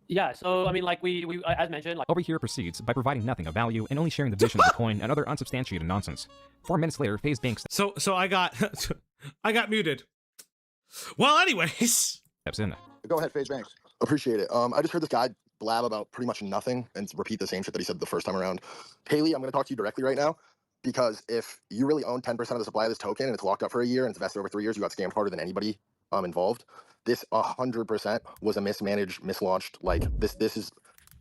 Yeah, so I mean, like we as mentioned, like Over Here proceeds by providing nothing of value and only sharing the vision of the coin and other unsubstantiated nonsense. 4 minutes later, FaZe Banks So I got muted. Well, anyways. Steps in. Go ahead, FaZe Banks. Appreciate it. I just heard this guy blab about pretty much nothing and repeat the same shit that he said the first time around. Haliey, I'm going to talk to you directly right now, because if you really own 10% of the supply of this token and it's locked up for a year and it's vested over 3 years, you got scammed harder than anybody involved. This 100% was a mismanaged, mislaunched. Like this is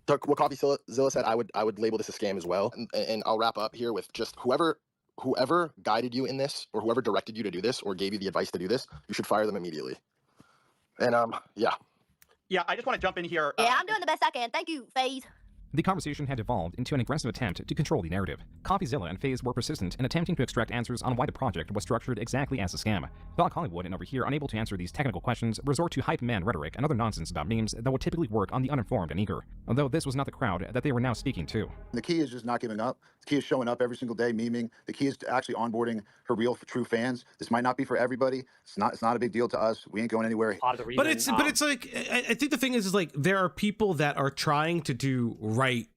what CoffeeZilla said. I would label this a scam as well. And I'll wrap up here with just whoever guided you in this, or whoever directed you to do this, or gave you the advice to do this, you should fire them immediately. And yeah. Yeah, I just want to jump in here. Yeah, I'm doing the best I can. Thank you, FaZe. The conversation had evolved into an aggressive attempt to control the narrative. CoffeeZilla and FaZe were persistent in attempting to extract answers on why the project was structured exactly as a scam. Doc Hollywood and Over Here, unable to answer these technical questions, resort to hype man rhetoric and other nonsense about memes that would typically work on the uninformed and eager, although this was not the crowd that they were now speaking to. The key is just not giving up. The key is showing up every single day, memeing. The key is to actually onboarding her real, true fans. This might not be for everybody. It's not a big deal to us. We ain't going anywhere. But it's like, I think the thing is like there are people that are trying to do right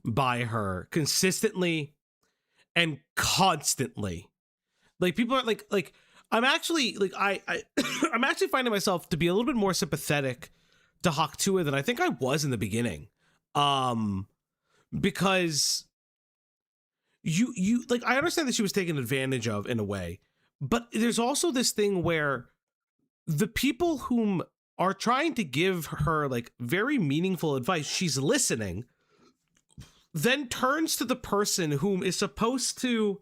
by her consistently and constantly. Like people are like I'm actually like I'm actually finding myself to be a little bit more sympathetic to Hawk Tuah than I think I was in the beginning. Because you like, I understand that she was taken advantage of in a way, but there's also this thing where the people whom are trying to give her like very meaningful advice, she's listening, then turns to the person whom is supposed to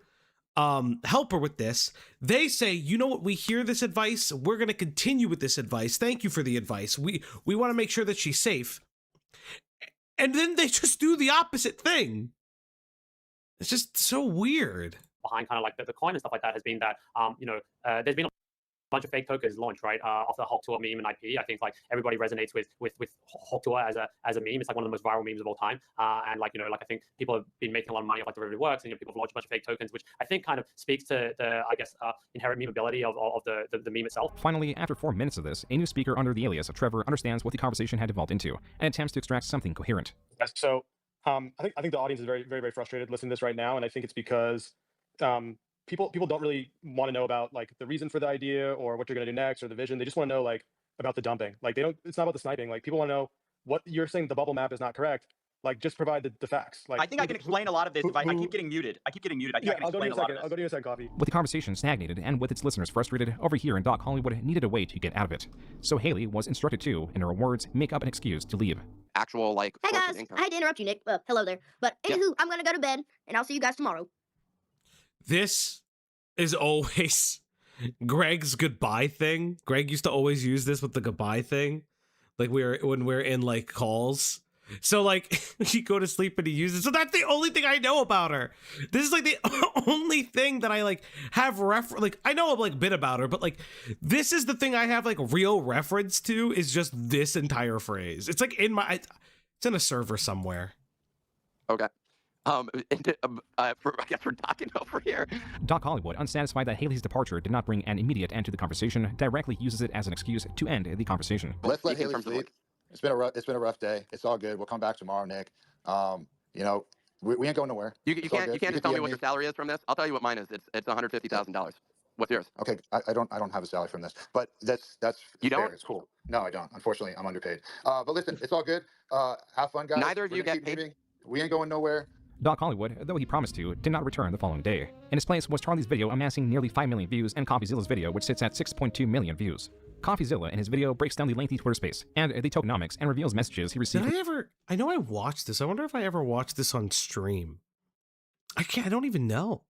help her with this. They say, you know what, we hear this advice, we're going to continue with this advice, thank you for the advice, we want to make sure that she's safe. And then they just do the opposite thing. It's just so weird. Behind kind of like the coin and stuff like that has been that there's been a bunch of fake tokens launched, right, off the Hawk Tuah meme and IP. I think like everybody resonates with Hawk Tuah as a meme. It's like one of the most viral memes of all time. And like I think people have been making a lot of money off like derivative works, and people have launched a bunch of fake tokens, which I think kind of speaks to the inherent memeability of the meme itself. Finally, after 4 minutes of this, a new speaker under the alias of Trevor understands what the conversation had devolved into and attempts to extract something coherent. So I think the audience is very, very, very frustrated listening to this right now, and I think it's because people don't really want to know about like the reason for the idea or what you're going to do next or the vision. They just want to know like about the dumping. Like they don't. It's not about the sniping. Like people want to know what you're saying. The bubble map is not correct. Like just provide the facts. Like I think I can explain a lot of this. If I keep getting muted. I keep getting muted. I think I can I'll go to explain you a lot of second. this. I'll go to you a second, Coffee. With the conversation stagnated and with its listeners frustrated, over here in Doc Hollywood needed a way to get out of it. So Haliey was instructed to, in her words, make up an excuse to leave. Actual, like, Hey guys, I hate to interrupt you, Nick. Well, hello there. But anywho, I'm gonna go to bed, and I'll see you guys tomorrow. This is always Greg's goodbye thing. Greg used to always use this with the goodbye thing. Like when we're in like calls. So like she go to sleep and he uses it. So that's the only thing I know about her. This is like the only thing that I like have like I know like a bit about her, but like this is the thing I have like real reference to is just this entire phrase. It's like in my it's in a server somewhere. Okay. I guess we're talking over here. Doc Hollywood, unsatisfied that Haliey's departure did not bring an immediate end to the conversation, directly uses it as an excuse to end the conversation. Let's let Haliey sleep. It's been a rough day. It's all good. We'll come back tomorrow, Nick. You know, we ain't going nowhere. You can't just tell me what your salary is from this. I'll tell you what mine is. It's $150,000. What's yours? Okay, I don't have a salary from this, but that's you fair. don't. It's cool. No, I don't. Unfortunately, I'm underpaid. But listen, it's all good. Have fun, guys. Neither of you get paid. Meeting. We ain't going nowhere. Doc Hollywood, though he promised to, did not return the following day. In his place was Charlie's video amassing nearly 5 million views and CoffeeZilla's video, which sits at 6.2 million views. CoffeeZilla in his video breaks down the lengthy Twitter space and the tokenomics and reveals messages he received. I know I watched this. I wonder if I ever watched this on stream. I don't even know.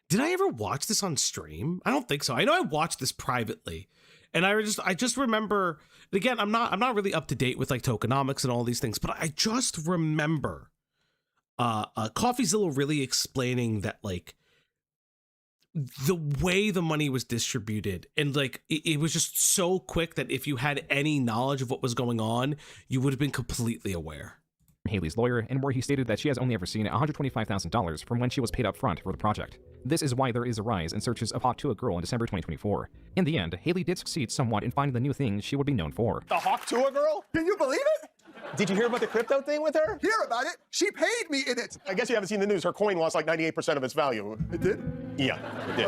Did I ever watch this on stream? I don't think so. I know I watched this privately. And I just remember, again, I'm not really up to date with like tokenomics and all these things, but I just remember CoffeeZilla really explaining that like the way the money was distributed and like it was just so quick that if you had any knowledge of what was going on, you would have been completely aware. Haliey's lawyer, and where he stated that she has only ever seen $125,000 from when she was paid up front for the project. This is why there is a rise in searches of Hawk Tuah Girl in December 2024. In the end, Haliey did succeed somewhat in finding the new thing she would be known for. The Hawk Tuah Girl? Can you believe it? Did you hear about the crypto thing with her? Hear about it? She paid me in it. I guess you haven't seen the news. Her coin lost like 98% of its value. It did? Yeah, it did.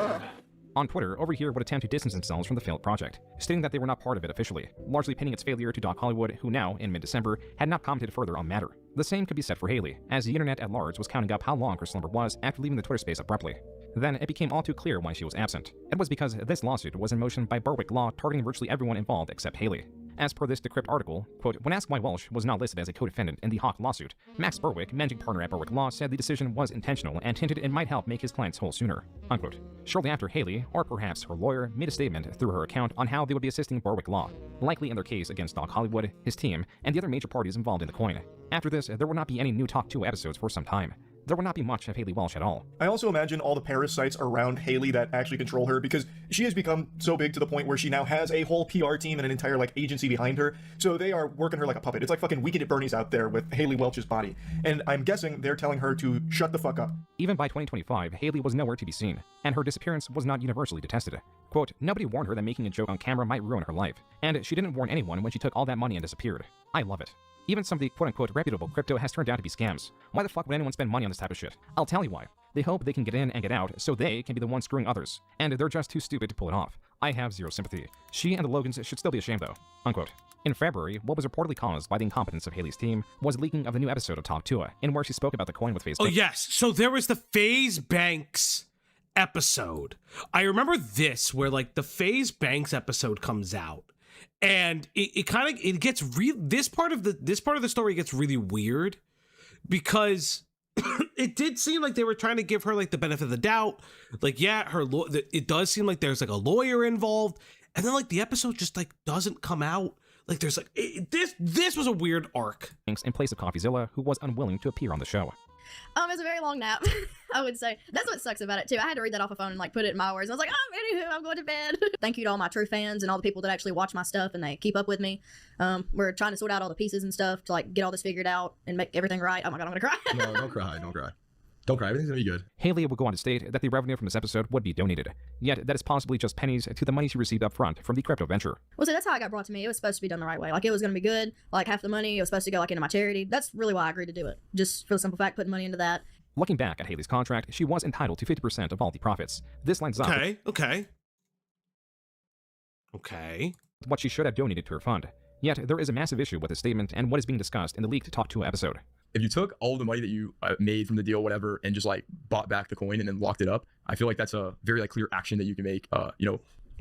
On Twitter, Over Here would attempt to distance themselves from the failed project, stating that they were not part of it officially, largely pinning its failure to Doc Hollywood, who now, in mid-December, had not commented further on the matter. The same could be said for Haliey, as the internet at large was counting up how long her slumber was after leaving the Twitter space abruptly. Then it became all too clear why she was absent. It was because this lawsuit was in motion by Berwick Law, targeting virtually everyone involved except Haliey. As per this Decrypt article, quote, when asked why Welch was not listed as a co-defendant in the Hawk lawsuit, Max Berwick, managing partner at Berwick Law, said the decision was intentional and hinted it might help make his clients whole sooner, unquote. Shortly after, Haliey, or perhaps her lawyer, made a statement through her account on how they would be assisting Berwick Law, likely in their case against Doc Hollywood, his team, and the other major parties involved in the coin. After this, there would not be any new Hawk Tuah episodes for some time. There would not be much of Haliey Welch at all. I also imagine all the parasites around Haliey that actually control her, because she has become so big to the point where she now has a whole PR team and an entire like agency behind her, so they are working her like a puppet. It's like fucking Weekend at Bernie's out there with Haliey Welch's body, and I'm guessing they're telling her to shut the fuck up. Even by 2025, Haliey was nowhere to be seen, and her disappearance was not universally detested. Quote, nobody warned her that making a joke on camera might ruin her life, and she didn't warn anyone when she took all that money and disappeared. I love it. Even some of the quote-unquote reputable crypto has turned out to be scams. Why the fuck would anyone spend money on this type of shit? I'll tell you why. They hope they can get in and get out, so they can be the ones screwing others. And they're just too stupid to pull it off. I have zero sympathy. She and the Logans should still be ashamed though. Unquote. In February, what was reportedly caused by the incompetence of Haliey's team was leaking of the new episode of Hawk Tuah, in where she spoke about the coin with FaZe Oh Banks. yes, so there was the FaZe Banks episode. I remember this, where like the FaZe Banks episode comes out. And it gets this part of the story gets really weird because it did seem like they were trying to give her like the benefit of the doubt. Like, yeah, it does seem like there's like a lawyer involved, and then like the episode just like doesn't come out. Like there's like this was a weird arc. In place of CoffeeZilla, who was unwilling to appear on the show. It's a very long nap, I would say. That's what sucks about it, too. I had to read that off a phone and, like, put it in my words. I was like, anywho, I'm going to bed. Thank you to all my true fans and all the people that actually watch my stuff and they keep up with me. We're trying to sort out all the pieces and stuff to, like, get all this figured out and make everything right. Oh, my God, I'm going to cry. No, don't cry. Don't cry. Don't cry. Everything's gonna be good. Haliey would go on to state that the revenue from this episode would be donated, yet that is possibly just pennies to the money she received up front from the crypto venture. Well, see, that's how it got brought to me. It was supposed to be done the right way. Like, it was going to be good. Like, half the money, it was supposed to go, like, into my charity. That's really why I agreed to do it. Just for the simple fact, putting money into that. Looking back at Haliey's contract, she was entitled to 50% of all the profits. This lines up Okay. with what she should have donated to her fund. Yet, there is a massive issue with this statement and what is being discussed in the leaked Talk Tuah episode. If you took all the money that you made from the deal, whatever, and just like bought back the coin and then locked it up, I feel like that's a very like clear action that you can make,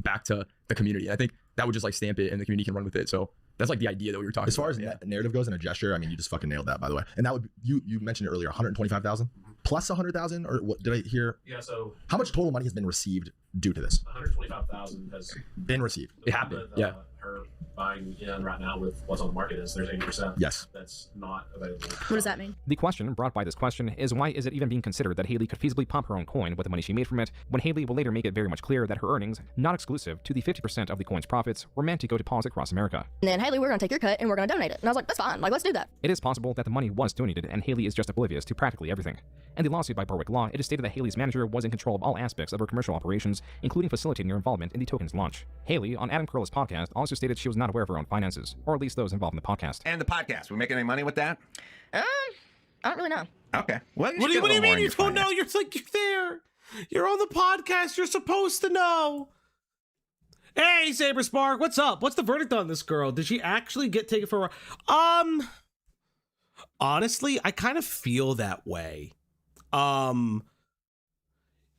back to the community. And I think that would just like stamp it and the community can run with it. So that's like the idea that we were talking about. As far as narrative goes and a gesture, I mean, you just fucking nailed that, by the way. And that would, you mentioned it earlier, 125,000 plus 100,000, or what did I hear? Yeah, so how much total money has been received due to this? 125,000 has been received. It happened. Yeah. Her buying in right now with what's on the market is there's 80%. Yes. That's not available. What does that mean? The question brought by this question is, why is it even being considered that Haliey could feasibly pump her own coin with the money she made from it, when Haliey will later make it very much clear that her earnings, not exclusive to the 50% of the coin's profits, were meant to go to paws across America. And then, Haliey, we're going to take your cut and we're going to donate it. And I was like, that's fine. Like, let's do that. It is possible that the money was donated and Haliey is just oblivious to practically everything. In the lawsuit by Berwick Law, it is stated that Haliey's manager was in control of all aspects of her commercial operations, including facilitating her involvement in the token's launch. Haliey, on Adam Carolla's podcast, also stated she was not aware of her own finances, or at least those involved in the podcast. And the podcast, we making any money with that? I don't really know. Okay. Well, What do you mean you don't know? You're like, you're there. You're on the podcast. You're supposed to know. Hey, Saber Spark, what's up? What's the verdict on this girl? Did she actually get taken for a... Honestly, I kind of feel that way.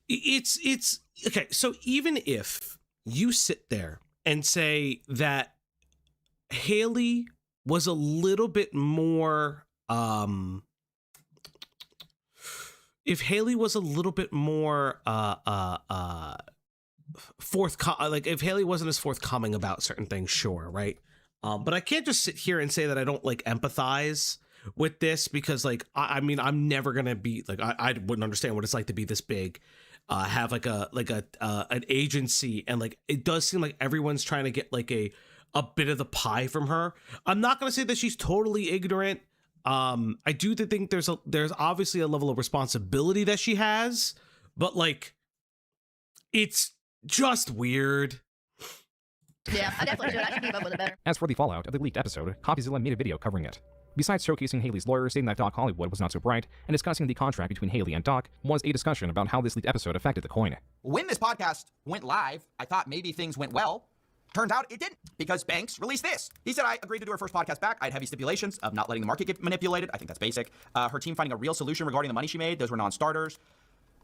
It's okay. So even if you sit there and say that Haliey was a little bit more, if Haliey was a little bit more, forthcoming, like if Haliey wasn't as forthcoming about certain things, sure, right? But I can't just sit here and say that I don't like empathize with this, because like I mean I'm never gonna be like I wouldn't understand what it's like to be this big, have like an agency, and like it does seem like everyone's trying to get like a bit of the pie from her. I'm not gonna say that she's totally ignorant. I do think there's obviously a level of responsibility that she has, but like it's just weird. Yeah, I definitely should. I should keep up with it better. As for the fallout of the leaked episode, Copyzilla made a video covering it. Besides showcasing Haliey's lawyer stating that Doc Hollywood was not so bright, and discussing the contract between Haliey and Doc, was a discussion about how this leaked episode affected the coin. When this podcast went live, I thought maybe things went well. Turned out it didn't, because Banks released this. He said, I agreed to do her first podcast back. I had heavy stipulations of not letting the market get manipulated. I think that's basic. Her team finding a real solution regarding the money she made. Those were non-starters.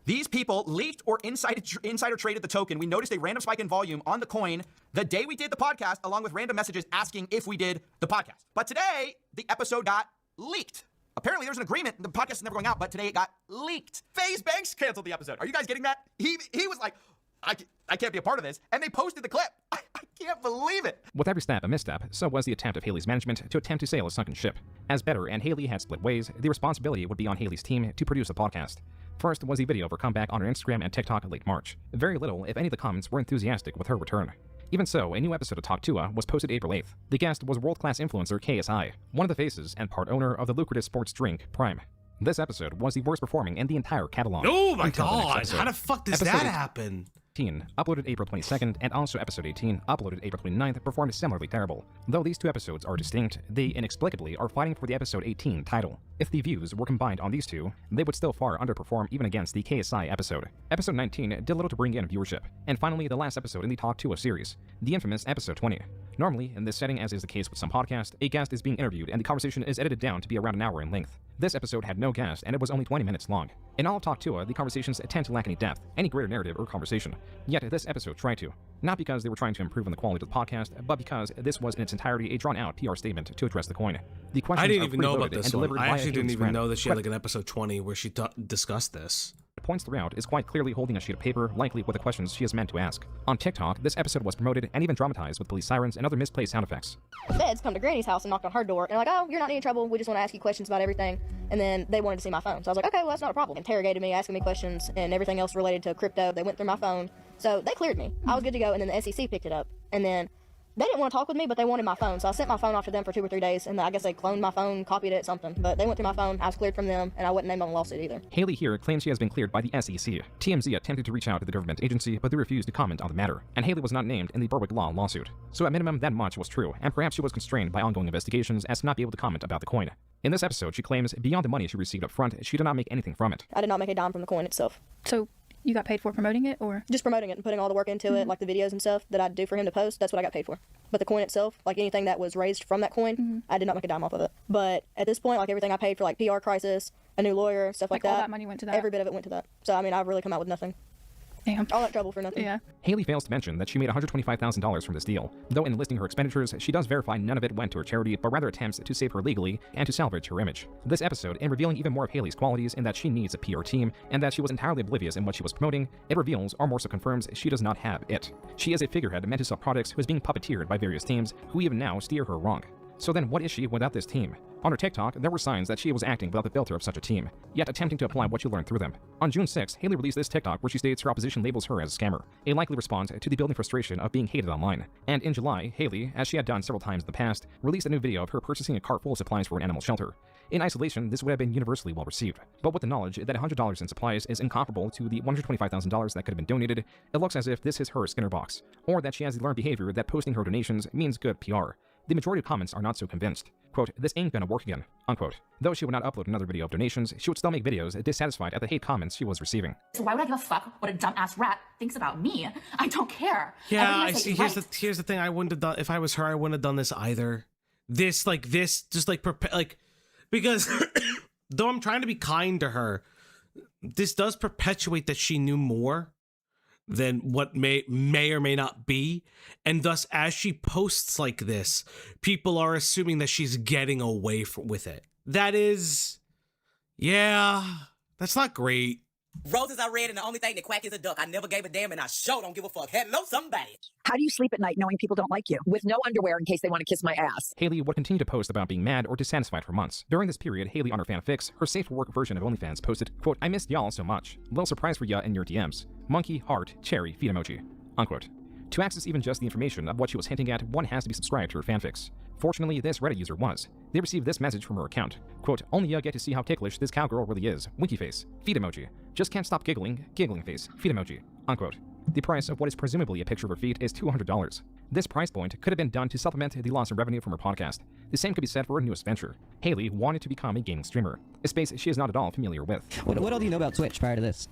These people leaked or insider traded the token. We noticed a random spike in volume on the coin the day we did the podcast, along with random messages asking if we did the podcast. But today, the episode got leaked. Apparently, there was an agreement. The podcast is never going out, but today it got leaked. FaZe Banks canceled the episode. Are you guys getting that? He was like, I can't be a part of this. And they posted the clip. I can't believe it. With every step a misstep, so was the attempt of Haliey's management to attempt to sail a sunken ship. As Better and Haliey had split ways, the responsibility would be on Haliey's team to produce the podcast. First was the video of her comeback on her Instagram and TikTok in late March. Very little, if any of the comments were enthusiastic with her return. Even so, a new episode of Talk Tuah was posted April 8th. The guest was world-class influencer KSI, one of the faces and part owner of the lucrative sports drink Prime. This episode was the worst performing in the entire catalog. Oh my god, how the fuck does that happen? 18, uploaded April 22nd, and also episode 18, uploaded April 29th, performed similarly terrible. Though these two episodes are distinct, they inexplicably are fighting for the episode 18 title. If the views were combined on these two, they would still far underperform even against the KSI episode. Episode 19 did little to bring in viewership. And finally, the last episode in the Talk Tuah series, the infamous episode 20. Normally, in this setting, as is the case with some podcasts, a guest is being interviewed and the conversation is edited down to be around an hour in length. This episode had no guest, and it was only 20 minutes long. In all of Talk Tuah, the conversations tend to lack any depth, any greater narrative or conversation. Yet this episode tried to. Not because they were trying to improve on the quality of the podcast, but because this was in its entirety a drawn-out PR statement to address the coin. The questions I didn't are even know about pre-loaded this and one. delivered I by actually a didn't Haliey's even friend. know that she had like an episode 20 where she discussed this. Points throughout is quite clearly holding a sheet of paper, likely with the questions she is meant to ask. On TikTok, this episode was promoted and even dramatized with police sirens and other misplaced sound effects. Feds come to Granny's house and knocked on her door, and they're like, oh, you're not in any trouble, we just want to ask you questions about everything. And then they wanted to see my phone. So I was like, okay, well, that's not a problem. Interrogated me, asking me questions, and everything else related to crypto. They went through my phone. So they cleared me. I was good to go, and then the SEC picked it up. And then They didn't want to talk with me, but they wanted my phone. So I sent my phone off to them for 2 or 3 days, and I guess they cloned my phone, copied it, something. But they went through my phone. I was cleared from them, and I wasn't named on the lawsuit either. Haliey here claims she has been cleared by the SEC. TMZ attempted to reach out to the government agency, but they refused to comment on the matter. And Haliey was not named in the Berwick Law lawsuit. So at minimum, that much was true, and perhaps she was constrained by ongoing investigations as to not be able to comment about the coin. In this episode, she claims beyond the money she received up front, she did not make anything from it. I did not make a dime from the coin itself. So you got paid for promoting it, or? Just promoting it and putting all the work into it, like the videos and stuff that I'd do for him to post, that's what I got paid for. But the coin itself, like anything that was raised from that coin, I did not make a dime off of it. But at this point, like everything I paid for, like PR crisis, a new lawyer, stuff like that. All that money went to that? Every bit of it went to that. So, I mean, I've really come out with nothing. Damn. All that trouble for nothing. Yeah. Haliey fails to mention that she made $125,000 from this deal, though in listing her expenditures, she does verify none of it went to her charity, but rather attempts to save her legally and to salvage her image. This episode, in revealing even more of Haliey's qualities in that she needs a PR team and that she was entirely oblivious in what she was promoting, it reveals, or more so confirms, she does not have it. She is a figurehead meant to sell products who is being puppeteered by various teams who even now steer her wrong. So then what is she without this team? On her TikTok, there were signs that she was acting without the filter of such a team, yet attempting to apply what she learned through them. On June 6th, Haliey released this TikTok where she states her opposition labels her as a scammer, a likely response to the building frustration of being hated online. And in July, Haliey, as she had done several times in the past, released a new video of her purchasing a cart full of supplies for an animal shelter. In isolation, this would have been universally well received, but with the knowledge that $100 in supplies is incomparable to the $125,000 that could have been donated, it looks as if this is her Skinner box, or that she has the learned behavior that posting her donations means good PR. The majority of comments are not so convinced. Quote, "This ain't gonna work again," unquote. Though she would not upload another video of donations, she would still make videos dissatisfied at the hate comments she was receiving. So why would I give a fuck what a dumbass rat thinks about me? I don't care. Yeah, I see. Here's the thing. I wouldn't have done, if I was her, I wouldn't have done this either. This, because though I'm trying to be kind to her, this does perpetuate that she knew more than what may or may not be, and thus as she posts like this, people are assuming that she's getting away with it. That is, yeah, that's not great. Roses are red and the only thing that quack is a duck. I never gave a damn and I sure don't give a fuck. Hello, somebody. How do you sleep at night knowing people don't like you? With no underwear in case they want to kiss my ass. Haliey would continue to post about being mad or dissatisfied for months. During this period, Haliey on her fanfics, her safe for work version of OnlyFans, posted, quote, "I missed y'all so much. Little surprise for ya in your DMs. Monkey, heart, cherry, feet emoji," unquote. To access even just the information of what she was hinting at, one has to be subscribed to her fanfics. Fortunately, this Reddit user was. They received this message from her account. Quote, "Only ya get to see how ticklish this cowgirl really is. Winky face. Feet emoji. Just can't stop giggling. Giggling face. Feet emoji." Unquote. The price of what is presumably a picture of her feet is $200. This price point could have been done to supplement the loss in revenue from her podcast. The same could be said for her newest venture. Haliey wanted to become a gaming streamer, a space she is not at all familiar with. What all do you know about Twitch prior to this?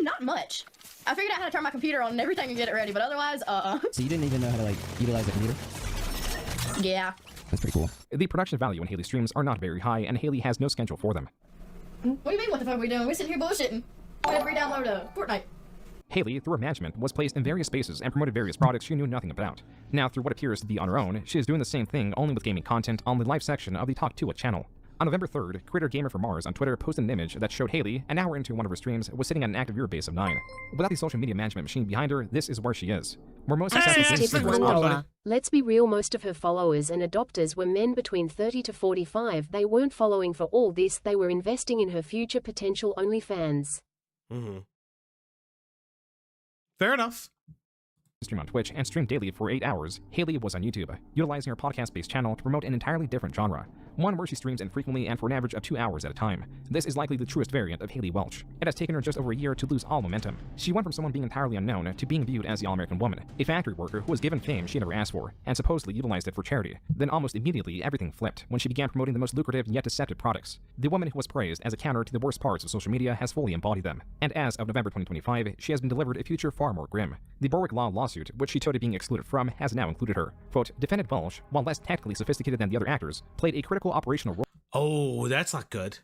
Not much. I figured out how to turn my computer on and everything and get it ready, but otherwise, So you didn't even know how to, utilize the computer? Yeah. That's pretty cool. The production value in Haliey's streams are not very high, and Haliey has no schedule for them. What do you mean, what the fuck are we doing? We're sitting here bullshitting. We have to re-download Fortnite. Haliey, through her management, was placed in various spaces and promoted various products she knew nothing about. Now, through what appears to be on her own, she is doing the same thing only with gaming content on the live section of the Hawk Tuah channel. On November 3rd, creator Gamer for Mars on Twitter posted an image that showed Haliey, an hour into one of her streams, was sitting at an active viewer base of 9. Without the social media management machine behind her, this is where she is. Where most successful $1. Let's be real, most of her followers and adopters were men between 30 to 45. They weren't following for all this, they were investing in her future potential OnlyFans. Fair enough. Stream on Twitch and stream daily for 8 hours, Haliey was on YouTube, utilizing her podcast-based channel to promote an entirely different genre, one where she streams infrequently and for an average of 2 hours at a time. This is likely the truest variant of Haliey Welch. It has taken her just over a year to lose all momentum. She went from someone being entirely unknown to being viewed as the all-American woman, a factory worker who was given fame she never asked for, and supposedly utilized it for charity. Then almost immediately, everything flipped when she began promoting the most lucrative yet deceptive products. The woman who was praised as a counter to the worst parts of social media has fully embodied them, and as of November 2025, she has been delivered a future far more grim. The Berwick Law lawsuit, which she touted being excluded from, has now included her. Quote, "Defendant Welch, while less tactically sophisticated than the other actors, played a critical operational role." Oh, that's not good.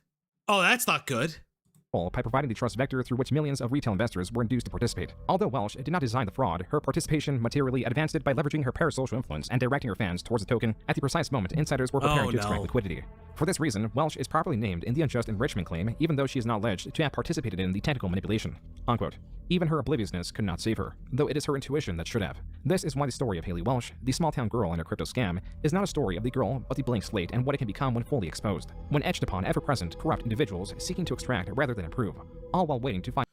Oh, that's not good. By providing the trust vector through which millions of retail investors were induced to participate. Although Welch did not design the fraud, her participation materially advanced it by leveraging her parasocial influence and directing her fans towards the token at the precise moment insiders were preparing to extract liquidity. For this reason, Welch is properly named in the unjust enrichment claim, even though she is not alleged to have participated in the technical manipulation. Unquote. Even her obliviousness could not save her, though it is her intuition that should have. This is why the story of Haliey Welch, the small-town girl and her crypto scam, is not a story of the girl, but the blank slate and what it can become when fully exposed, when etched upon ever-present, corrupt individuals seeking to extract rather than improve, all while waiting to find.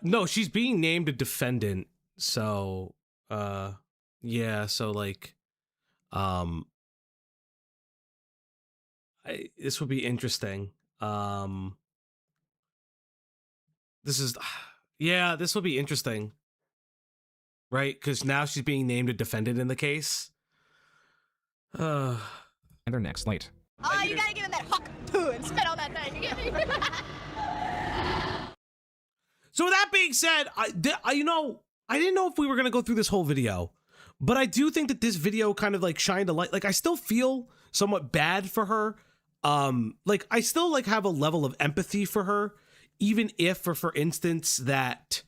No, she's being named a defendant, so, Yeah, so like, this would be interesting. This is, yeah, this will be interesting, right? Because now she's being named a defendant in the case. And their next slate. Oh, you gotta give him that Hawk Tuah and spit on that thing. You get me? So with that being said, I didn't know if we were gonna go through this whole video, but I do think that this video kind of like shined a light. Like I still feel somewhat bad for her. Like I still like have a level of empathy for her, even if, for instance, that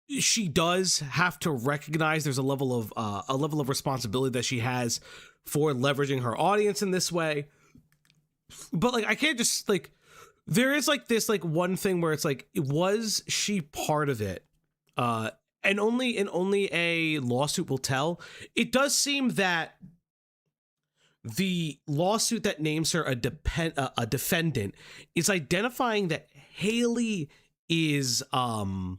she does have to recognize there's a level of responsibility that she has for leveraging her audience in this way. But like I can't just like, there is like this like one thing where it's like, was she part of it? And only a lawsuit will tell. It does seem that the lawsuit that names her a defendant is identifying that Haliey is that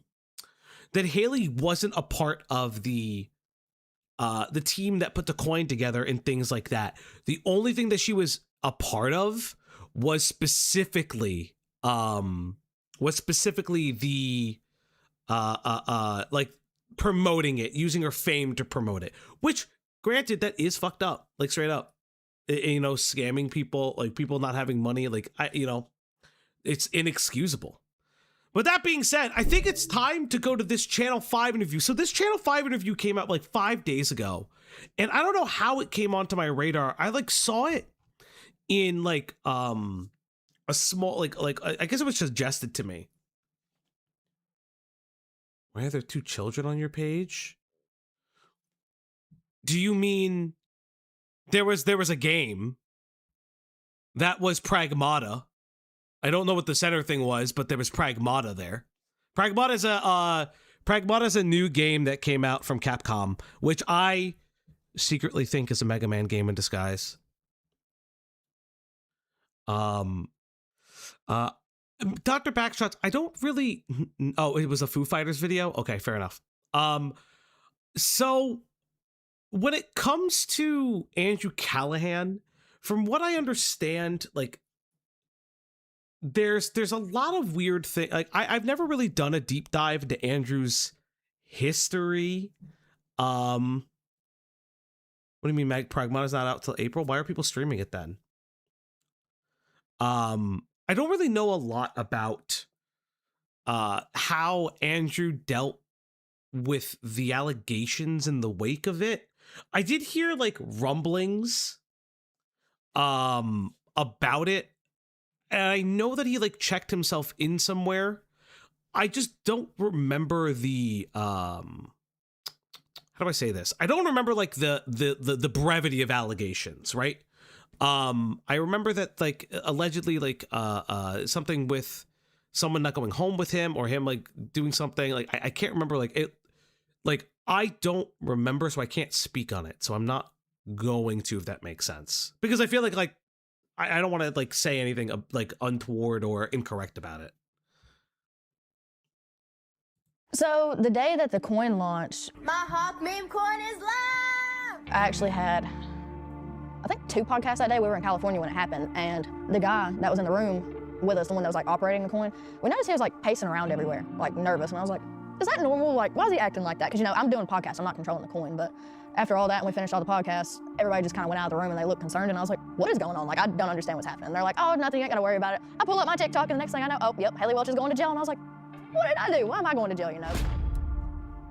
Haliey wasn't a part of the team that put the coin together and things like that. The only thing that she was a part of was specifically the like promoting it, using her fame to promote it, which granted, that is fucked up, like straight up, you know, scamming people, like people not having money, like it's inexcusable. But that being said, I think it's time to go to this Channel 5 interview. So this Channel 5 interview came out like 5 days ago, and I don't know how it came onto my radar. I like saw it in like a small like I guess it was suggested to me. Why are there 2 children on your page? Do you mean there was a game that was Pragmata? I don't know what the center thing was, but there was Pragmata there. Pragmata is a new game that came out from Capcom, which I secretly think is a Mega Man game in disguise. Dr. Backshots, I don't really... Oh, it was a Foo Fighters video? Okay, fair enough. So when it comes to Andrew Callahan, from what I understand, like, there's a lot of weird things. Like, I've never really done a deep dive into Andrew's history. What do you mean, Pragmata's not out till April? Why are people streaming it then? I don't really know a lot about how Andrew dealt with the allegations in the wake of it. I did hear like rumblings about it, and I know that he like checked himself in somewhere. I just don't remember the how do I say this? I don't remember like the brevity of allegations, right? I remember that like allegedly like something with someone not going home with him, or him like doing something like I can't remember, like it, like I don't remember, so I can't speak on it, so I'm not going to, if that makes sense, because I feel like I don't want to like say anything like untoward or incorrect about it. So the day that the coin launched, My Hawk meme coin is live! I actually had, I think, 2 podcasts that day. We were in California when it happened, and the guy that was in the room with us, the one that was like operating the coin, we noticed he was like pacing around everywhere, like nervous, and I was like, is that normal? Like, why is he acting like that? Because, you know, I'm doing podcasts, I'm not controlling the coin, but after all that, and we finished all the podcasts, everybody just kind of went out of the room and they looked concerned, and I was like, what is going on? Like, I don't understand what's happening. And they're like, oh, nothing, you ain't gotta worry about it. I pull up my TikTok, and the next thing I know, oh, yep, Haliey Welch is going to jail, and I was like, what did I do? Why am I going to jail, you know?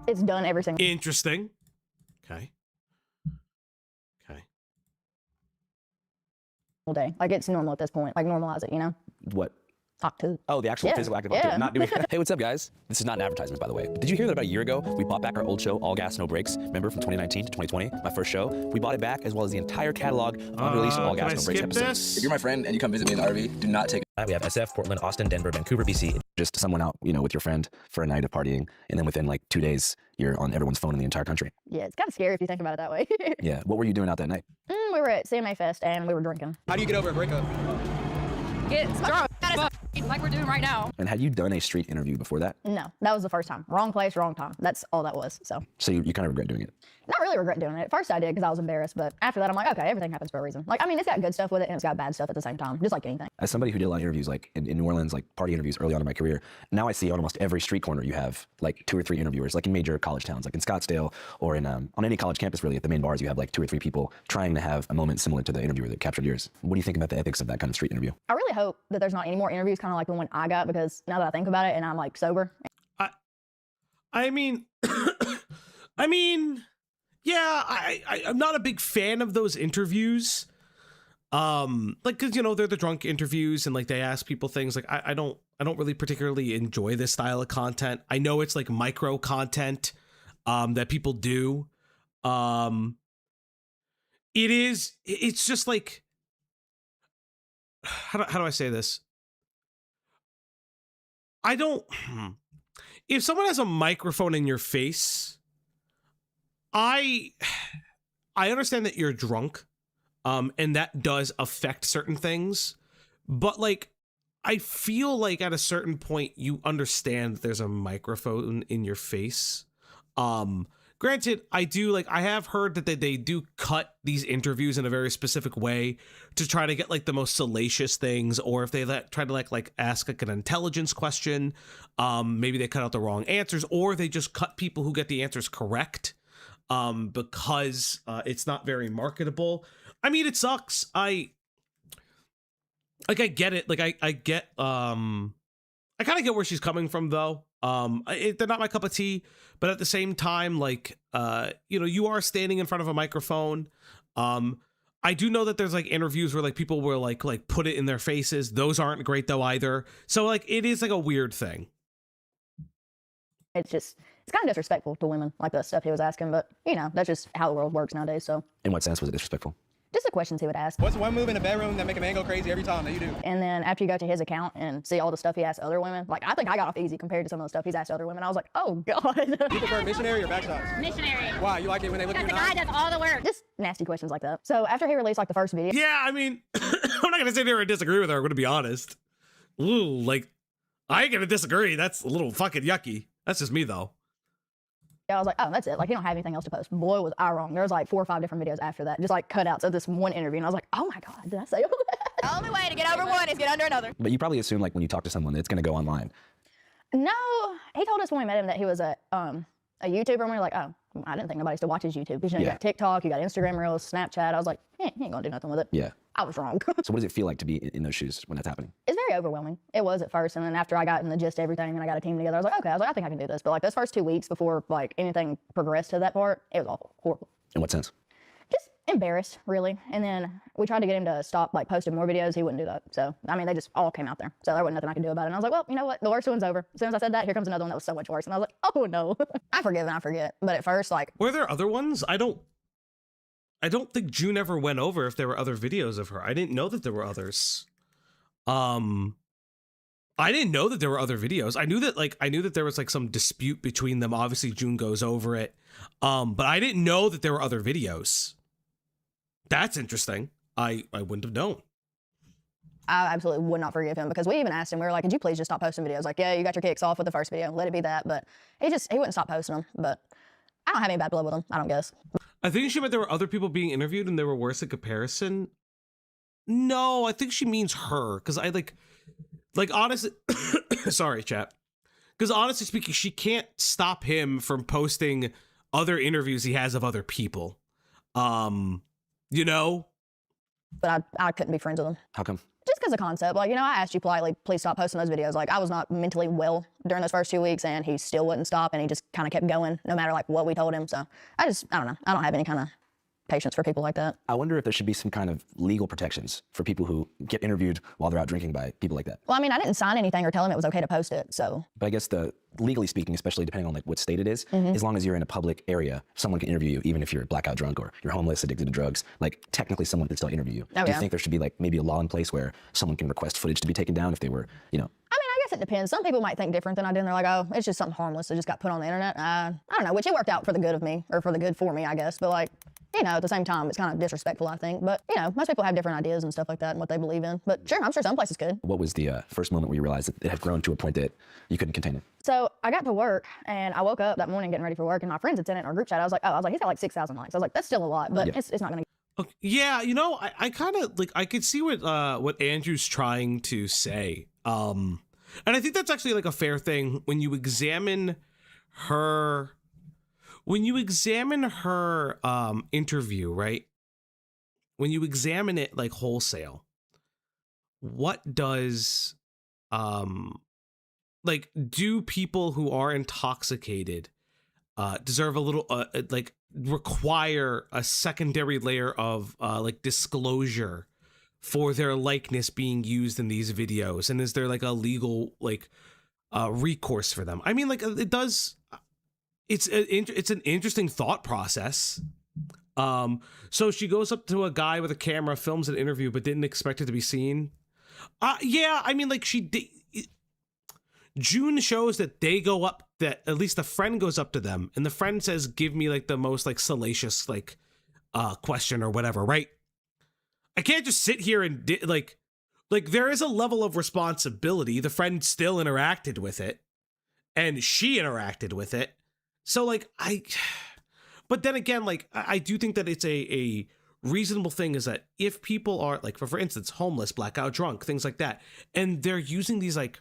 It's done every single Interesting. Okay. day. Like, it's normal at this point. Like, normalize it, you know? What? Hawk Tuah. Oh, the actual Yeah. physical act of Yeah. not doing. Hey, what's up, guys? This is not an advertisement, by the way. But did you hear that about a year ago we bought back our old show, All Gas No Brakes? Remember, from 2019 to 2020, my first show. We bought it back, as well as the entire catalog of unreleased All Gas No Brakes episodes. If you're my friend and you come visit me in the RV, do not take We have SF, Portland, Austin, Denver, Vancouver, BC. Just someone out, you know, with your friend for a night of partying, and then within like 2 days, you're on everyone's phone in the entire country. Yeah, it's kind of scary if you think about it that way. Yeah. What were you doing out that night? We were at CMA Fest and we were drinking. How do you get over a breakup? Get drunk. like we're doing right now. And had you done a street interview before that? No, that was the first time. Wrong place, wrong time. That's all that was. So You kind of regret doing it? Not really regret doing it. At first I did because I was embarrassed, but after that I'm like, okay, everything happens for a reason. Like, I mean, it's got good stuff with it and it's got bad stuff at the same time, just like anything. As somebody who did a lot of interviews, like in New Orleans, like party interviews early on in my career, now I see on almost every street corner you have like 2 or 3 interviewers, like in major college towns, like in Scottsdale or in on any college campus really, at the main bars, you have like 2 or 3 people trying to have a moment similar to the interviewer that captured yours. What do you think about the ethics of that kind of street interview? I really hope that there's not any more interviews kind of like the one I got, because now that I think about it and I'm like sober. I mean, yeah, I'm not a big fan of those interviews. Like, cause you know, they're the drunk interviews and like they ask people things like, I don't really particularly enjoy this style of content. I know it's like micro content, that people do. It's just like, how do I say this? If someone has a microphone in your face, I understand that you're drunk, and that does affect certain things, but like, I feel like at a certain point you understand there's a microphone in your face. Granted, I have heard that they do cut these interviews in a very specific way to try to get like the most salacious things, or if they try to like ask like an intelligence question, maybe they cut out the wrong answers, or they just cut people who get the answers correct, because it's not very marketable. I mean, it sucks. I get it. Like I get, I kind of get where she's coming from though. They're not my cup of tea, but at the same time, like, you know, you are standing in front of a microphone. I do know that there's like interviews where like people will like put it in their faces. Those aren't great though either. So like, it is like a weird thing. It's kind of disrespectful to women, like the stuff he was asking, but you know, that's just how the world works nowadays. So in what sense was it disrespectful? Just the questions he would ask. What's one move in the bedroom that make a man go crazy every time that you do? And then after you go to his account and see all the stuff he asked other women, like I think I got off easy compared to some of the stuff he's asked other women. I was like, oh God. You prefer missionary or back shots? Missionary. Why? You like it when they look at you? Because the guy does all the work. Just nasty questions like that. So after he released like the first video. Yeah, I mean, I'm not gonna sit there and disagree with her. I'm gonna be honest. Ooh, like, I ain't gonna disagree. That's a little fucking yucky. That's just me though. I was like, oh, that's it. Like, you don't have anything else to post. Boy, was I wrong. There was like 4 or 5 different videos after that, just like cutouts of this one interview. And I was like, oh my God, did I say all that? The only way to get over one is get under another. But you probably assume like when you talk to someone that it's going to go online. No, he told us when we met him that he was a YouTuber, and we were like, oh, I didn't think nobody still watches YouTube. Because you know, you got TikTok, you got Instagram Reels, Snapchat. I was like, he ain't gonna do nothing with it. Yeah. I was wrong. So what does it feel like to be in those shoes when that's happening? It's very overwhelming. It was at first, and then after I got in the gist of everything and I got a team together, I was like, okay, I think I can do this. But like those first 2 weeks before like anything progressed to that part, it was awful, horrible. In what sense? Just embarrassed, really. And then we tried to get him to stop like posting more videos. He wouldn't do that. So I mean, they just all came out there. So there wasn't nothing I could do about it. And I was like, well, you know what? The worst one's over. As soon as I said that, here comes another one that was so much worse. And I was like, oh no. I forgive and I forget. But at first, like, were there other ones? I don't think June ever went over if there were other videos of her. I didn't know that there were others. I didn't know that there were other videos. I knew that there was like some dispute between them. Obviously June goes over it. But I didn't know that there were other videos. That's interesting. I wouldn't have known. I absolutely would not forgive him, because we even asked him, we were like, could you please just stop posting videos? Like, yeah, you got your kicks off with the first video, let it be that. But he wouldn't stop posting them. But I don't have any bad blood with him, I don't guess. I think she meant there were other people being interviewed and they were worse in comparison. No, I think she means her, because I like honestly, sorry, chat. Because honestly speaking, she can't stop him from posting other interviews he has of other people. You know? But I couldn't be friends with him. How come? Just because of concept. Like, you know, I asked you politely, please stop posting those videos. Like, I was not mentally well during those first 2 weeks, and he still wouldn't stop, and he just kind of kept going no matter like what we told him. So I don't know. I don't have any kind of patience for people like that. I wonder if there should be some kind of legal protections for people who get interviewed while they're out drinking by people like that. Well, I mean, I didn't sign anything or tell him it was okay to post it, so. But I guess legally speaking, especially depending on like what state it is, as long as you're in a public area, someone can interview you, even if you're blackout drunk or you're homeless, addicted to drugs. Like, technically someone can still interview you. Oh, Do you think there should be like maybe a law in place where someone can request footage to be taken down if they were, you know? I mean, I guess it depends. Some people might think different than I do, and they're like, oh, it's just something harmless that just got put on the internet. I don't know, which it worked out for the good of me, or for the good for me, I guess. But like, you know, at the same time, it's kind of disrespectful, I think. But, you know, most people have different ideas and stuff like that and what they believe in. But sure, I'm sure some places could. What was the first moment where you realized that it had grown to a point that you couldn't contain it? So I got to work and I woke up that morning getting ready for work and my friends had sent it in our group chat. I was like, he's got like 6,000 likes. I was like, that's still a lot, but it's not going to. Okay. Yeah, you know, I kind of like, I could see what Andrew's trying to say. And I think that's actually like a fair thing when you examine her interview, right? When you examine it like wholesale, what does like, do people who are intoxicated deserve a little like require a secondary layer of like disclosure for their likeness being used in these videos? And is there like a legal like recourse for them? I mean, like, it does, it's an interesting thought process. So she goes up to a guy with a camera, films an interview, but didn't expect it to be seen. Yeah, I mean, like, June shows that they go up, that at least the friend goes up to them and the friend says, give me like the most like salacious like question or whatever, right? I can't just sit here and like there is a level of responsibility. The friend still interacted with it and she interacted with it. So like, but then again, like, I do think that it's a reasonable thing is that if people are like, for instance, homeless, blackout drunk, things like that, and they're using these like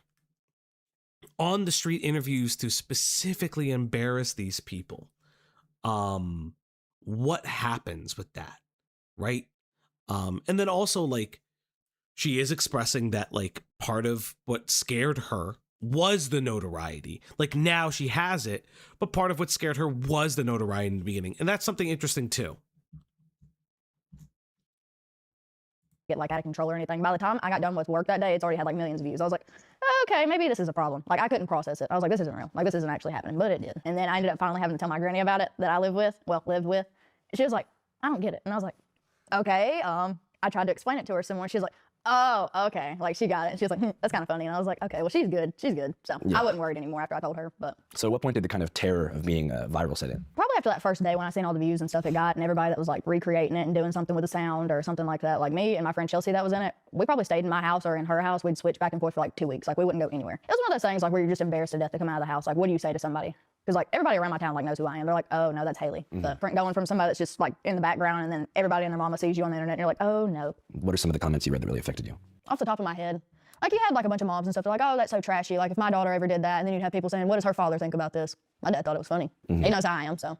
on the street interviews to specifically embarrass these people, what happens with that, right? And then also, like, she is expressing that like part of what scared her was the notoriety. Like, now she has it, but part of what scared her was the notoriety in the beginning, and that's something interesting too. Get like out of control or anything. By the time I got done with work that day, it's already had like millions of views. I was like, okay, maybe this is a problem. Like, I couldn't process it. I was like, this isn't real. Like, this isn't actually happening, but it did. And then I ended up finally having to tell my granny about it that I lived with. She was like, I don't get it. And I was like, okay. I tried to explain it to her some more. She was like, oh, okay. Like, she got it. She was like, that's kind of funny. And I was like, okay, well, she's good. She's good. So I wasn't worried anymore after I told her. But so at what point did the kind of terror of being viral set in? probably after that first day when I seen all the views and stuff it got and everybody that was like recreating it and doing something with the sound or something like that. Like me and my friend Chelsea that was in it, we probably stayed in my house or in her house. We'd switch back and forth for like 2 weeks. Like, we wouldn't go anywhere. It was one of those things like where you're just embarrassed to death to come out of the house. Like, what do you say to somebody? Because like everybody around my town like knows who I am. They're like, oh no, that's Haliey. But going from somebody that's just like in the background and then everybody and their mama sees you on the internet and you're like, oh no. What are some of the comments you read that really affected you? Off the top of my head, like, you had like a bunch of moms and stuff. They're like, oh, that's so trashy. Like, if my daughter ever did that, and then you'd have people saying, what does her father think about this? My dad thought it was funny. He knows how I am, so.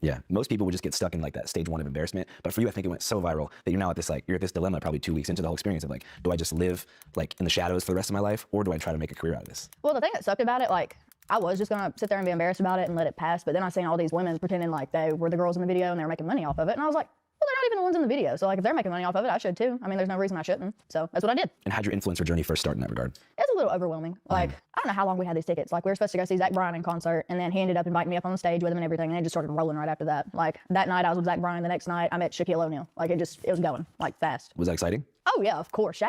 Yeah, most people would just get stuck in like that stage one of embarrassment. But for you, I think it went so viral that you're now at this like, you're at this dilemma probably 2 weeks into the whole experience of like, do I just live like in the shadows for the rest of my life, or do I try to make a career out of this? Well, the thing that sucked about it, like, I was just gonna sit there and be embarrassed about it and let it pass. But then I seen all these women pretending like they were the girls in the video and they were making money off of it. And I was like, well, they're not even the ones in the video. So like, if they're making money off of it, I should too. I mean, there's no reason I shouldn't. So that's what I did. And how'd your influencer journey first start in that regard? It's a little overwhelming. Like, I don't know how long we had these tickets. Like, we were supposed to go see Zach Bryan in concert, and then he ended up inviting me up on the stage with him and everything, and it just started rolling right after that. Like, that night I was with Zach Bryan. The next night I met Shaquille O'Neal. Like, it was going like fast. Was that exciting? Oh yeah, of course.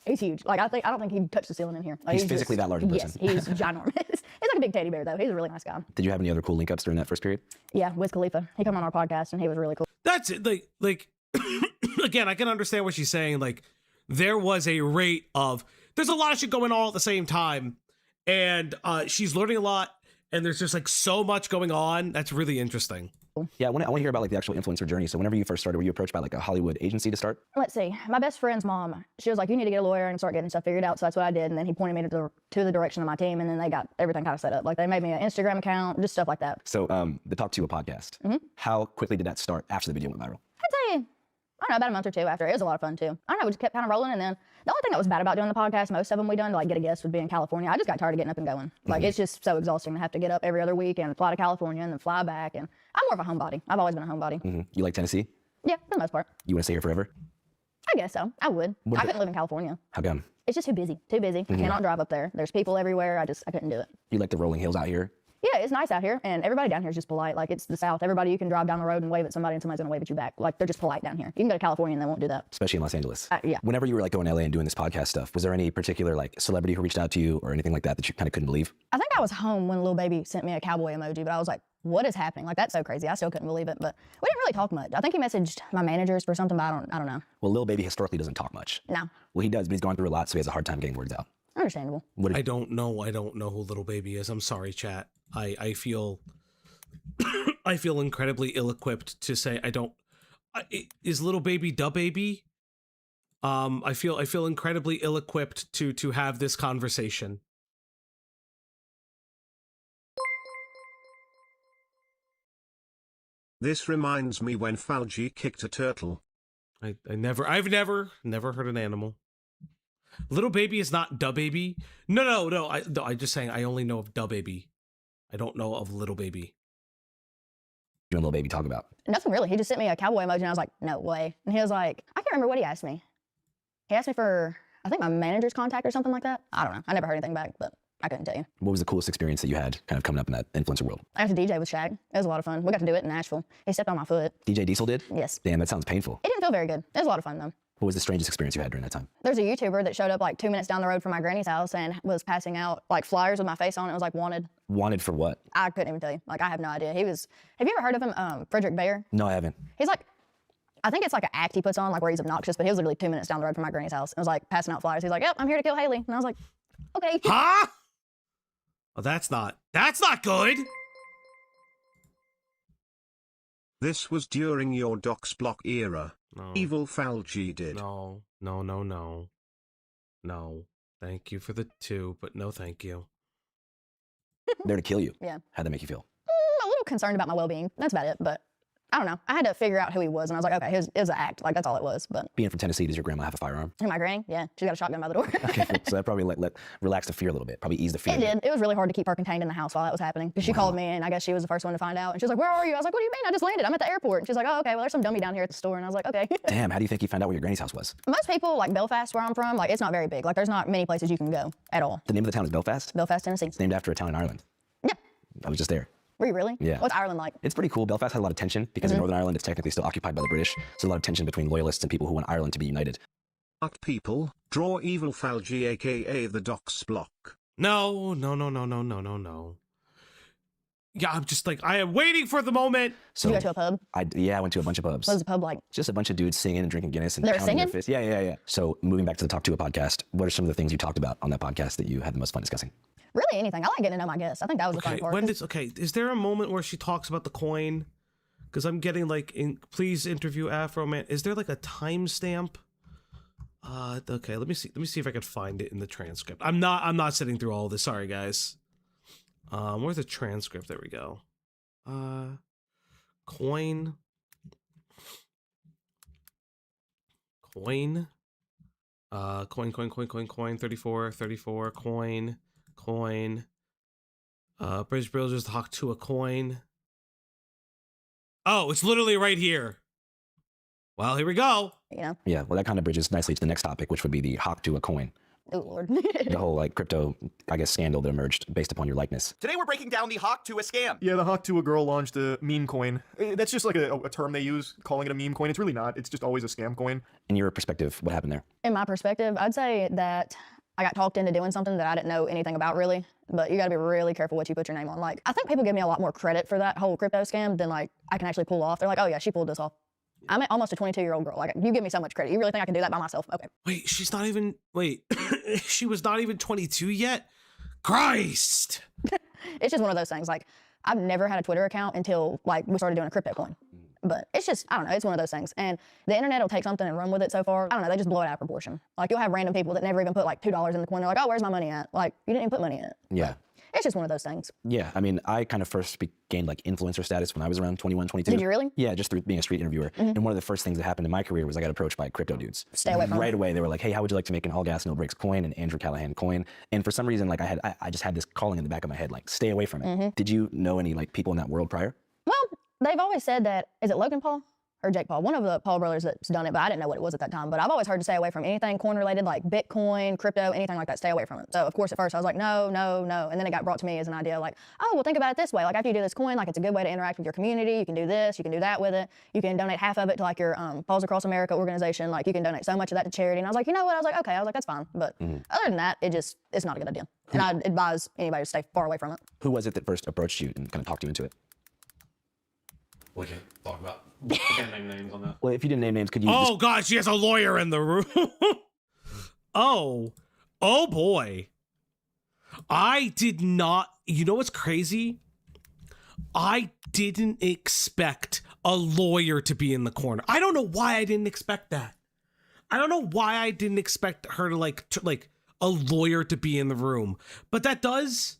He's huge. Like, I don't think he'd touch the ceiling in here. Like, he's physically that large a person. Yes, he's ginormous. He's like a big teddy bear though. He's a really nice guy. Did you have any other cool link ups during that first period? Yeah, Wiz Khalifa. He came on our podcast and he was really cool. That's it. Like again, I can understand what she's saying. Like, there was a rate of, there's a lot of shit going on at the same time, and she's learning a lot, and there's just like so much going on. That's really interesting. Yeah, I want to hear about like the actual influencer journey. So whenever you first started, were you approached by like a Hollywood agency to start? Let's see. My best friend's mom, she was like, you need to get a lawyer and start getting stuff figured out. So that's what I did. And then he pointed me to the direction of my team, and then they got everything kind of set up. Like, they made me an Instagram account, just stuff like that. So the Talk Tuah podcast, how quickly did that start after the video went viral? I'd say, I don't know, about a month or two after. It was a lot of fun too. I don't know, we just kept kind of rolling, and then the only thing that was bad about doing the podcast, most of them we done to like get a guest would be in California. I just got tired of getting up and going. Like, it's just so exhausting to have to get up every other week and fly to California and then fly back. And I'm more of a homebody. I've always been a homebody. You like Tennessee? Yeah, for the most part. You want to stay here forever? I guess so. I would. I couldn't live in California. How come? It's just too busy. Too busy. I cannot drive up there. There's people everywhere. I couldn't do it. You like the rolling hills out here? Yeah, it's nice out here, and everybody down here is just polite. Like, it's the South. Everybody, you can drive down the road and wave at somebody, and somebody's gonna wave at you back. Like, they're just polite down here. You can go to California and they won't do that. Especially in Los Angeles. Yeah. Whenever you were like going to LA and doing this podcast stuff, was there any particular like celebrity who reached out to you or anything like that that you kind of couldn't believe? I think I was home when Lil Baby sent me a cowboy emoji, but I was like, what is happening? Like, that's so crazy. I still couldn't believe it, but we didn't really talk much. I think he messaged my managers for something, but I don't know. Well, Lil Baby historically doesn't talk much. No. Well, he does, but he's gone through a lot, so he has a hard time getting words out. Understandable. I don't know who Little Baby is. I'm sorry, chat. I feel I feel incredibly ill-equipped to say I don't. Is Little Baby Da Baby? I feel incredibly ill-equipped to have this conversation. This reminds me when Falgi kicked a turtle. I've never heard an animal. Little Baby is not Da Baby. No. I'm just saying I only know of Da Baby. I don't know of Little Baby. You and Lil Baby talk about? Nothing really. He just sent me a cowboy emoji, and I was like, no way. And he was like, I can't remember what he asked me. He asked me for, I think, my manager's contact or something like that. I don't know. I never heard anything back, but I couldn't tell you. What was the coolest experience that you had kind of coming up in that influencer world? I got to DJ with Shaq. It was a lot of fun. We got to do it in Nashville. He stepped on my foot. DJ Diesel did? Yes. Damn, that sounds painful. It didn't feel very good. It was a lot of fun, though. What was the strangest experience you had during that time? There's a YouTuber that showed up like 2 minutes down the road from my granny's house and was passing out like flyers with my face on it. It was like wanted. Wanted for what? I couldn't even tell you. Like, I have no idea. Have you ever heard of him, Frederick Bayer? No, I haven't. He's like, I think it's like an act he puts on, like where he's obnoxious, but he was literally 2 minutes down the road from my granny's house. It was like passing out flyers. He's like, yep, I'm here to kill Haliey. And I was like, okay. Huh? Oh, that's not good. This was during your Docs Block era. No. Evil Falgi did. No. No. Thank you for the 2, but no thank you. There to kill you. Yeah. How'd that make you feel? A little concerned about my well-being. That's about it, but I don't know. I had to figure out who he was, and I was like, okay, it was an act. Like, that's all it was. But being from Tennessee, does your grandma have a firearm? Who, my granny? Yeah, she's got a shotgun by the door. Okay, cool. So that probably let relax the fear a little bit. Probably ease the fear. It did. It was really hard to keep her contained in the house while that was happening. Because she called me, and I guess she was the first one to find out. And she was like, where are you? I was like, what do you mean? I just landed. I'm at the airport. And she's like, oh, okay, well, there's some dummy down here at the store. And I was like, okay. Damn, how do you think you found out where your granny's house was? Most people, like Belfast, where I'm from, like, it's not very big. Like, there's not many places you can go at all. The name of the town is Belfast? Belfast, Tennessee. It's named after a town in Ireland. Yeah. I was just there. Were you really? Yeah. What's Ireland like? It's pretty cool. Belfast had a lot of tension because in Northern Ireland, it's technically still occupied by the British. So a lot of tension between loyalists and people who want Ireland to be united. People, draw Evil Falgi, aka the Docs Block. No. Yeah, I'm just like, I am waiting for the moment. So, did you go to a pub? I went to a bunch of pubs. What was the pub like? Just a bunch of dudes singing and drinking Guinness and they were pounding their singing? fists. Yeah. So moving back to the Talk Tuah podcast, what are some of the things you talked about on that podcast that you had the most fun discussing? Really anything. I like getting to know my guests. I think that was the fun part. Is there a moment where she talks about the coin? Because I'm getting like, please interview Afro Man. Is there like a timestamp? Okay, let me see if I can find it in the transcript. I'm not sitting through all of this. Sorry, guys. Where's the transcript? There we go. Coin. 34 coin. British Builders Hawk Tuah coin. Oh, it's literally right here. Well, here we go. Yeah. Yeah, well, that kind of bridges nicely to the next topic, which would be the Hawk Tuah coin. Oh, Lord. The whole like crypto, I guess, scandal that emerged based upon your likeness. Today we're breaking down the Hawk Tuah scam. Yeah, the Hawk Tuah Girl launched a meme coin. That's just like a term they use, calling it a meme coin. It's really not. It's just always a scam coin. In your perspective, what happened there? In my perspective, I'd say that I got talked into doing something that I didn't know anything about really, but you gotta be really careful what you put your name on. Like, I think people give me a lot more credit for that whole crypto scam than like I can actually pull off. They're like, oh yeah, she pulled this off. I'm almost a 22-year-old girl. Like, you give me so much credit. You really think I can do that by myself? Okay. Wait, she was not even 22 yet? Christ! It's just one of those things. Like, I've never had a Twitter account until like we started doing a crypto coin. But it's just, I don't know, it's one of those things. And the internet will take something and run with it so far. I don't know, they just blow it out of proportion. Like, you'll have random people that never even put like $2 in the coin. They're like, oh, where's my money at? Like, you didn't even put money in it. Yeah. It's just one of those things. Yeah, I mean, I kind of first gained like influencer status when I was around 21, 22. Did you really? Yeah, just through being a street interviewer. And one of the first things that happened in my career was I got approached by crypto dudes. Stay away from Right away, they were like, hey, how would you like to make an all gas, no brakes coin, an Andrew Callahan coin? And for some reason, like I just had this calling in the back of my head, like, stay away from it. Did you know any like people in that world prior? Well, they've always said that, is it Logan Paul? or Jake Paul, one of the Paul brothers that's done it, but I didn't know what it was at that time. But I've always heard to stay away from anything coin related, like Bitcoin, crypto, anything like that. Stay away from it. So of course at first I was like, no, no, no. And then it got brought to me as an idea like, oh, well think about it this way. Like after you do this coin, like it's a good way to interact with your community. You can do this, you can do that with it. You can donate half of it to like your Paws Across America organization. Like you can donate so much of that to charity. And I was like, you know what? I was like, okay. I was like, that's fine. But other than that, it's not a good idea. And I'd advise anybody to stay far away from it. Who was it that first approached you and kind of talked you into it? We can talk about. I can't name names on that. Well, if you didn't name names, could you? Oh God, she has a lawyer in the room. oh boy. I did not. You know what's crazy? I didn't expect a lawyer to be in the corner. I don't know why I didn't expect that. I don't know why I didn't expect her to like a lawyer to be in the room. But that does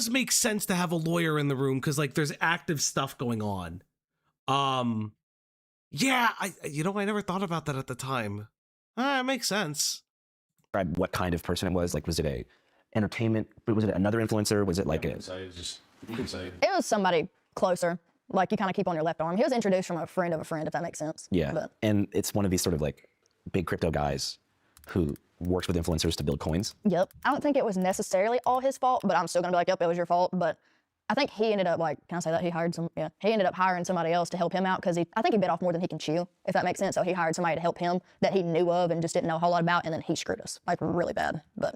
make sense to have a lawyer in the room because like there's active stuff going on. Yeah, I never thought about that at the time. It makes sense. Describe what kind of person it was. Like, was it a entertainment? Was it another influencer? Was it like You can say. It was somebody closer. Like you kind of keep on your left arm. He was introduced from a friend of a friend, if that makes sense. Yeah, But and it's one of these sort of like big crypto guys who works with influencers to build coins. yep. I don't think it was necessarily all his fault, but I'm still gonna be like, yep, it was your fault. But I think he ended up like, can I say that? He ended up hiring somebody else to help him out because I think he bit off more than he can chew, if that makes sense. So he hired somebody to help him that he knew of and just didn't know a whole lot about, and then he screwed us, like really bad. But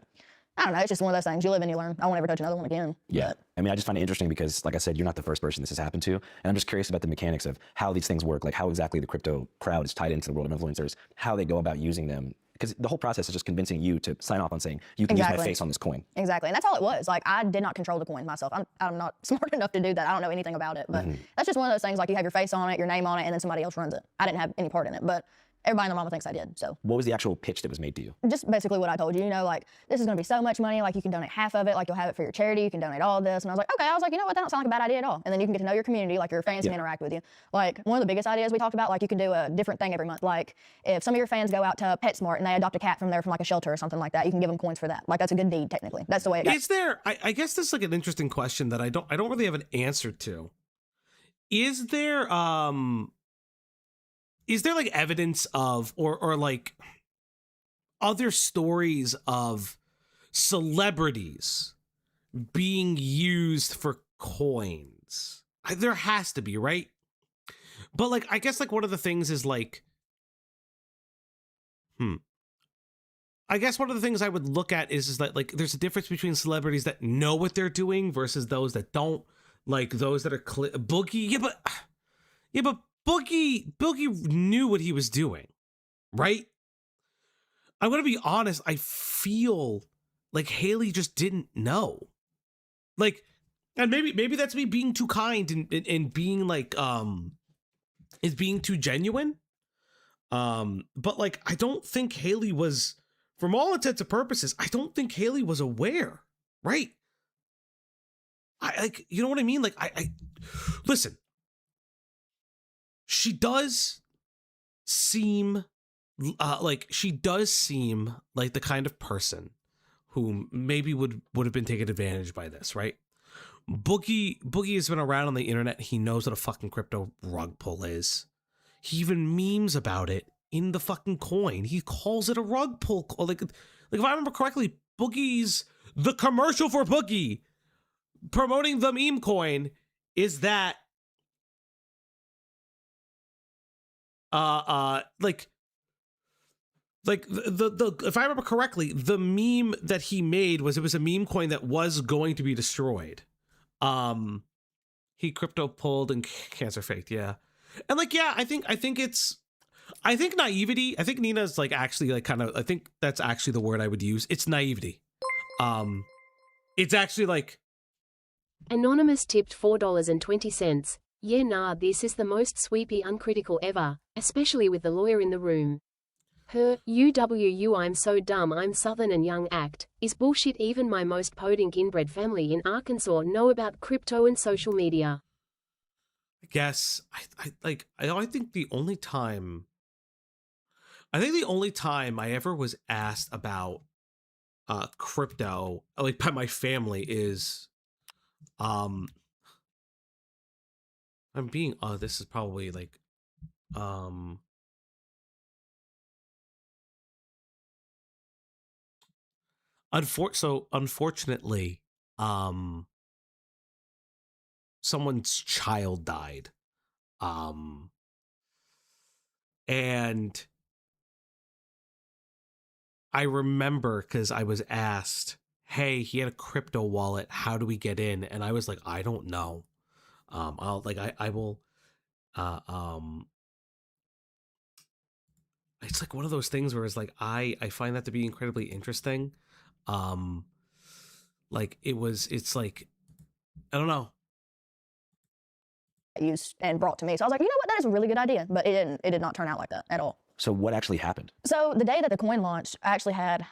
I don't know, it's just one of those things. You live and you learn. I won't ever touch another one again. Yeah. I mean, I just find it interesting because, like I said, you're not the first person this has happened to. And I'm just curious about the mechanics of how these things work, like how exactly the crypto crowd is tied into the world of influencers, how they go about using them. Because the whole process is just convincing you to sign off on saying, you can use my face on this coin. Exactly. And that's all it was. Like, I did not control the coin myself. I'm not smart enough to do that. I don't know anything about it. But that's just one of those things, like you have your face on it, your name on it, and then somebody else runs it. I didn't have any part in it. But everybody in the mama thinks I did, so. What was the actual pitch that was made to you? Just basically what I told you, you know, like, this is gonna be so much money, like you can donate half of it, like you'll have it for your charity, you can donate all of this. And I was like, okay, I was like, you know what, that don't sound like a bad idea at all. And then you can get to know your community, like your fans can interact with you. Like, one of the biggest ideas we talked about, like you can do a different thing every month. Like, if some of your fans go out to PetSmart and they adopt a cat from like a shelter or something like that, you can give them coins for that. Like, that's a good deed, technically. That's the way it goes. Is there, I guess this is like an interesting question that I don't really have an answer to. Is there like evidence of or like other stories of celebrities being used for coins? There has to be, right? But like, I guess like one of the things is like, I guess one of the things I would look at is that like there's a difference between celebrities that know what they're doing versus those that don't. Like those that are Boogie, yeah, but Boogie knew what he was doing, right? I'm gonna be honest. I feel like Haliey just didn't know, like, and maybe that's me being too kind and being like is being too genuine. But like I don't think Haliey was, from all intents and purposes, I don't think Haliey was aware, right? I like, you know what I mean? Like I listen. She does seem like the kind of person who maybe would have been taken advantage by this, right? Boogie has been around on the internet. He knows what a fucking crypto rug pull is. He even memes about it in the fucking coin. He calls it a rug pull. Like if I remember correctly, the commercial for Boogie promoting the meme coin is that like the if I remember correctly, the meme that he made was, it was a meme coin that was going to be destroyed. He crypto pulled and cancer faked, yeah. And like, yeah, I think naivety. I think Nina's like actually like kind of, I think that's actually the word I would use. It's naivety. It's actually like, Anonymous tipped $4.20. Yeah, nah, this is the most sweepy uncritical ever, especially with the lawyer in the room. Her, UWU I'm so dumb I'm southern and young act, is bullshit. Even my most podink inbred family in Arkansas know about crypto and social media. I guess, I think the only time I ever was asked about crypto, like by my family, is I'm being this is probably like Unfortunately, someone's child died. And I remember because I was asked, hey, he had a crypto wallet. How do we get in? And I was like, I don't know. I will, it's like one of those things where it's like, I find that to be incredibly interesting. It's like, I don't know. Used and brought to me. So I was like, you know what, that is a really good idea. But it did not turn out like that at all. So what actually happened? So the day that the coin launched, I actually had,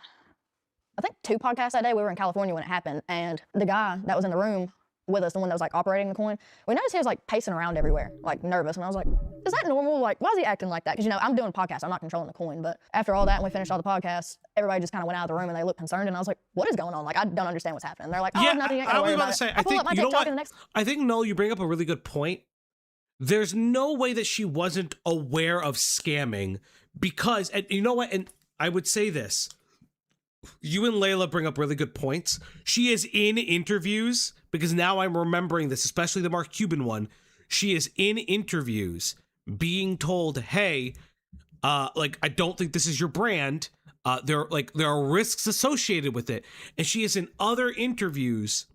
I think 2 podcasts that day. We were in California when it happened. And the guy that was in the room with us, the one that was like operating the coin, we noticed he was like pacing around everywhere, like nervous. And I was like, is that normal? Like, why is he acting like that? Because, you know, I'm doing podcasts. I'm not controlling the coin. But after all that, and we finished all the podcasts, everybody just kind of went out of the room and they looked concerned. And I was like, what is going on? Like, I don't understand what's happening. And they're like, oh, nothing. I was about to say, I think, you know what? I think, Noel, you bring up a really good point. There's no way that she wasn't aware of scamming because, and you know what? And I would say this, you and Layla bring up really good points. She is in interviews, because now I'm remembering this, especially the Mark Cuban one. She is in interviews being told, hey, I don't think this is your brand. There are risks associated with it. And she is in other interviews,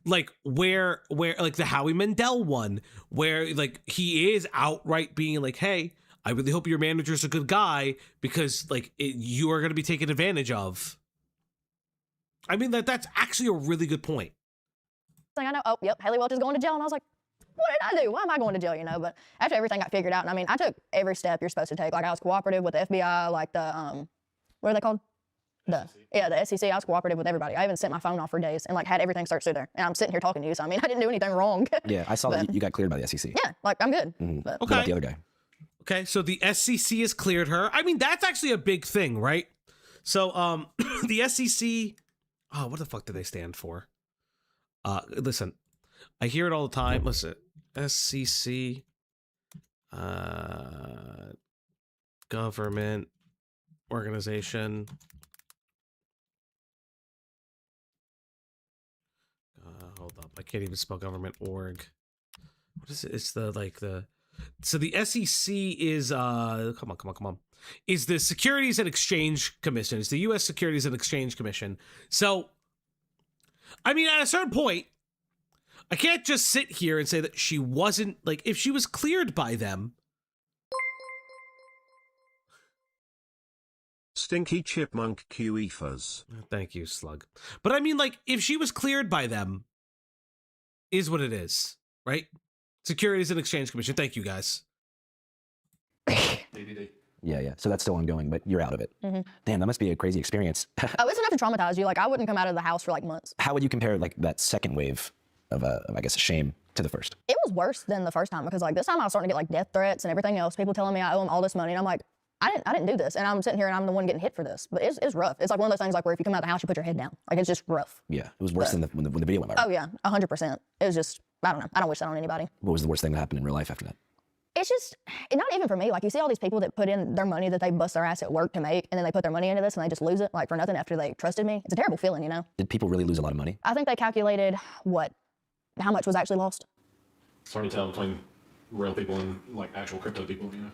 like where like the Howie Mandel one, where like he is outright being like, hey, I really hope your manager's a good guy because you are going to be taken advantage of. I mean, that's actually a really good point. Like, I know, oh, yep, Haliey Welch is going to jail. And I was like, what did I do? Why am I going to jail, you know? But after everything got figured out, and I mean, I took every step you're supposed to take. Like, I was cooperative with the FBI, like the, what are they called? The SEC. I was cooperative with everybody. I even sent my phone off for days and like had everything searched through there. And I'm sitting here talking to you, so I mean, I didn't do anything wrong. Yeah, I saw that you got cleared by the SEC. Yeah, like I'm good. Mm-hmm. But, what about the other guy? Okay, so the SEC has cleared her. I mean, that's actually a big thing, right? So, the SEC, oh, what the fuck do they stand for? Listen, I hear it all the time. Listen, SEC, government organization. Hold up, I can't even spell government org. What is it? It's so the SEC is come on, is the Securities and Exchange Commission. It's the U.S. Securities and Exchange Commission. So, I mean, at a certain point, I can't just sit here and say that she wasn't, like, if she was cleared by them. Stinky Chipmunk QEFAs. Thank you, Slug. But I mean, like, if she was cleared by them, is what it is, right? Securities and Exchange Commission. Thank you, guys. Yeah. So that's still ongoing, but you're out of it. Mm-hmm. Damn, that must be a crazy experience. Oh, it's enough to traumatize you. Like, I wouldn't come out of the house for like months. How would you compare like that second wave of I guess, shame to the first? It was worse than the first time because like this time I was starting to get like death threats and everything else. People telling me I owe them all this money, and I'm like, I didn't do this, and I'm sitting here and I'm the one getting hit for this. But it's rough. It's like one of those things like where if you come out of the house, you put your head down. Like it's just rough. Yeah, it was worse than when the video went viral. Oh yeah, 100%. It was just, I don't know. I don't wish that on anybody. What was the worst thing that happened in real life after that? It's just, not even for me. Like you see all these people that put in their money that they bust their ass at work to make, and then they put their money into this and they just lose it like for nothing after they trusted me. It's a terrible feeling, you know? Did people really lose a lot of money? I think they calculated how much was actually lost. It's hard to tell between real people and like actual crypto people, you know?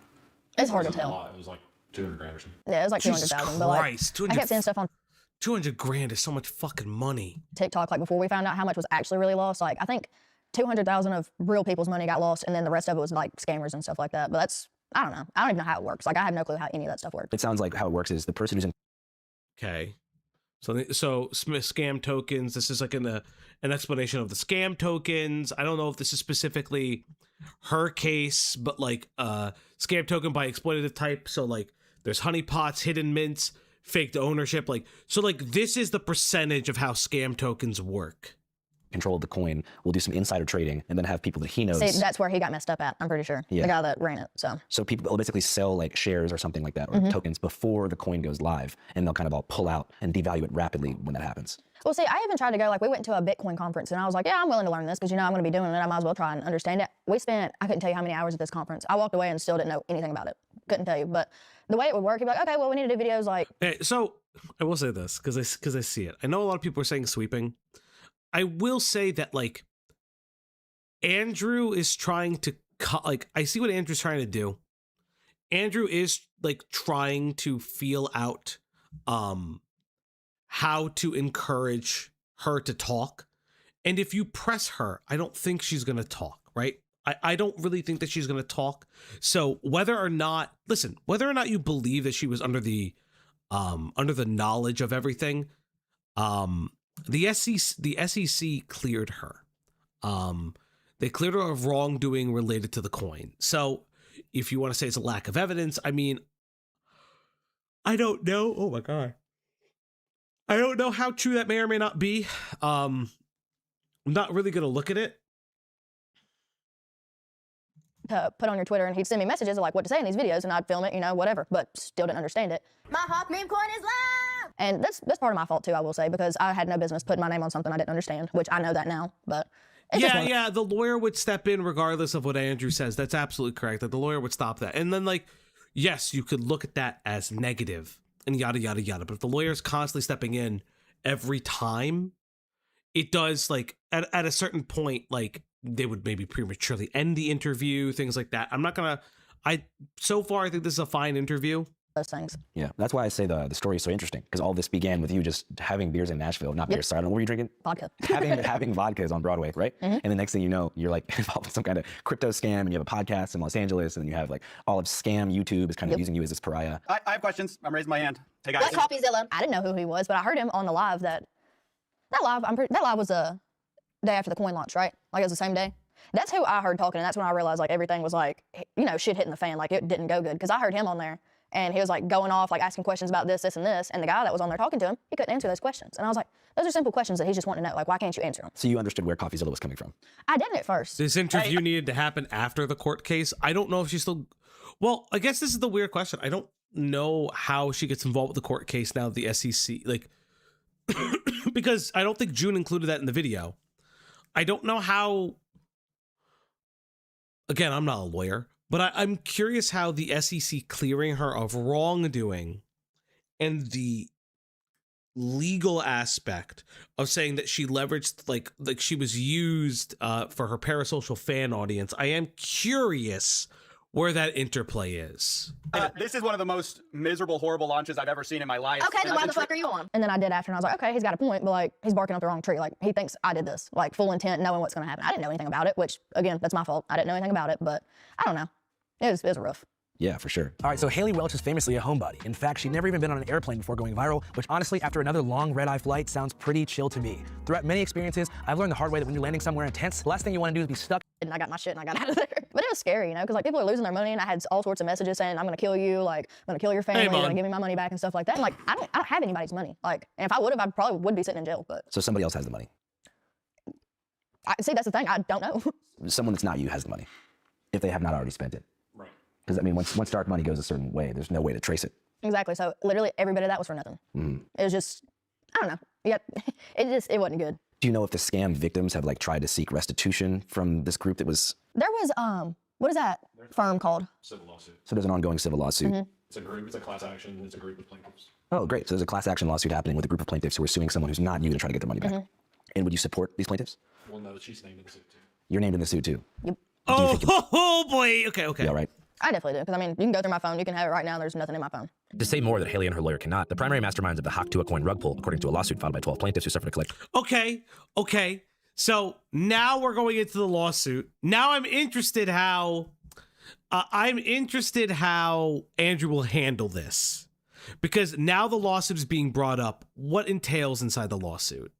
It's hard to tell. It was like 200 grand or something. Yeah, it was like 200,000. But like, I kept seeing stuff on 200 grand is so much fucking money. TikTok, like before we found out how much was actually really lost, like I think 200,000 of real people's money got lost, and then the rest of it was like scammers and stuff like that. But that's, I don't know. I don't even know how it works. Like I have no clue how any of that stuff works. It sounds like how it works is the person who's in. Okay. So scam tokens, this is like an explanation of the scam tokens. I don't know if this is specifically her case, but like scam token by exploitative type. So like there's honeypots, hidden mints, faked ownership. Like, so like this is the percentage of how scam tokens work. Control of the coin, will do some insider trading and then have people that he knows. See, that's where he got messed up at, I'm pretty sure. Yeah. The guy that ran it, So people will basically sell like shares or something like that, or tokens before the coin goes live, and they'll kind of all pull out and devalue it rapidly when that happens. Well, see, I even tried to go, like, we went to a Bitcoin conference, and I was like, yeah, I'm willing to learn this because, you know, I'm going to be doing it. I might as well try and understand it. We spent, I couldn't tell you how many hours at this conference. I walked away and still didn't know anything about it. Couldn't tell you. But the way it would work, you'd be like, okay, well, we need to do videos like. Hey, so I will say this because I see it. I know a lot of people are saying sweeping. I will say that, like, Andrew is trying to cut, like, I see what Andrew's trying to do. Andrew is, like, trying to feel out how to encourage her to talk. And if you press her, I don't think she's going to talk, right? I don't really think that she's going to talk. So whether or not you believe that she was under the knowledge of everything, the SEC cleared her. They cleared her of wrongdoing related to the coin. So if you want to say it's a lack of evidence, I mean, I don't know. Oh my God. I don't know how true that may or may not be. I'm not really going to look at it. To put on your Twitter, and he'd send me messages of like what to say in these videos, and I'd film it, you know, whatever, but still didn't understand it. My Hawk meme coin is live! And that's part of my fault too, I will say, because I had no business putting my name on something I didn't understand, which I know that now, but. Yeah, the lawyer would step in regardless of what Andrew says. That's absolutely correct. That the lawyer would stop that. And then, like, yes, you could look at that as negative and yada, yada, yada. But if the lawyer's constantly stepping in every time, it does, like, at a certain point, like, they would maybe prematurely end the interview, things like that. I'm not going to, so far, I think this is a fine interview. Those things. Yeah, that's why I say the story is so interesting, because all this began with you just having beers in Nashville, not beers, sorry, I don't know, what were you drinking? Vodka. having vodkas on Broadway, right? And the next thing you know, you're like involved in some kind of crypto scam, and you have a podcast in Los Angeles, and then you have like all of scam YouTube is kind of using you as this pariah. I have questions. I'm raising my hand. Hey guys. What CoffeeZilla? I didn't know who he was, but I heard him on the live that live was a day after the coin launch, right? Like it was the same day. That's who I heard talking, and that's when I realized like everything was like, you know, shit hitting the fan, like it didn't go good, because I heard him on there. And he was like going off, like asking questions about this, and this. And the guy that was on there talking to him, he couldn't answer those questions. And I was like, those are simple questions that he's just wanting to know. Like, why can't you answer them? So you understood where CoffeeZilla was coming from? I didn't at first. This interview needed to happen after the court case. I don't know if she's still... Well, I guess this is the weird question. I don't know how she gets involved with the court case now, the SEC. Like, because I don't think June included that in the video. I don't know how... Again, I'm not a lawyer. But I'm curious how the SEC clearing her of wrongdoing and the legal aspect of saying that she leveraged, like she was used for her parasocial fan audience. I am curious where that interplay is. This is one of the most miserable, horrible launches I've ever seen in my life. Okay, then why the fuck are you on? And then I did after, and I was like, okay, he's got a point, but like he's barking up the wrong tree. Like he thinks I did this, like full intent, knowing what's going to happen. I didn't know anything about it, which again, that's my fault. I didn't know anything about it, but I don't know. It was rough. Yeah, for sure. All right, so Haliey Welch is famously a homebody. In fact, she'd never even been on an airplane before going viral, which honestly, after another long red-eye flight, sounds pretty chill to me. Throughout many experiences, I've learned the hard way that when you're landing somewhere intense, the last thing you want to do is be stuck. And I got my shit and I got out of there. But it was scary, you know, because like people are losing their money, and I had all sorts of messages saying, I'm gonna kill you, like I'm gonna kill your family, you're gonna give me my money back and stuff like that. And like I don't have anybody's money. Like, and if I would have, I probably would be sitting in jail. But so somebody else has the money. See, that's the thing. I don't know. Someone that's not you has the money, if they have not already spent it. Right. Because I mean, once dark money goes a certain way, there's no way to trace it. Exactly. So literally every bit of that was for nothing. It was just, I don't know. Yeah, it wasn't good. Do you know if the scam victims have like tried to seek restitution from this group that was? There was what is that firm called? Civil lawsuit. So there's an ongoing civil lawsuit. It's a group. It's a class action. It's a group of plaintiffs. Oh, great. So there's a class action lawsuit happening with a group of plaintiffs who are suing someone who's not you to try to get their money back. And would you support these plaintiffs? Well, no, she's named in the suit too. You're named in the suit too. Yep. Oh boy. Okay. Yeah, right. I definitely do, because I mean, you can go through my phone, you can have it right now, there's nothing in my phone. To say more that Haliey and her lawyer cannot, the primary masterminds of the Hawk Tuah coin rug pull, according to a lawsuit filed by 12 plaintiffs who suffered a collect. Okay. So now we're going into the lawsuit. Now I'm interested how Andrew will handle this, because now the lawsuit is being brought up. What entails inside the lawsuit?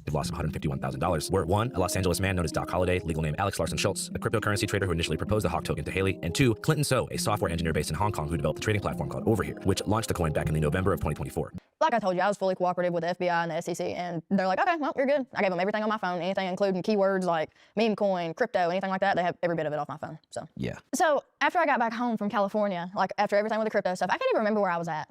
They've lost $151,000. Were 1, a Los Angeles man known as Doc Holliday, legal name Alex Larson Schultz, a cryptocurrency trader who initially proposed the Hawk token to Haliey, and 2, Clinton So, a software engineer based in Hong Kong who developed a trading platform called Over Here, which launched the coin back in the November of 2024. Like I told you, I was fully cooperative with the FBI and the SEC, and they're like, okay, well, you're good. I gave them everything on my phone, anything including keywords like meme coin, crypto, anything like that. They have every bit of it off my phone. So yeah. So after I got back home from California, like after everything with the crypto stuff, I can't even remember where I was at.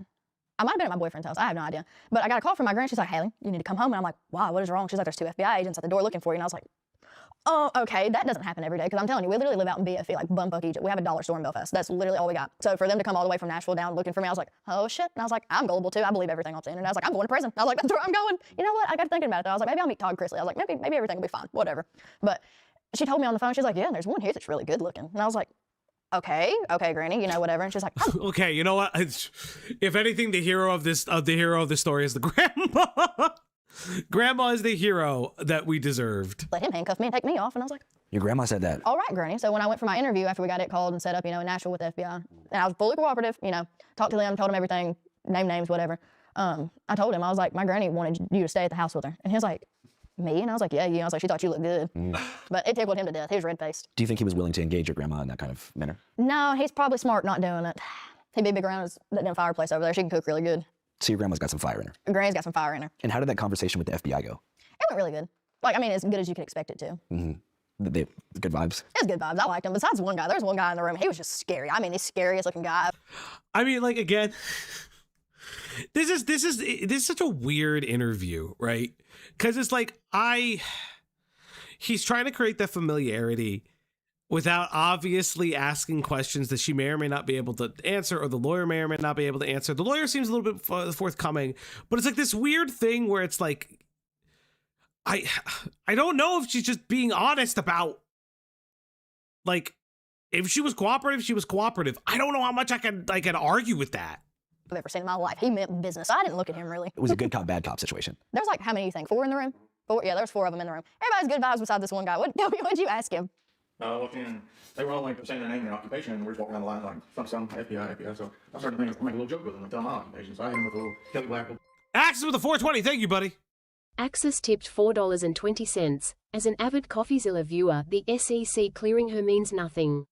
I might have been at my boyfriend's house. I have no idea. But I got a call from my granny. She's like, Haliey, you need to come home. And I'm like, wow, what is wrong? She's like, there's 2 FBI agents at the door looking for you. And I was like, oh, okay, that doesn't happen every day. Because I'm telling you, we literally live out in BFE, like Bumfuck, Egypt. We have a dollar store in Belfast. That's literally all we got. So for them to come all the way from Nashville down looking for me, I was like, oh shit. And I was like, I'm gullible too. I believe everything I'm saying. And I was like, I'm going to prison. I was like, that's where I'm going. You know what? I got thinking about it though. I was like, maybe I'll meet Todd Chrisley. I was like, maybe everything will be fine. Whatever. But she told me on the phone, she's like, yeah, there's one here that's really good looking. And I was like, okay, granny, you know, whatever. And she's like, oh. Okay, you know what? If anything, the hero of this story is the grandma. Grandma is the hero that we deserved. Let him handcuff me and take me off. And I was like, your grandma said that. All right, granny. So when I went for my interview after we got it called and set up, you know, in Nashville with the FBI, and I was fully cooperative, you know, talked to them, told them everything, name names, whatever. I told him, I was like, my granny wanted you to stay at the house with her. And he was like, me? And I was like, yeah, you. I was like, she thought you looked good. But it tickled him to death. He was red-faced. Do you think he was willing to engage your grandma in that kind of manner? No, he's probably smart not doing it. He'd be big around that damn fireplace over there. She can cook really good. So your grandma's got some fire in her. Granny's got some fire in her. And how did that conversation with the FBI go? It went really good. Like, I mean, as good as you could expect it to. Good vibes? It was good vibes. I liked him. Besides one guy, there's one guy in the room. He was just scary. I mean, he's scariest looking guy. I mean, like, again, this is such a weird interview, right? Because it's like, he's trying to create that familiarity without obviously asking questions that she may or may not be able to answer, or the lawyer may or may not be able to answer. The lawyer seems a little bit forthcoming, but it's like this weird thing where it's like, I don't know if she's just being honest about, like, if she was cooperative, she was cooperative. I don't know how much I can argue with that. I've ever seen in my life. He meant business. I didn't look at him really. It was a good cop, bad cop situation. There was like, how many do you think? 4 in the room? 4? Yeah, there was 4 of them in the room. Everybody's good vibes besides this one guy. What'd you ask him? I walked in, they were all like saying their name and their occupation, and we're just walking down the line like, some FBI. So I started to make a little joke with them and tell my occupation. So I hit him with a little Kelly Black. Axis with a 420. Thank you, buddy. Axis tipped $4.20. As an avid CoffeeZilla viewer, the SEC clearing her means nothing.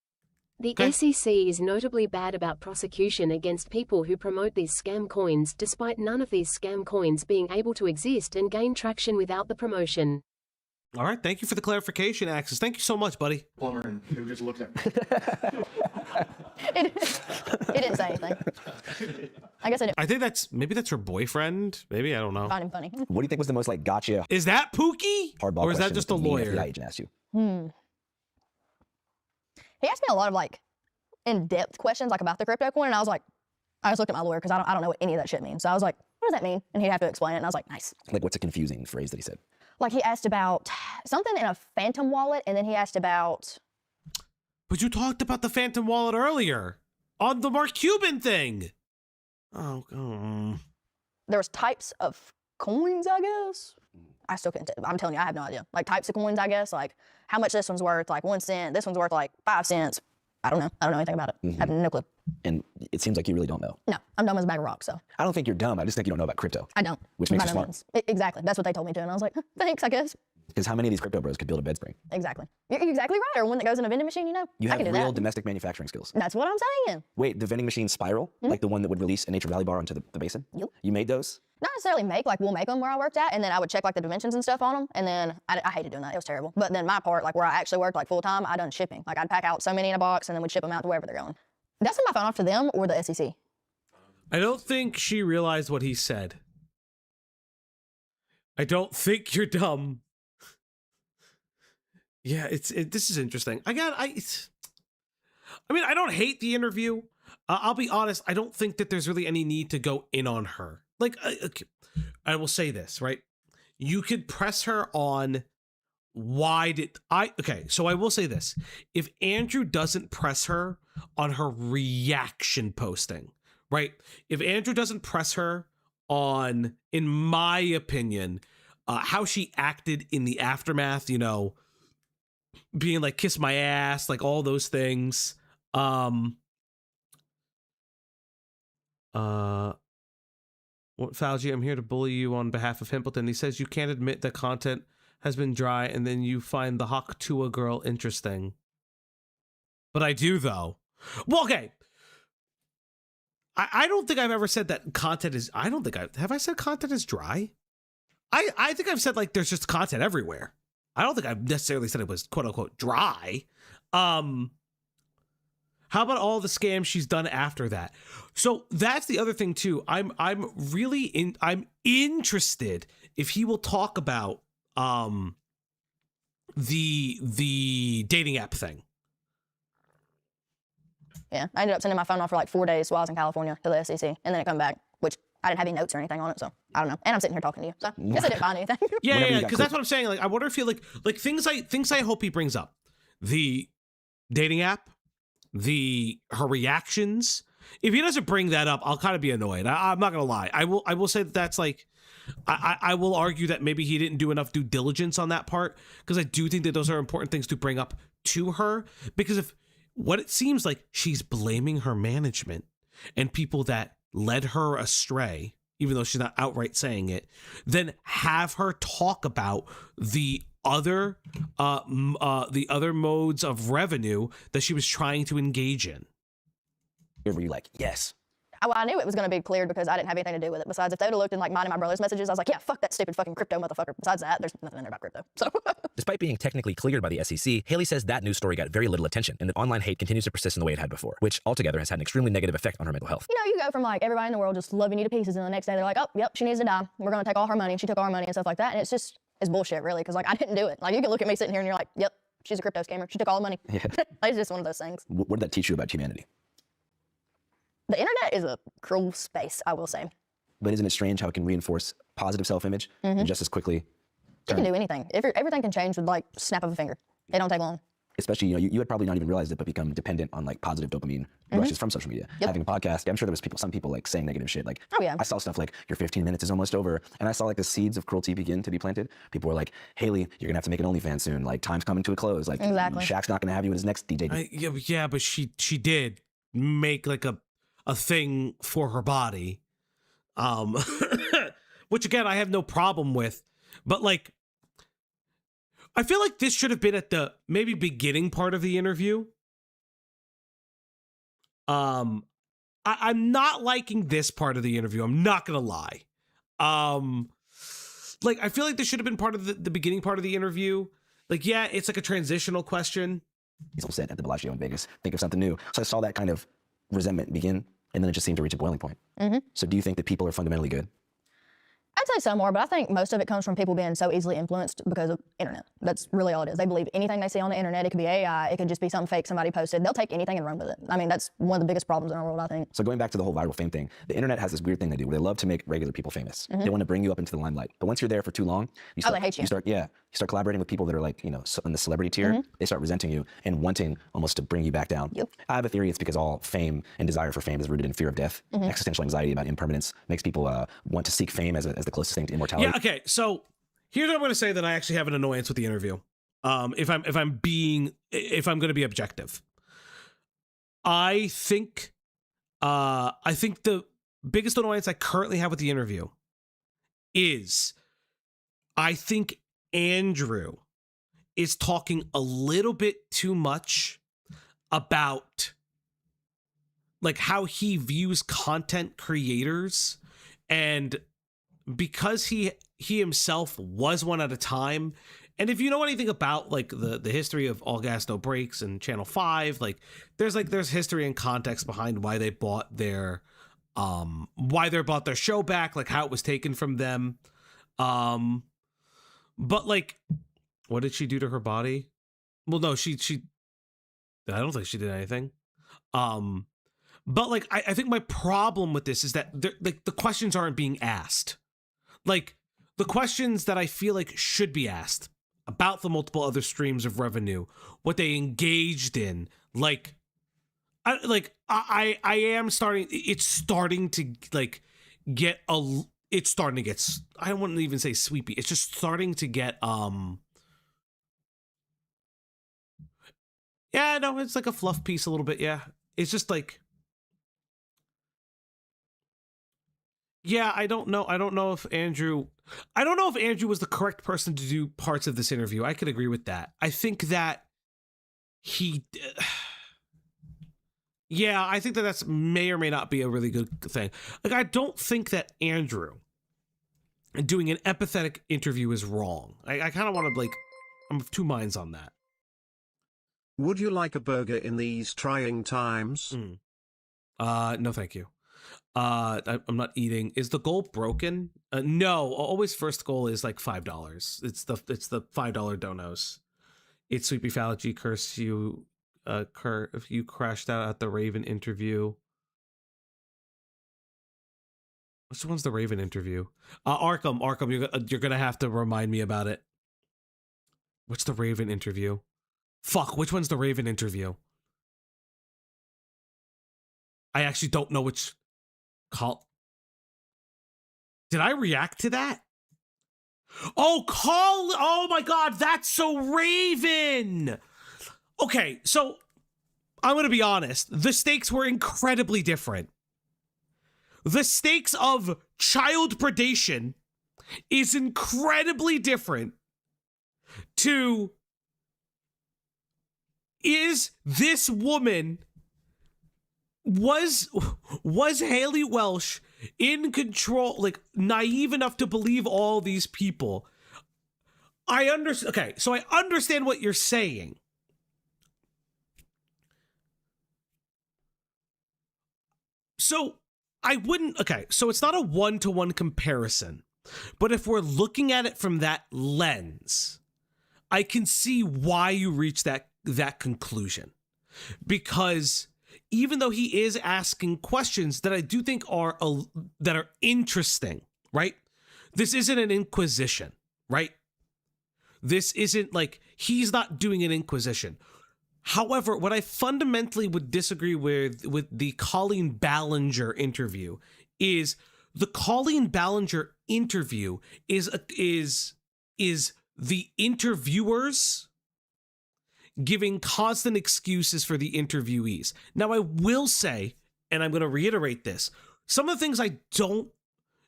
The SEC is notably bad about prosecution against people who promote these scam coins, despite none of these scam coins being able to exist and gain traction without the promotion. All right, thank you for the clarification, Axis. Thank you so much, buddy. Plumber, and he just looked at me. He didn't say anything. I guess I didn't. I think maybe that's her boyfriend. Maybe, I don't know. Find him funny. What do you think was the most like gotcha? Is that Pookie? Hardball or is that just a lawyer? FBI agent asked you. He asked me a lot of like in-depth questions like about the crypto coin, and I was like, I just looked at my lawyer because I don't know what any of that shit means. So I was like, what does that mean? And he'd have to explain it, and I was like, nice. Like, what's a confusing phrase that he said? Like, he asked about something in a phantom wallet, and then he asked about... But you talked about the phantom wallet earlier on the Mark Cuban thing. Oh, There was types of coins, I guess. I still can't tell. I'm telling you, I have no idea. Like, types of coins, I guess. Like, how much this one's worth, like 1 cent. This one's worth like 5 cents. I don't know. I don't know anything about it. I have no clue. And it seems like you really don't know. No, I'm dumb as a bag of rocks, so. I don't think you're dumb. I just think you don't know about crypto. I don't. Which makes you smart. Exactly. That's what they told me to. And I was like, thanks, I guess. Because how many of these crypto bros could build a bed spring? Exactly. You're exactly right. Or one that goes in a vending machine, you know. You have I can do real that. domestic manufacturing skills. That's what I'm saying. Wait, the vending machine spiral? Like the one that would release a Nature Valley bar onto the basin? Yep. You made those? Not necessarily make, like we'll make them where I worked at, and then I would check like the dimensions and stuff on them, and then I hated doing that. It was terrible. But then my part, like where I actually worked like full time, I done shipping. Like I'd pack out so many in a box, and then we'd ship them out to wherever they're going. Did I send my phone off to them or the SEC? I don't think she realized what he said. I don't think you're dumb. Yeah, this is interesting. I mean, I don't hate the interview. I'll be honest. I don't think that there's really any need to go in on her. Like, I will say this, right? You could press her on so I will say this. If Andrew doesn't press her on her reaction posting, right? If Andrew doesn't press her on, in my opinion, how she acted in the aftermath, you know, being like, kiss my ass, like all those things. Fauci, I'm here to bully you on behalf of Himpleton. He says you can't admit that content has been dry and then you find the Hawk Tuah Girl interesting. But I do, though. Well, okay. I don't think I've ever said that content is... Have I said content is dry? I think I've said, like, there's just content everywhere. I don't think I've necessarily said it was quote-unquote dry. How about all the scams she's done after that? So that's the other thing too. I'm interested if he will talk about the dating app thing. Yeah, I ended up sending my phone off for like 4 days while I was in California to the SEC, and then it come back, which I didn't have any notes or anything on it, so I don't know. And I'm sitting here talking to you, so I guess I didn't find anything. Yeah, because that's what I'm saying. Like, I wonder if he like things I hope he brings up, the dating app, her reactions. If he doesn't bring that up, I'll kind of be annoyed. I'm not gonna lie. I will say that's like, I will argue that maybe he didn't do enough due diligence on that part, because I do think that those are important things to bring up to her, because if what it seems like she's blaming her management and people that led her astray, even though she's not outright saying it, then have her talk about the other modes of revenue that she was trying to engage in. Were you like, yes? Well, I knew it was going to be cleared because I didn't have anything to do with it. Besides, if they would have looked in like mine and my brother's messages, I was like, yeah, fuck that stupid fucking crypto motherfucker. Besides that, there's nothing in there about crypto. So. Despite being technically cleared by the SEC, Haliey says that news story got very little attention, and that online hate continues to persist in the way it had before, which altogether has had an extremely negative effect on her mental health. You know, you go from like everybody in the world just loving you to pieces, and the next day they're like, oh, yep, she needs to die. We're going to take all her money. She took all her money and stuff like that. And it's bullshit, really, because like I didn't do it. Like you can look at me sitting here and you're like, yep, she's a crypto scammer. She took all the money. Yeah. It's just one of those things. What did that teach you about humanity? The internet is a cruel space, I will say. But isn't it strange how it can reinforce positive self-image and just as quickly? You can do anything. Everything can change with like snap of a finger. It don't take long. Especially, you had probably not even realized it, but become dependent on like positive dopamine rushes from social media. Having a podcast, I'm sure there was some people like saying negative shit. Like, oh yeah, I saw stuff like your 15 minutes is almost over, and I saw like the seeds of cruelty begin to be planted. People were like, Haliey, you're gonna have to make an OnlyFans soon. Like, time's coming to a close. Like, exactly. Shaq's not gonna have you in his next DJ. Yeah, but she did make like a thing for her body, which again I have no problem with, but like I feel like this should have been at the maybe beginning part of the interview. I'm not liking this part of the interview, I'm not gonna lie. Like I feel like this should have been part of the beginning part of the interview. Like, yeah, it's like a transitional question. He's all set at the Bellagio in Vegas, think of something new. So I saw that kind of resentment begin, and then it just seemed to reach a boiling point. So do you think that people are fundamentally good? I'd say some are, but I think most of it comes from people being so easily influenced because of internet. That's really all it is. They believe anything they see on the internet. It could be AI, it could just be something fake somebody posted. They'll take anything and run with it. I mean, that's one of the biggest problems in our world, I think. So going back to the whole viral fame thing, the internet has this weird thing they do where they love to make regular people famous. They want to bring you up into the limelight. But once you're there for too long, you start, they hate you. You start collaborating with people that are like, in the celebrity tier. They start resenting you and wanting almost to bring you back down. I have a theory it's because all fame and desire for fame is rooted in fear of death. Existential anxiety about impermanence makes people want to seek fame as the closest thing to immortality. Yeah, okay, so here's what I'm going to say that I actually have an annoyance with the interview. If I'm going to be objective, I think the biggest annoyance I currently have with the interview is I think Andrew is talking a little bit too much about like how he views content creators, and because he himself was one at a time. And if you know anything about like the history of All Gas No Breaks and Channel 5, like there's history and context behind why they bought their show back, like how it was taken from them. But like, what did she do to her body? Well, no, she I don't think she did anything. But like, I think my problem with this is that like the questions aren't being asked. Like the questions that I feel like should be asked about the multiple other streams of revenue, what they engaged in, like, I am starting. It's starting to like get a. It's starting to get. I don't want to even say sweepy. It's just starting to get. Yeah, no, it's like a fluff piece a little bit. Yeah, it's just like. Yeah, I don't know if Andrew was the correct person to do parts of this interview. I could agree with that. I think that I think that that's may or may not be a really good thing. Like, I don't think that Andrew doing an empathetic interview is wrong. I kind of want to, like, I'm of two minds on that. Would you like a burger in these trying times? No, thank you. I'm not eating. Is the goal broken? No. Always first goal is like $5. It's the $5 donos. It's Sweepy Phallogy curse you. If you crashed out at the Raven interview. Which one's the Raven interview? Arkham, you're gonna have to remind me about it. What's the Raven interview? Fuck, which one's the Raven interview? I actually don't know which call. Did I react to that? Oh, oh my God, that's so Raven. Okay, so I'm gonna be honest. The stakes were incredibly different. The stakes of child predation is incredibly different to, is this woman, was Haliey Welch in control, like naive enough to believe all these people? I understand. Okay, so I understand what you're saying. So I wouldn't, okay, so it's not a one-to-one comparison, but if we're looking at it from that lens, I can see why you reach that conclusion. Because even though he is asking questions that I do think are interesting, right? This isn't an inquisition, right? This isn't like, he's not doing an inquisition. However, what I fundamentally would disagree with the Colleen Ballinger interview is the Colleen Ballinger interview is the interviewers giving constant excuses for the interviewees. Now, I will say, and I'm going to reiterate this, some of the things I don't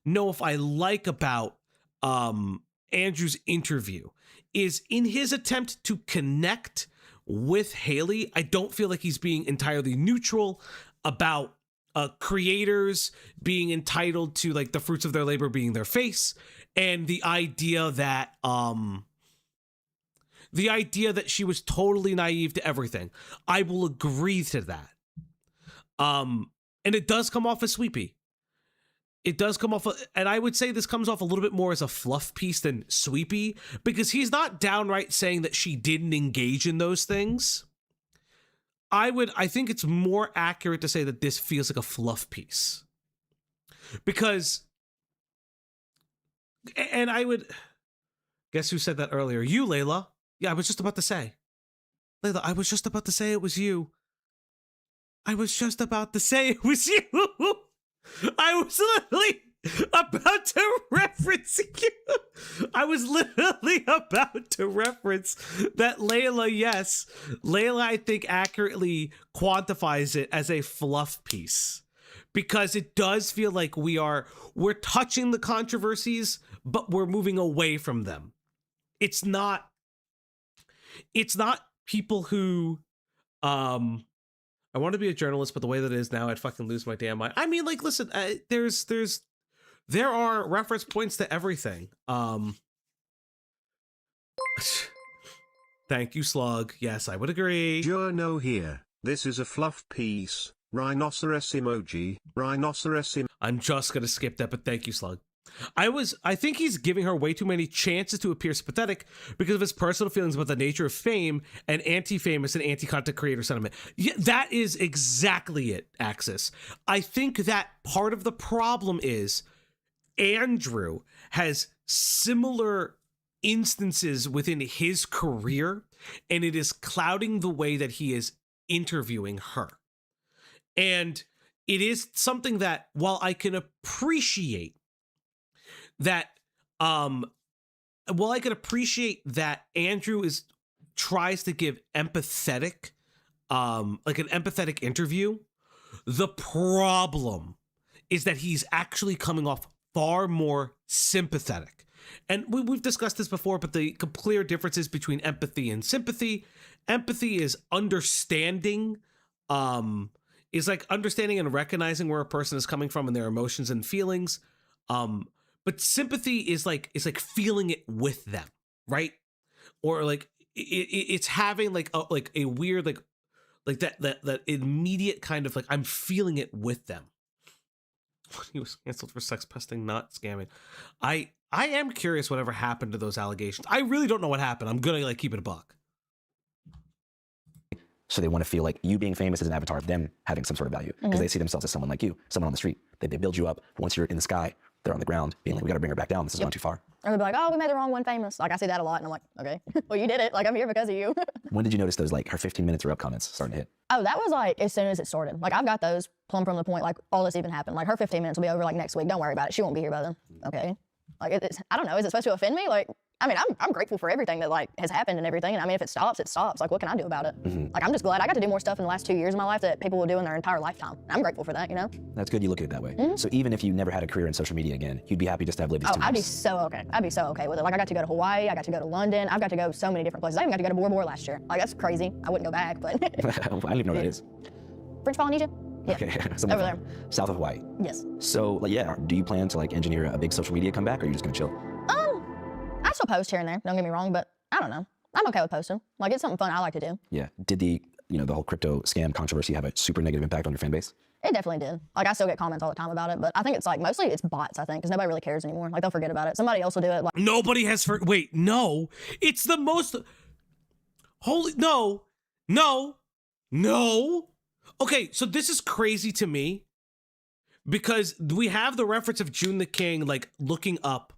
know if I like about Andrew's interview is in his attempt to connect with Haliey, I don't feel like he's being entirely neutral about creators being entitled to like the fruits of their labor being their face, and the idea that she was totally naive to everything. I will agree to that. And it does come off as sweepy. It does come off, and I would say this comes off a little bit more as a fluff piece than sweepy, because he's not downright saying that she didn't engage in those things. I think it's more accurate to say that this feels like a fluff piece. Because, and I would, guess who said that earlier? You, Layla. Yeah, I was just about to say. Layla, I was just about to say it was you. I was just about to say it was you. I was literally about to reference you. I was literally about to reference that Layla, yes. Layla, I think, accurately quantifies it as a fluff piece. Because it does feel like we're touching the controversies, but we're moving away from them. It's not people who, I want to be a journalist, but the way that it is now, I'd fucking lose my damn mind. I mean, like, listen, there are reference points to everything. Thank you, Slug. Yes, I would agree. Journo here. This is a fluff piece. Rhinoceros emoji. I'm just gonna skip that, but thank you, Slug. I think he's giving her way too many chances to appear sympathetic because of his personal feelings about the nature of fame and anti-famous and anti-content creator sentiment. Yeah, that is exactly it, Axis. I think that part of the problem is Andrew has similar instances within his career, and it is clouding the way that he is interviewing her. And it is something that, while I can appreciate that, Andrew tries to give empathetic, like an empathetic interview, the problem is that he's actually coming off far more sympathetic. And we've discussed this before, but the clear differences between empathy and sympathy. Empathy is understanding, is like understanding and recognizing where a person is coming from and their emotions and feelings. But sympathy is like feeling it with them, right? Or like it's having like a weird like that immediate kind of like I'm feeling it with them. He was canceled for sex pesting, not scamming. I am curious whatever happened to those allegations. I really don't know what happened. I'm gonna like keep it a buck. So they want to feel like you being famous is an avatar of them having some sort of value because they see themselves as someone like you, someone on the street. They build you up. Once you're in the sky, they're on the ground, being like, we got to bring her back down. This is going too far. Or they'll be like, oh, we made the wrong one famous. Like, I see that a lot, and I'm like, okay, well, you did it. Like, I'm here because of you. When did you notice those, like, her 15 minutes are up comments starting to hit? Oh, that was, like, as soon as it started. Like, I've got those plumb from the point, like, all this even happened. Like, her 15 minutes will be over, like, next week. Don't worry about it. She won't be here by then. Okay. Like, it's, I don't know. Is it supposed to offend me? Like, I mean, I'm grateful for everything that, like, has happened and everything. And I mean, if it stops, it stops. Like, what can I do about it? Like, I'm just glad I got to do more stuff in the last 2 years of my life that people will do in their entire lifetime. I'm grateful for that, you know? That's good you look at it that way. So even if you never had a career in social media again, you'd be happy just to have lived these 2 I'd be lives. so okay. I'd be so okay with it. Like, I got to go to Hawaii. I got to go to London. I've got to go so many different places. I even got to go to Bora Bora last year. Like, that's crazy. I wouldn't go back, but... I don't even know what that is. French Polynesia? Yeah. Okay. Over there. South of Hawaii. Yes. So, like, yeah, do you plan to, like, engineer a big social media comeback, or are you just going to chill? I still post here and there, don't get me wrong, but I don't know. I'm okay with posting. Like, it's something fun I like to do. Yeah. Did the whole crypto scam controversy have a super negative impact on your fan base? It definitely did. Like, I still get comments all the time about it, but I think it's like, mostly it's bots, I think, because nobody really cares anymore. Like, they'll forget about it. Somebody else will do it. Like, Nobody has wait, no. It's the most holy no. Okay, so this is crazy to me because we have the reference of June the King like looking up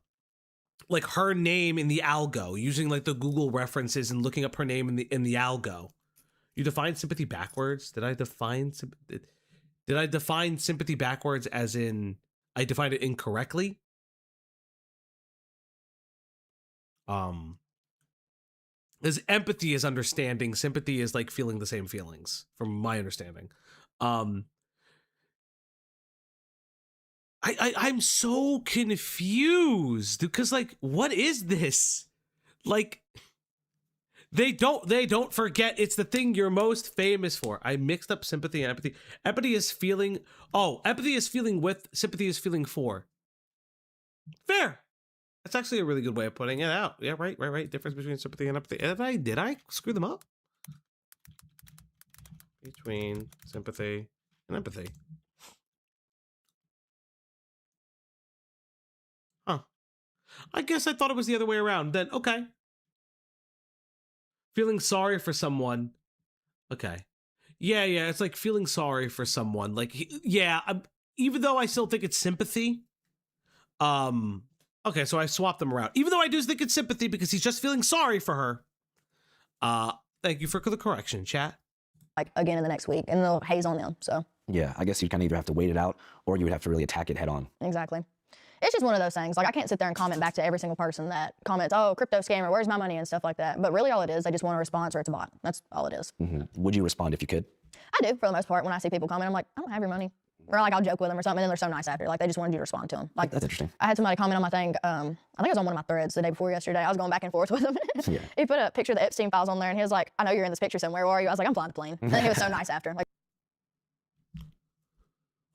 like her name in the algo, using like the Google references and looking up her name in the algo. You define sympathy backwards? Did I define sympathy backwards as in I defined it incorrectly? As empathy is understanding, sympathy is like feeling the same feelings, from my understanding. I'm so confused because like, what is this? Like, they don't forget it's the thing you're most famous for. I mixed up sympathy and empathy. Empathy is feeling with, sympathy is feeling for. Fair. That's actually a really good way of putting it out. Yeah, right. Difference between sympathy and empathy. Did I screw them up? Between sympathy and empathy. Huh. I guess I thought it was the other way around. Then, okay. Feeling sorry for someone. Okay. Yeah, it's like feeling sorry for someone. Like, even though I still think it's sympathy. Okay, so I swapped them around. Even though I do think it's sympathy because he's just feeling sorry for her. Thank you for the correction, chat. Like, again in the next week, and they'll haze on them, so. Yeah, I guess you kind of either have to wait it out, or you would have to really attack it head on. Exactly. It's just one of those things. Like, I can't sit there and comment back to every single person that comments, oh, crypto scammer, where's my money, and stuff like that. But really all it is, they just want a response or it's a bot. That's all it is. Would you respond if you could? I do, for the most part. When I see people comment, I'm like, I don't have your money. Or like, I'll joke with them or something, and then they're so nice after. Like, they just wanted you to respond to them. Like, that's interesting. I had somebody comment on my thing. I think it was on one of my threads the day before yesterday. I was going back and forth with him. He put a picture of the Epstein files on there, and he was like, I know you're in this picture somewhere. Where are you? I was like, I'm flying the plane. And he was so nice after. Like,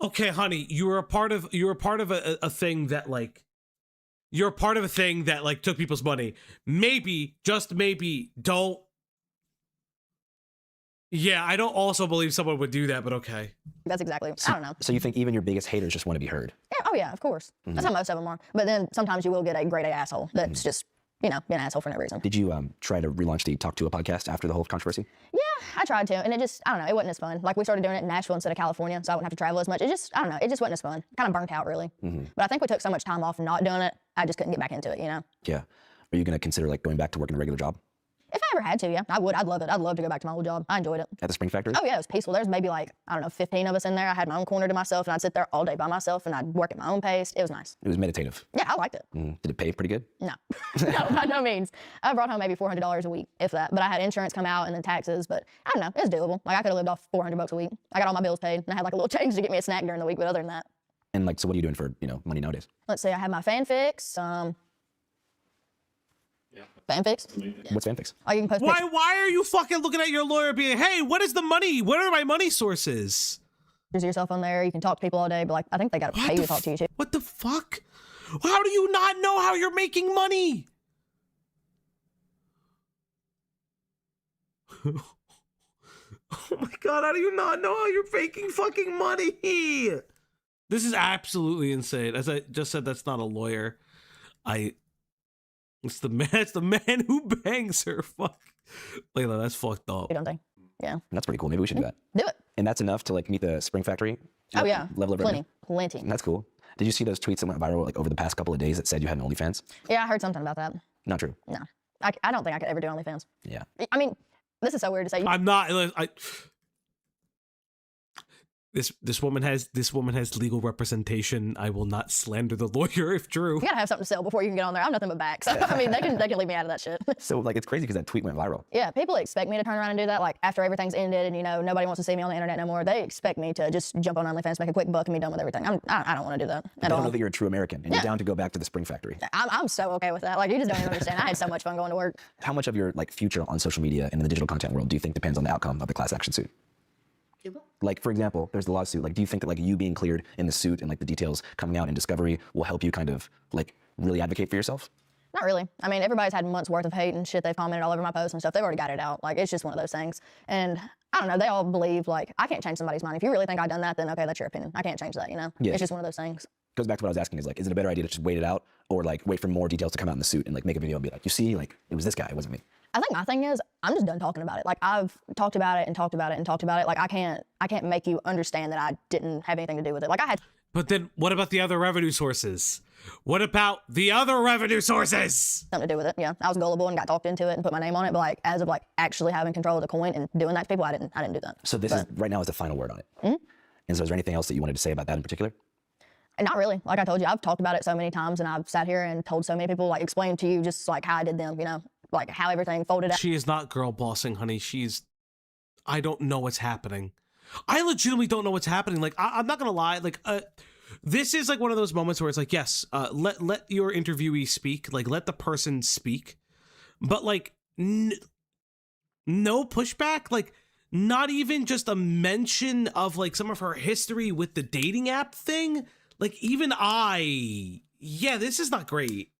okay, honey, you were a part of a thing that like, you're a part of a thing that like took people's money. Maybe, just maybe, don't. Yeah, I don't also believe someone would do that, but okay. That's exactly, I don't know. So you think even your biggest haters just want to be heard? Yeah, oh yeah, of course. That's how most of them are. But then sometimes you will get a grade A asshole that's just, being an asshole for no reason. Did you try to relaunch the Hawk Tuah podcast after the whole controversy? Yeah, I tried to, and it just, I don't know, it wasn't as fun. Like, we started doing it in Nashville instead of California, so I wouldn't have to travel as much. It just, I don't know, it just wasn't as fun. Kind of burnt out, really. But I think we took so much time off not doing it, I just couldn't get back into it, Yeah. Are you going to consider like going back to working a regular job? If I ever had to, yeah, I would. I'd love it. I'd love to go back to my old job. I enjoyed it. At the Spring Factory? Oh, yeah, it was peaceful. There's maybe like, I don't know, 15 of us in there. I had my own corner to myself, and I'd sit there all day by myself, and I'd work at my own pace. It was nice. It was meditative. Yeah, I liked it. Did it pay pretty good? No. No, by no means. I brought home maybe $400 a week, if that. But I had insurance come out and then taxes, but I don't know. It was doable. Like, I could have lived off $400 a week. I got all my bills paid, and I had like a little change to get me a snack during the week, but other than that. And like, so what are you doing for, money nowadays? Let's see, I had my fanfics, fanfics? What's fanfics? Oh, you can post Why are you fucking looking at your lawyer being, hey, what is the money? What are my money sources? There's yourself on there. You can talk to people all day, but like, I think they got to pay you to talk to you too. What the fuck? How do you not know how you're making money? Oh my god, how do you not know how you're faking fucking money? This is absolutely insane. As I just said, that's not a lawyer. It's the man who bangs her. Fuck. Layla, that's fucked up. Don't they? Yeah. That's pretty cool. Maybe we should do that. Do it. And that's enough to like meet the Spring Factory Oh yeah. level of revenue? Plenty. That's cool. Did you see those tweets that went viral like over the past couple of days that said you had an OnlyFans? Yeah, I heard something about that. Not true. No. I don't think I could ever do OnlyFans. Yeah. I mean, this is so weird to say. I'm not. This woman has legal representation. I will not slander the lawyer if true. You gotta have something to sell before you can get on there. I'm nothing but back. So I mean, they can leave me out of that shit. So like it's crazy because that tweet went viral. Yeah, people expect me to turn around and do that. Like after everything's ended and nobody wants to see me on the internet no more, they expect me to just jump on OnlyFans, make a quick buck, and be done with everything. I don't want to do that I at don't all. know that you're a true American and you're down to go back to the Spring Factory. I'm so okay with that. Like you just don't even understand. I had so much fun going to work. How much of your like future on social media and in the digital content world do you think depends on the outcome of the class action suit? Like, for example, there's the lawsuit. Like, do you think that like you being cleared in the suit and like the details coming out in discovery will help you kind of like really advocate for yourself? Not really. I mean, everybody's had months worth of hate and shit. They've commented all over my posts and stuff. They've already got it out. Like, it's just one of those things. And I don't know. They all believe like I can't change somebody's mind. If you really think I done that, then okay, that's your opinion. I can't change that. Yeah. It's just one of those things. Goes back to what I was asking is like, is it a better idea to just wait it out or like wait for more details to come out in the suit and like make a video and be like, you see, like it was this guy, it wasn't me. I think my thing is I'm just done talking about it. Like I've talked about it and talked about it and talked about it. Like I can't make you understand that I didn't have anything to do with it. Like I had. But then what about the other revenue sources? What about the other revenue sources? Something to do with it. Yeah, I was gullible and got talked into it and put my name on it. But like as of like actually having control of the coin and doing that to people, I didn't do that. So this is right now is the final word on it. Mm-hmm. And so is there anything else that you wanted to say about that in particular? Not really. Like I told you, I've talked about it so many times and I've sat here and told so many people, like explained to you just like how I did them, like how everything folded out. She is not girl bossing, honey. I don't know what's happening. I legitimately don't know what's happening. Like, I'm not gonna lie. Like, this is like one of those moments where it's like, yes, let your interviewee speak. Like, let the person speak. But like, no pushback. Like, not even just a mention of like some of her history with the dating app thing. Like, even this is not great.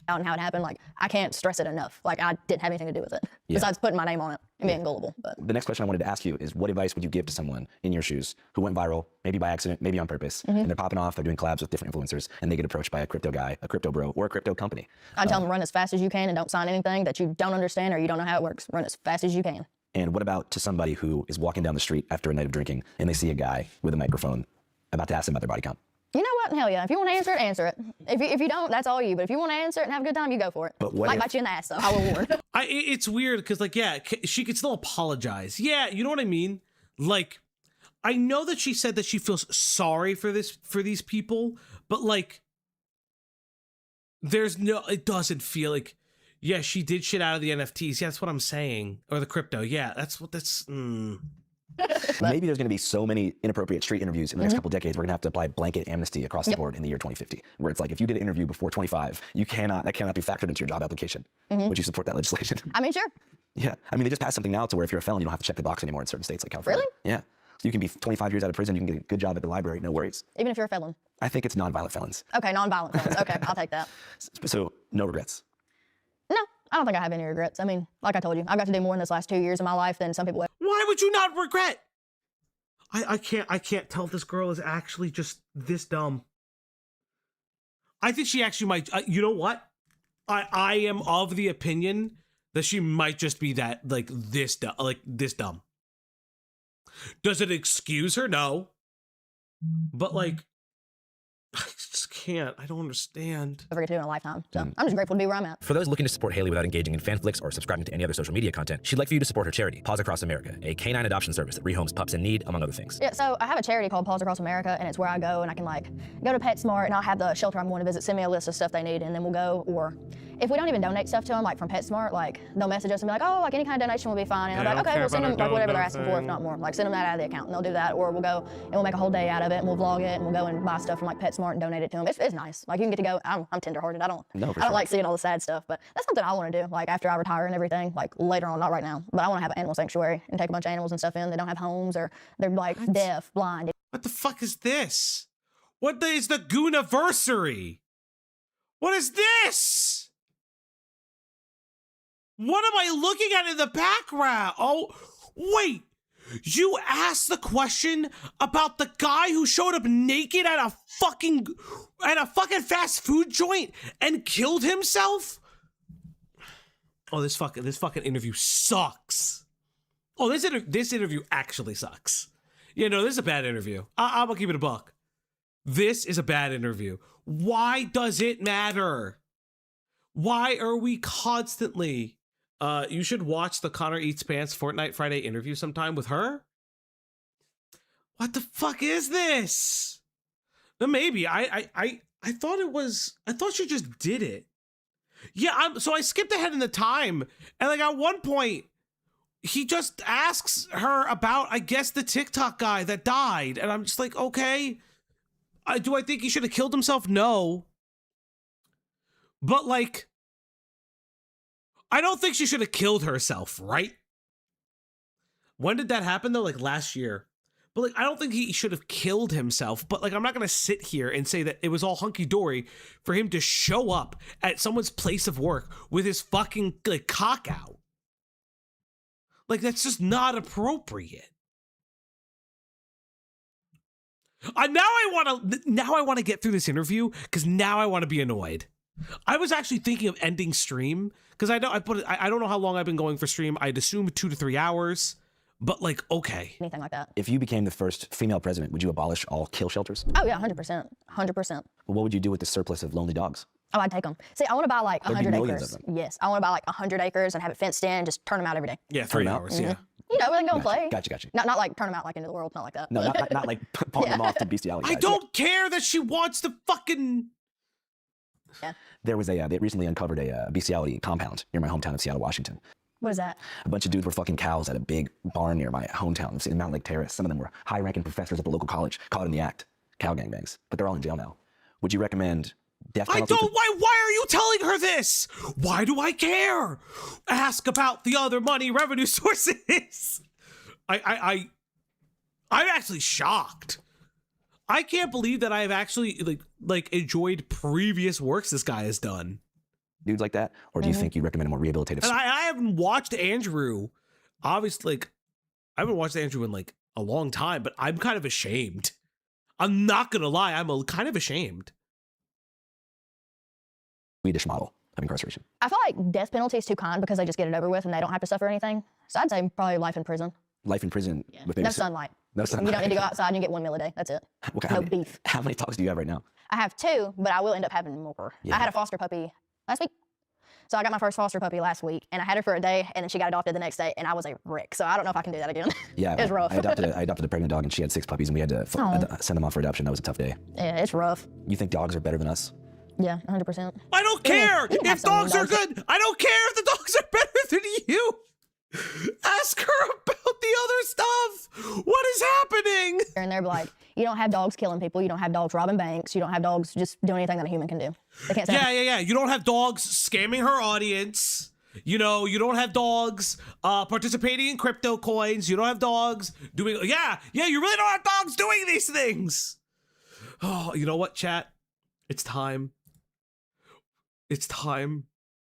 Out and how it happened, like I can't stress it enough. Like I didn't have anything to do with it besides putting my name on it and being gullible. But the next question I wanted to ask you is, what advice would you give to someone in your shoes who went viral, maybe by accident, maybe on purpose, and they're popping off, they're doing collabs with different influencers, and they get approached by a crypto guy, a crypto bro, or a crypto company? I tell them run as fast as you can and don't sign anything that you don't understand or you don't know how it works. Run as fast as you can. And what about to somebody who is walking down the street after a night of drinking and they see a guy with a microphone about to ask them about their body count? You know what? Hell yeah. If you want to answer it, answer it. If you don't, that's all you. But if you want to answer it and have a good time, you go for it. But what might bite you in the ass, though. I will warn. It's weird because, like, yeah, she could still apologize. Yeah, you know what I mean? Like, I know that she said that she feels sorry for these people, but like, it doesn't feel like, yeah, she did shit out of the NFTs. Yeah, that's what I'm saying. Or the crypto. Yeah, that's. Maybe there's going to be so many inappropriate street interviews in the next couple decades, we're going to have to apply blanket amnesty across the board in the year 2050, where it's like, if you did an interview before 25, that cannot be factored into your job application. Would you support that legislation? I mean, sure. Yeah. I mean, they just passed something now to where if you're a felon, you don't have to check the box anymore in certain states like California. Really? Yeah. So you can be 25 years out of prison, you can get a good job at the library, no worries. Even if you're a felon? I think it's non-violent felons. Okay, non-violent felons. Okay, I'll take that. So, no regrets? No, I don't think I have any regrets. I mean, like I told you, I've got to do more in this last 2 years of my life than some people have. Why would you not regret? I can't tell if this girl is actually just this dumb. I think she actually might. You know what? I am of the opinion that she might just be that this dumb. Does it excuse her? No. But like, I just can't. I don't understand. Ever get to do in a lifetime. So I'm just grateful to be where I'm at. For those looking to support Haliey without engaging in fanflicks or subscribing to any other social media content, she'd like for you to support her charity, Paws Across America, a canine adoption service that rehomes pups in need, among other things. Yeah, so I have a charity called Paws Across America, and it's where I go and I can like go to PetSmart and I'll have the shelter I'm going to visit send me a list of stuff they need, and then we'll go. Or if we don't even donate stuff to them, like from PetSmart, like they'll message us and be like, oh, like any kind of donation will be fine. And I'm like, okay, we'll send them like whatever they're asking for, if not more. Like send them that out of the account, and they'll do that. Or we'll go and we'll make a whole day out of it, and we'll vlog it, and we'll go and buy stuff from like PetSmart and donate it to them. It's nice. Like you can get to go. I'm tenderhearted. I don't like seeing all the sad stuff, but that's something I want to do. Like after I retire and everything, like later on, not right now, but I want to have an animal sanctuary and take a bunch of animals and stuff in. They don't have homes or they're like deaf, blind. What the fuck is this? What is the Gooniversary? What is this? What am I looking at in the background? Oh, wait. You asked the question about the guy who showed up naked at a fucking fast food joint and killed himself? Oh, this fucking interview sucks. Oh, this interview actually sucks. You know, this is a bad interview. I'm gonna keep it a buck. This is a bad interview. Why does it matter? Why are we constantly... you should watch the Connor Eats Pants Fortnite Friday interview sometime with her. What the fuck is this? No, maybe I thought it was. I thought she just did it. Yeah, so I skipped ahead in the time, and like at one point, he just asks her about, I guess, the TikTok guy that died, and I'm just like, okay, do I think he should have killed himself? No, but like, I don't think she should have killed herself, right? When did that happen though? Like last year. But like, I don't think he should have killed himself, but like, I'm not gonna sit here and say that it was all hunky-dory for him to show up at someone's place of work with his fucking like cock out. Like, that's just not appropriate. Now I want to get through this interview because now I want to be annoyed. I was actually thinking of ending stream because I don't know how long I've been going for stream. I'd assume 2 to 3 hours. But like, okay. Anything like that. If you became the first female president, would you abolish all kill shelters? Oh yeah, 100%. 100%. Well, what would you do with the surplus of lonely dogs? Oh, I'd take them. See, I want to buy like There'd be 100 millions acres. of them. Yes, I want to buy like 100 acres and have it fenced in, just turn them out every day. Yeah, 3 hours, yeah. You know, we can go and play. Gotcha. Not like turn them out like into the world, not like that. No, not like pawn them off to bestiality. I guys. don't care that she wants to fucking... Yeah. There was they recently uncovered a bestiality compound near my hometown of Seattle, Washington. What is that? A bunch of dudes were fucking cows at a big barn near my hometown in Mountain Lake Terrace. Some of them were high-ranking professors at the local college caught in the act. Cow gangbangs. But they're all in jail now. Would you recommend death penalty? Why are you telling her this? Why do I care? Ask about the other money revenue sources. I'm actually shocked. I can't believe that I have actually like enjoyed previous works this guy has done. Dudes like that? Or do you think you recommend a more rehabilitative? And I haven't watched Andrew. Obviously, like, I haven't watched Andrew in like a long time, but I'm kind of ashamed. I'm not gonna lie, I'm kind of ashamed. Swedish model of incarceration. I feel like death penalty is too kind because they just get it over with and they don't have to suffer anything. So I'd say probably life in prison. Life in prison with No sunlight. No sunlight. You don't need to go outside and you get 1 meal a day. That's it. No beef. How many dogs do you have right now? I have 2, but I will end up having more. Yeah. I had a foster puppy last week. So I got my first foster puppy last week, and I had her for a day, and then she got adopted the next day, and I was a wreck. So I don't know if I can do that again. Yeah, it was rough. I adopted a pregnant dog, and she had 6 puppies, and we had to send them off for adoption. That was a tough day. Yeah, it's rough. You think dogs are better than us? Yeah, 100%. I don't care if dogs are good. I don't care if the dogs are better than you. Ask her about the other stuff. What is happening? And they're like, you don't have dogs killing people. You don't have dogs robbing banks. You don't have dogs just doing anything that a human can do. They can't say Yeah. You don't have dogs scamming her audience. You know, you don't have dogs participating in crypto coins. You don't have dogs doing... Yeah, you really don't have dogs doing these things. Oh, you know what, chat? It's time. It's time.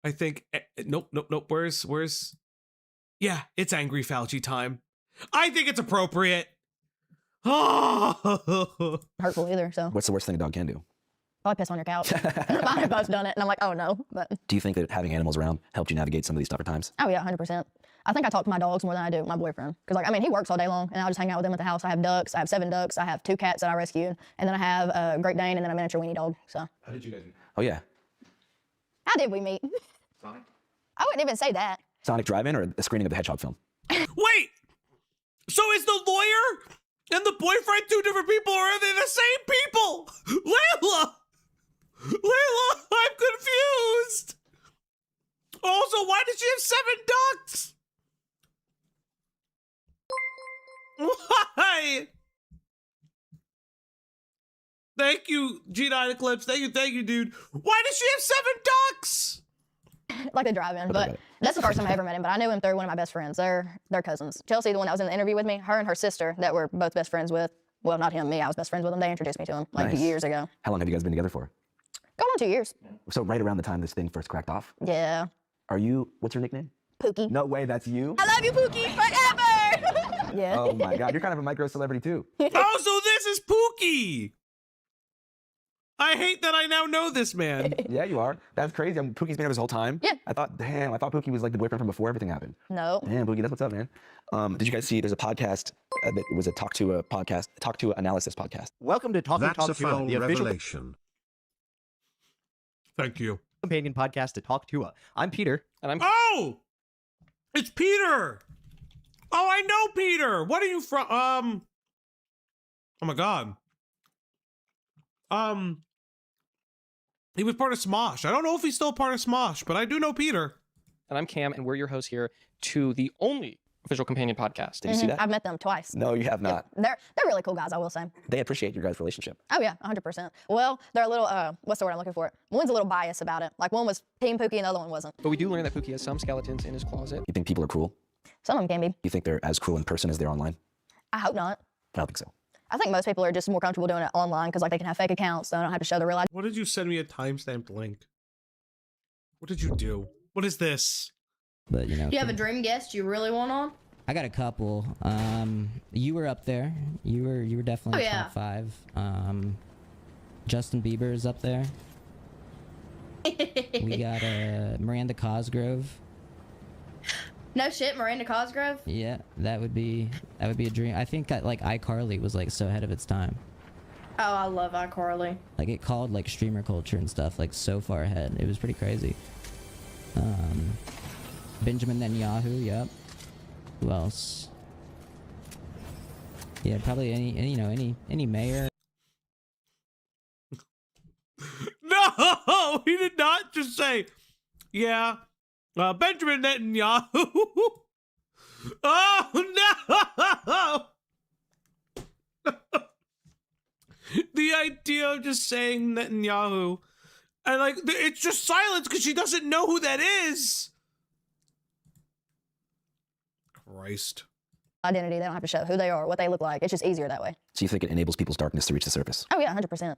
I think... Nope. Where's... Yeah, it's Angry Fauci time. I think it's appropriate. hurtful either, so. What's the worst thing a dog can do? Probably piss on your couch. Mine have both done it, and I'm like, oh no. But do you think that having animals around helped you navigate some of these tougher times? Oh yeah, 100%. I think I talk to my dogs more than I do with my boyfriend. Because like, I mean, he works all day long, and I'll just hang out with him at the house. I have ducks. I have 7 ducks. I have 2 cats that I rescued, and then I have a Great Dane, and then a miniature weenie dog. So. How did you guys meet? Oh yeah. How did we meet? Sonic? I wouldn't even say that. Sonic Drive-In or a screening of the Hedgehog film? Wait! So is the lawyer and the boyfriend 2 different people, or are they the same people? Layla, I'm confused. Also, why did she have 7 ducks? Why? Thank you, G9 Eclipse. Thank you, dude. Why does she have 7 ducks? Like the drive-in, but that's the first time I ever met him. But I knew him through one of my best friends. They're cousins. Chelsea, the one that was in the interview with me, her and her sister that we're both best friends with. Well, not him, me. I was best friends with him. They introduced me to him like years ago. How long have you guys been together for? Going on 2 years. So right around the time this thing first cracked off? Yeah. Are you? What's your nickname? Pookie. No way, that's you. I love you, Pookie, forever. Yeah. Oh my God, you're kind of a micro celebrity too. Oh, so this is Pookie. I hate that I now know this man. Yeah, you are. That's crazy. Pookie's been here this whole time. Yeah. I thought Pookie was like the boyfriend from before everything happened. No. Damn, Pookie, that's what's up, man. Did you guys see? There's a podcast that was a Talk to analysis podcast. Welcome to Talk That's Talk a Tuah, foul the official revelation. Thank you. companion podcast to Talk Tuah. I'm Peter, and I'm. Oh, it's Peter. Oh, I know Peter. What are you from? Oh my God. He was part of Smosh. I don't know if he's still part of Smosh, but I do know Peter. And I'm Cam, and we're your hosts here to the only official companion podcast. Did you see that? I've met them twice. No, you have not. They're really cool guys, I will say. They appreciate your guys' relationship. Oh yeah, 100%. Well, they're a little what's the word I'm looking for? One's a little biased about it. Like one was Team Pookie and the other one wasn't. But we do learn that Pookie has some skeletons in his closet. You think people are cruel? Some of them can be. You think they're as cruel in person as they're online? I hope not. I don't think so. I think most people are just more comfortable doing it online because like they can have fake accounts, so they don't have to show the real ID. What did you send me a timestamped link? What did you do? What is this? But you know. Do you have a dream guest you really want on? I got a couple. You were up there. You were definitely top 5. Justin Bieber is up there. We got Miranda Cosgrove. No shit, Miranda Cosgrove? Yeah, that would be a dream. I think like iCarly was like so ahead of its time. Oh, I love iCarly. Like it called like streamer culture and stuff like so far ahead. It was pretty crazy. Benjamin Netanyahu, yep. Who else? Yeah, probably any mayor. No, he did not just say, yeah, Benjamin Netanyahu. Oh, no. The idea of just saying Netanyahu, and like, it's just silence because she doesn't know who that is. Christ. Identity, they don't have to show who they are, what they look like. It's just easier that way. So you think it enables people's darkness to reach the surface? Oh yeah, 100%.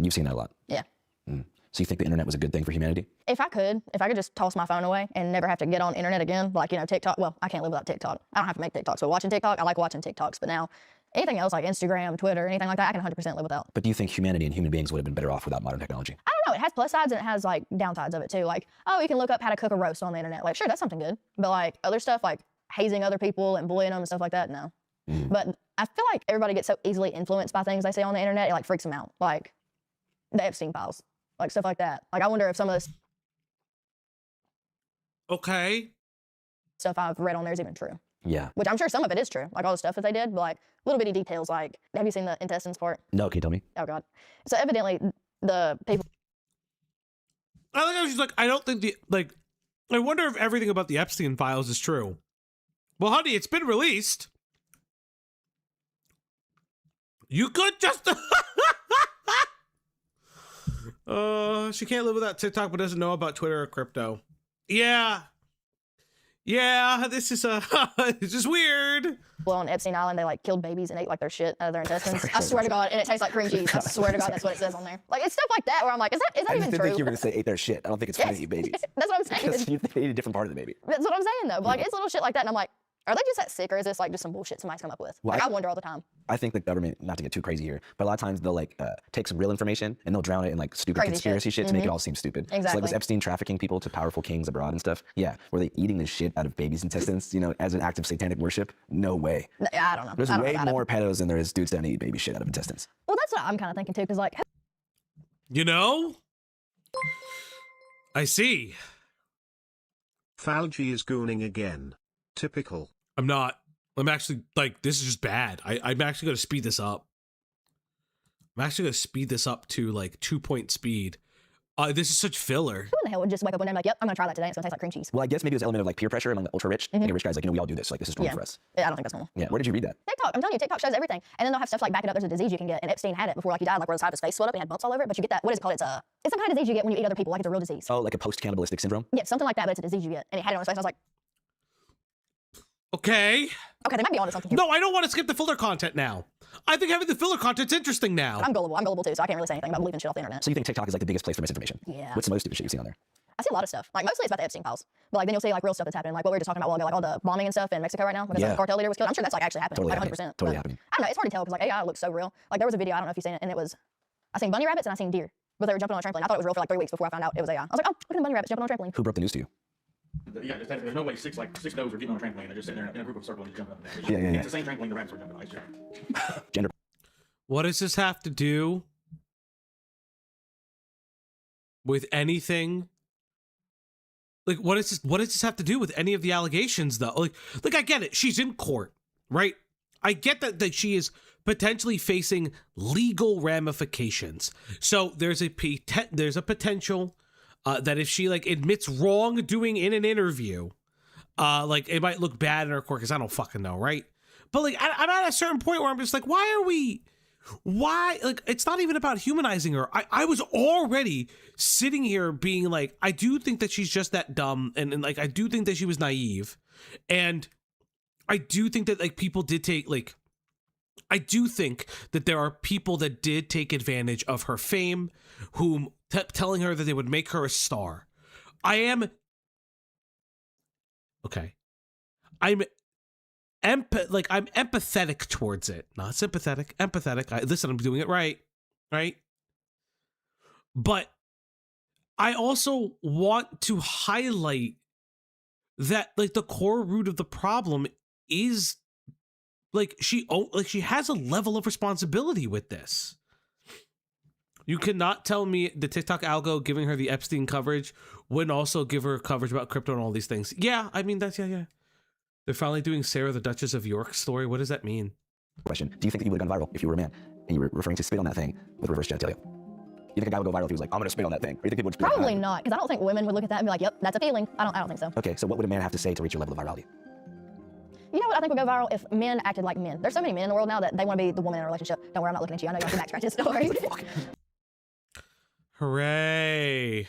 You've seen that a lot. Yeah. So you think the internet was a good thing for humanity? If I could just toss my phone away and never have to get on internet again, like, you know, TikTok. Well, I can't live without TikTok. I don't have to make TikToks. So watching TikTok, I like watching TikToks. But now, anything else like Instagram, Twitter, anything like that, I can 100% live without. But do you think humanity and human beings would have been better off without modern technology? I don't know. It has plus sides and it has like downsides of it too. Like, oh, you can look up how to cook a roast on the internet. Like, sure, that's something good. But like other stuff, like hazing other people and bullying them and stuff like that, no. But I feel like everybody gets so easily influenced by things they say on the internet, it like freaks them out. Like the Epstein files, like stuff like that. Like I wonder if some of this stuff I've read on there is even true. Yeah. Which I'm sure some of it is true, like all the stuff that they did, but like little bitty details. Like, have you seen the intestines part? No, can you tell me? Oh God. So evidently the people. I think I was just like, I don't think I wonder if everything about the Epstein files is true. Well, honey, it's been released. You could just... she can't live without TikTok, but doesn't know about Twitter or crypto. Yeah. Yeah, this is this is weird. Well, on Epstein Island, they like killed babies and ate like their shit out of their intestines. I swear to God, and it tastes like cream cheese. I swear to God, that's what it says on there. Like it's stuff like that where I'm like, is that I even just true? didn't think you were gonna say ate their shit. I don't think it's funny to eat babies. That's what I'm saying. Because you think they ate a different part of the baby. That's what I'm saying though. But like it's little shit like that, and I'm like, are they just that sick, or is this like just some bullshit somebody's come up with? Well, like I wonder all the time. I think the government, not to get too crazy here, but a lot of times they'll like take some real information and they'll drown it in like stupid Crazy conspiracy shit to make it all seem stupid. Exactly. So like was Epstein trafficking people to powerful kings abroad and stuff? Yeah. Were they eating the shit out of babies' intestines, you know, as an act of satanic worship? No way. I don't know. There's I don't way know more pedos than there is dudes that eat baby shit out of intestines. Well, that's what I'm kind of thinking too, because like, you know, I see. Falgi is gooning again. Typical. I'm not. I'm actually, like, this is just bad. I'm actually going to speed this up. I'm actually going to speed this up to, like, 2-point speed. This is such filler. who in the hell would just wake up one day and be like, yep, I'm going to try that today. It's going to taste like cream cheese. Well, I guess maybe it was an element of like peer pressure among the ultra rich. And the rich guys like, you know, we all do this. Like, this is normal for us. Yeah, I don't think that's normal. Yeah. Where did you read that? TikTok. I'm telling you, TikTok shows everything. And then they'll have stuff like back it up. There's a disease you can get. And Epstein had it before like he died, like where the side of his face swelled up and he had bumps all over it. But you get that, what is it called? It's some kind of disease you get when you eat other people, like it's a real disease. Oh, like a post-cannibalistic syndrome? Yeah, something like that, but it's a disease you get. And he had it on his face. I was like, okay. okay, they might be onto something here. No, I don't want to skip the filler content now. I think having the filler content's interesting now. I'm gullible too, so I can't really say anything about believing shit off the internet. So you think TikTok is like the biggest place for misinformation? Yeah. What's the most stupid shit you've seen on there? I see a lot of stuff. Like mostly it's about the Epstein files, but like then you'll see like real stuff that's happening, like what we were just talking about a while ago, like all the bombing and stuff in Mexico right now because the cartel leader was killed. I'm sure that's like actually happening, Totally like happening. 100%. Totally happening. I don't know. It's hard to tell because like AI looks so real. Like there was a video, I don't know if you've seen it, and it was I seen bunny rabbits and I seen deer, but they were jumping on a trampoline. I thought it was real for like 3 weeks before I found out it was AI. I was like, oh, look at the bunny rabbits jumping on a trampoline. Who broke the news to you? Yeah, there's no way six does are getting on a trampoline. They're just sitting there in a group of circles and jumping up and down. Yeah. It's the same trampoline the rabbits were jumping on. Gender. What does this have to do with anything? Like, what does this have to do with any of the allegations, though? Like I get it. She's in court, right? I get that she is potentially facing legal ramifications. So there's a potential that if she like admits wrongdoing in an interview, like it might look bad in her court because I don't fucking know, right? But like I'm at a certain point where I'm just like, why like it's not even about humanizing her. I was already sitting here being like, I do think that she's just that dumb, and like I do think that she was naive, and I do think that like people did take like, I do think that there are people that did take advantage of her fame, whom telling her that they would make her a star. I'm empathetic towards it. Not sympathetic, empathetic. Listen, I'm doing it right? But I also want to highlight that like the core root of the problem is like she has a level of responsibility with this. You cannot tell me the TikTok algo giving her the Epstein coverage wouldn't also give her coverage about crypto and all these things. Yeah, I mean that's yeah. They're finally doing Sarah the Duchess of York story. What does that mean? Question: do you think that you would have gone viral if you were a man and you were referring to spit on that thing with reverse genitalia? You think a guy would go viral if he was like, I'm gonna spit on that thing? Or you think people would just Probably not, because I don't think women would look at that and be like, yep, that's a feeling. I don't think so. Okay, so what would a man have to say to reach your level of virality? You know what I think would go viral if men acted like men. There's so many men in the world now that they want to be the woman in a relationship. Don't worry, I'm not looking at you. I know y'all can backtrack this story. Hooray.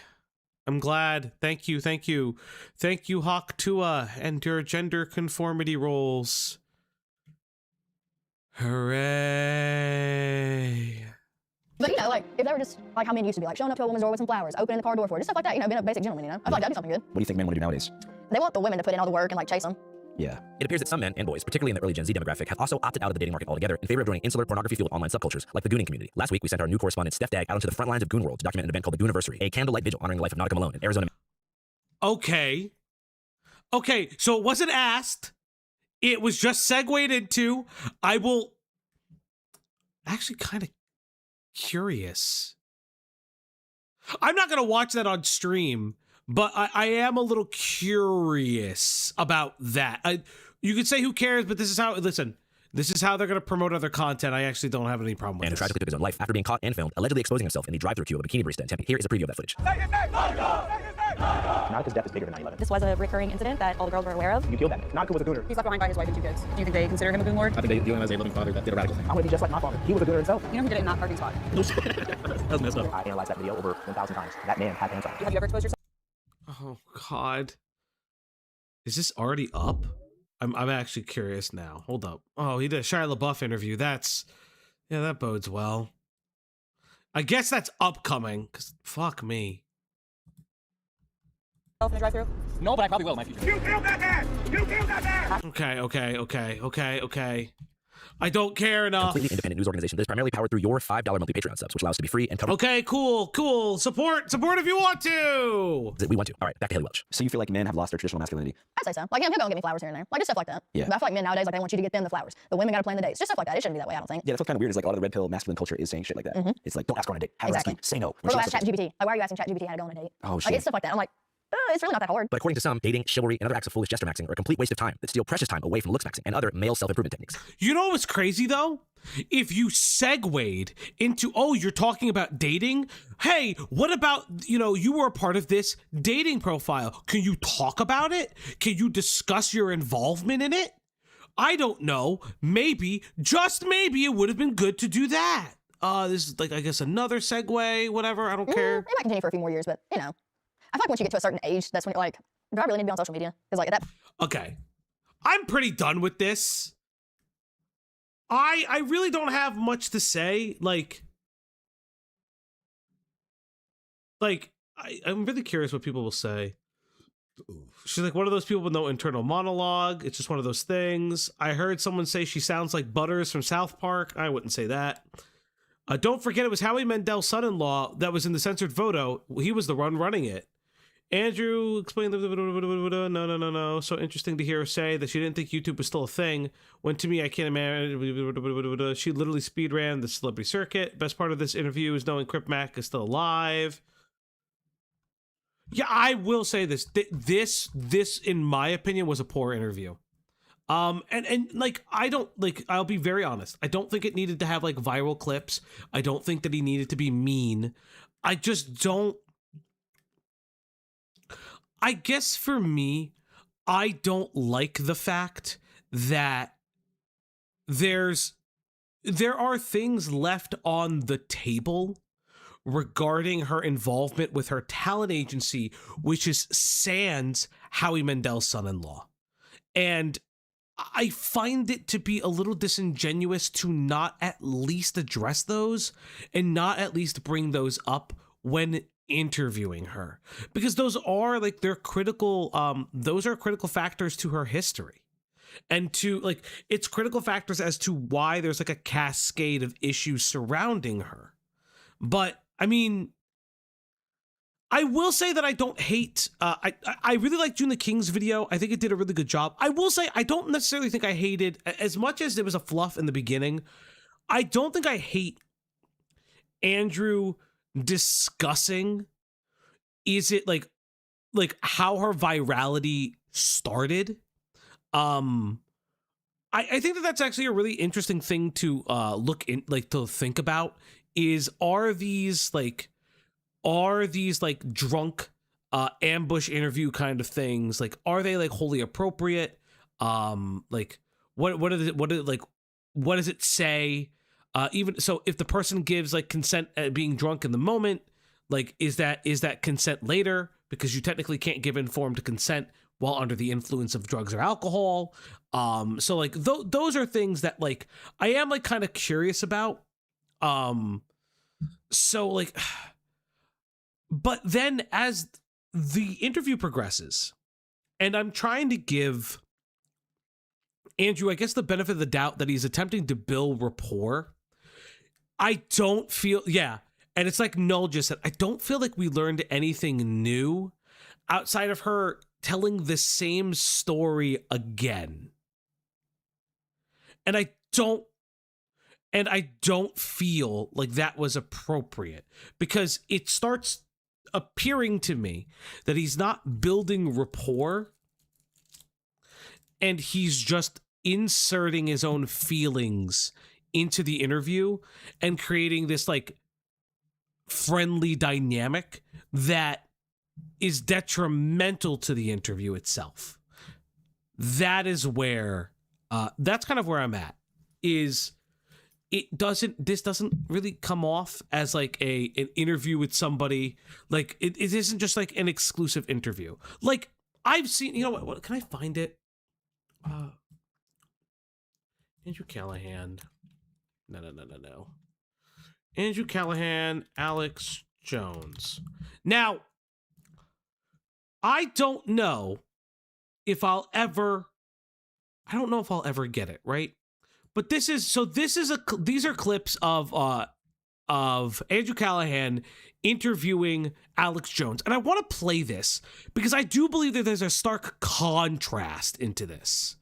I'm glad. Thank you, Hawk Tuah, and your gender conformity roles. Hooray. But, you know, like, if they were just, like, how men used to be, like, showing up to a woman's door with some flowers, opening the car door for her, just stuff like that, you know, being a basic gentleman, you know? I feel like that'd be something good. What do you think men want to do nowadays? They want the women to put in all the work and, like, chase them. Yeah. It appears that some men and boys, particularly in the early Gen Z demographic, have also opted out of the dating market altogether in favor of joining insular pornography-fueled online subcultures like the gooning community. Last week, we sent our new correspondent, Steph Dag, out into the front lines of Goon World to document an event called the Gooniversary, a candlelight vigil honoring the life of Nautica Malone in Arizona. Okay, so it wasn't asked. It was just segued into. I will actually kind of curious. I'm not going to watch that on stream, but I am a little curious about that. You could say who cares, but this is how, listen, this is how they're going to promote other content. I actually don't have any problem with and this. who tragically took his own life after being caught and filmed, allegedly exposing himself in the drive-thru queue of a bikini barista in Tempe. Here is a preview of that footage. Nautica's death is bigger than 9/11. This was a recurring incident that all the girls were aware of. You killed that man. Nautica was a gooner. He's left behind by his wife and 2 kids. Do you think they consider him a goon lord? I think they view him as a loving father that did a radical thing. I want to be just like my father. He was a gooner himself. You know who did it in that parking spot? That was messed up. I analyzed that video over 1,000 times. That man had hands on. Have you ever exposed yourself? Oh God, is this already up? I'm actually curious now. Hold up. Oh, he did a Shia LaBeouf interview. That bodes well. I guess that's upcoming. Cause fuck me. In the drive-thru? No, but I probably will in my future. You killed that man! You killed that man! Okay. I don't care enough. Completely independent news organization that is primarily powered through your $5 monthly Patreon subs, which allows us to be free and cover. Okay, cool. Support if you want to. We want to. All right, back to Haliey Welch. So you feel like men have lost their traditional masculinity? I'd say so. Like, yeah, he'll go and get me flowers here and there. Like, just stuff like that. Yeah. But I feel like men nowadays, like, they want you to get them the flowers. The women got to plan the dates. Just stuff like that. It shouldn't be that way, I don't think. Yeah, that's what's kind of weird is like a lot of the red pill masculine culture is saying shit like that. Mm-hmm. It's like, don't ask her on a date. Have her ask you. Say no. Or go ask ChatGPT. Like, why are you asking ChatGPT how to go on a date? Oh, shit. Like, it's stuff like that. I'm like, it's really not that hard. But according to some, dating, chivalry, and other acts of foolish gesture maxing are a complete waste of time that steal precious time away from looks maxing and other male self-improvement techniques. You know what's crazy though? If you segued into, oh, you're talking about dating? Hey, what about, you were a part of this dating profile. Can you talk about it? Can you discuss your involvement in it? I don't know. Maybe, just maybe, it would have been good to do that. This is like, I guess, another segue, whatever. I don't care. It might continue for a few more years, but, I feel like once you get to a certain age, that's when you're like, do I really need to be on social media? Because, like, at that... Okay. I'm pretty done with this. I really don't have much to say. I'm really curious what people will say. She's like one of those people with no internal monologue. It's just one of those things. I heard someone say she sounds like Butters from South Park. I wouldn't say that. Don't forget it was Howie Mandel's son-in-law that was in the censored photo. He was the one running it. Andrew explained no. So interesting to hear her say that she didn't think YouTube was still a thing. When to me, I can't imagine. She literally speed ran the celebrity circuit. Best part of this interview is knowing Crip Mac is still alive. Yeah, I will say this. This, in my opinion, was a poor interview. And like, I don't, like, I'll be very honest. I don't think it needed to have, like, viral clips. I don't think that he needed to be mean. I just don't. I guess for me, I don't like the fact that there are things left on the table regarding her involvement with her talent agency, which is sans Howie Mandel's son-in-law. And I find it to be a little disingenuous to not at least address those and not at least bring those up when interviewing her, because those are like, they're critical. Those are critical factors to her history, and to like, it's critical factors as to why there's like a cascade of issues surrounding her. But I mean, I will say that I don't hate, I really like June the King's video. I think it did a really good job. I will say, I don't necessarily think I hated, as much as it was a fluff in the beginning, I don't think I hate Andrew discussing, is it like how her virality started. I think that that's actually a really interesting thing to look in, like, to think about, is are these like drunk ambush interview kind of things, like, are they like wholly appropriate? Like what does it say? Even so, if the person gives like consent at being drunk in the moment, like, is that consent later? Because you technically can't give informed consent while under the influence of drugs or alcohol. So like those are things that like I am like kind of curious about. So like, but then as the interview progresses, and I'm trying to give Andrew, I guess, the benefit of the doubt that he's attempting to build rapport. I don't feel, yeah. And it's like Noel just said, I don't feel like we learned anything new outside of her telling the same story again. And I don't feel like that was appropriate, because it starts appearing to me that he's not building rapport and he's just inserting his own feelings into the interview and creating this like friendly dynamic that is detrimental to the interview itself. That is where that's kind of where I'm at. Is this doesn't really come off as like an interview with somebody. Like it isn't just like an exclusive interview. Like I've seen, you know what can I find it? Andrew Callahan. No. Andrew Callahan, Alex Jones. Now, I don't know if I'll ever get it, right? But these are clips of Andrew Callahan interviewing Alex Jones. And I want to play this because I do believe that there's a stark contrast into this.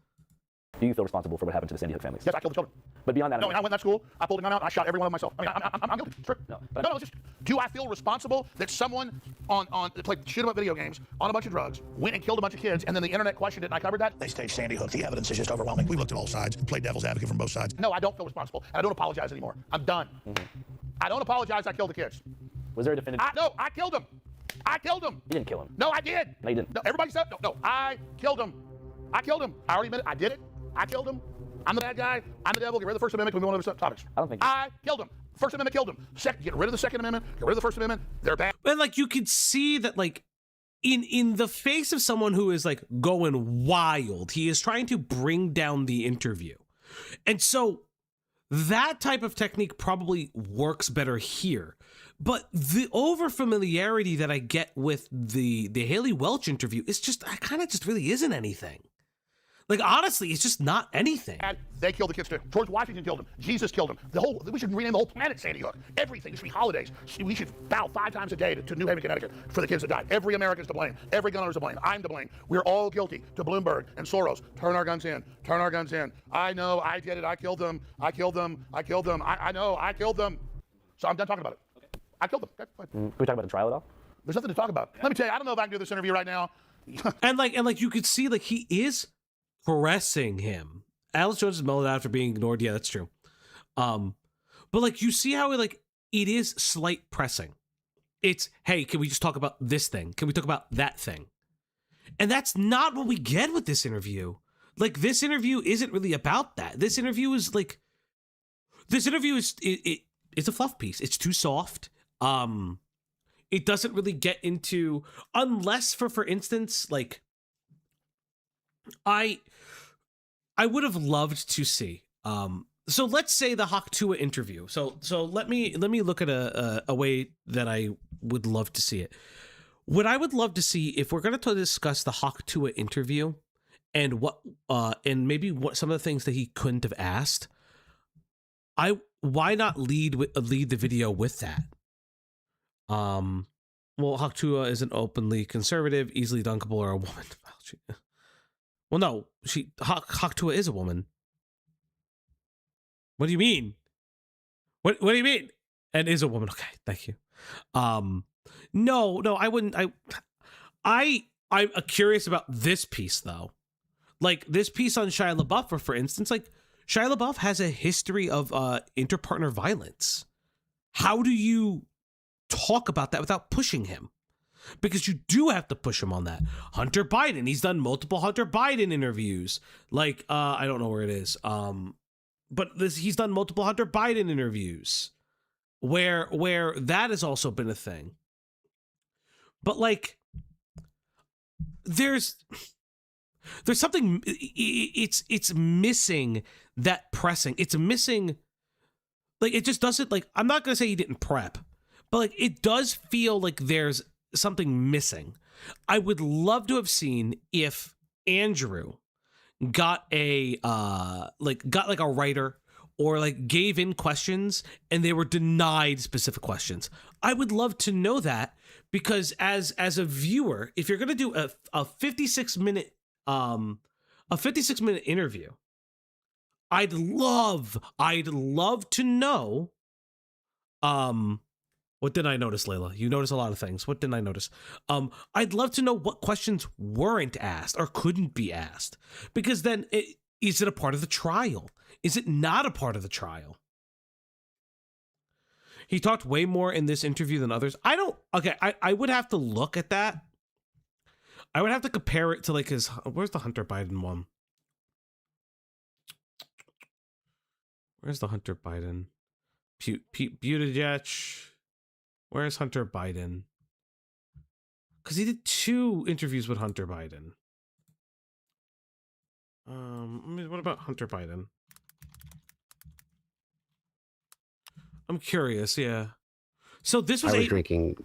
Do you feel responsible for what happened to the Sandy Hook families? Yes, I killed the children. But beyond that, no, and I went to that school, I pulled a gun out, and I shot every one of them myself. I mean, I'm guilty. Sure. No, it's just, do I feel responsible that someone that played shoot 'em up video games on a bunch of drugs, went and killed a bunch of kids, and then the internet questioned it, and I covered that? They staged Sandy Hook. The evidence is just overwhelming. We looked at all sides, played devil's advocate from both sides. No, I don't feel responsible, and I don't apologize anymore. I'm done. I don't apologize. I killed the kids. Was there a definitive? No, I killed them. I killed them. You didn't kill him. No, I did. No, you didn't. No, everybody said no. I killed him. I killed him. I already admitted I did it. I killed him. I'm the bad guy. I'm the devil. Get rid of the First Amendment. Can we move on to other topics? I don't think. I killed him. First Amendment killed him. Second, get rid of the Second Amendment. Get rid of the First Amendment. They're bad. And like you could see that, like in the face of someone who is like going wild, he is trying to bring down the interview, and so that type of technique probably works better here. But the over-familiarity that I get with the Haliey Welch interview is just, I kind of just really isn't anything. Like, honestly, it's just not anything. And they killed the kids too. George Washington killed him. Jesus killed him. We should rename the whole planet Sandy Hook. Everything. There should be holidays. We should bow 5 times a day to New Haven, Connecticut for the kids that died. Every American's to blame. Every gun owner's to blame. I'm to blame. We're all guilty. To Bloomberg and Soros. Turn our guns in. Turn our guns in. I know. I did it. I killed them. I killed them. I killed them. I know. I killed them. So I'm done talking about it. Okay. I killed them. Okay, fine. Can we talk about the trial at all? There's nothing to talk about. Let me tell you, I don't know if I can do this interview right now. and like you could see, like, he is caressing him. Alex Jones is mellowed out after being ignored. Yeah, that's true. But like, you see how it is slight pressing. It's, hey, can we just talk about this thing? Can we talk about that thing? And that's not what we get with this interview. Like, this interview isn't really about that. This interview is it's a fluff piece. It's too soft. It doesn't really get into, unless for instance, like, I would have loved to see. So let's say the Hawk Tuah interview. So let me look at a way that I would love to see it. What I would love to see, if we're going to discuss the Hawk Tuah interview and and maybe what some of the things that he couldn't have asked, why not lead the video with that? Well, Hawk Tuah isn't openly conservative, easily dunkable, or a woman. Well, no, Hawk Tuah is a woman. What do you mean? What do you mean? And is a woman. Okay, thank you. No, I wouldn't. I'm curious about this piece though. Like this piece on Shia LaBeouf, for instance. Like Shia LaBeouf has a history of interpartner violence. How do you talk about that without pushing him? Because you do have to push him on that. Hunter Biden, he's done multiple Hunter Biden interviews. Like, I don't know where it is. But he's done multiple Hunter Biden interviews where that has also been a thing. But like, there's something, it's missing that pressing. It's missing, like, it just doesn't, like, I'm not going to say he didn't prep, but like, it does feel like there's something missing. I would love to have seen if Andrew got a writer or like gave in questions and they were denied specific questions. I would love to know that, because as a viewer, if you're going to do a 56 minute interview, I'd love to know what did I notice, Layla? You notice a lot of things. What didn't I notice? I'd love to know what questions weren't asked or couldn't be asked, because then is it a part of the trial? Is it not a part of the trial? He talked way more in this interview than others. I would have to look at that. I would have to compare it to like where's the Hunter Biden one? Where's the Hunter Biden? Buttigieg. Where's Hunter Biden? Because he did 2 interviews with Hunter Biden. What about Hunter Biden? I'm curious, yeah. So this was I was drinking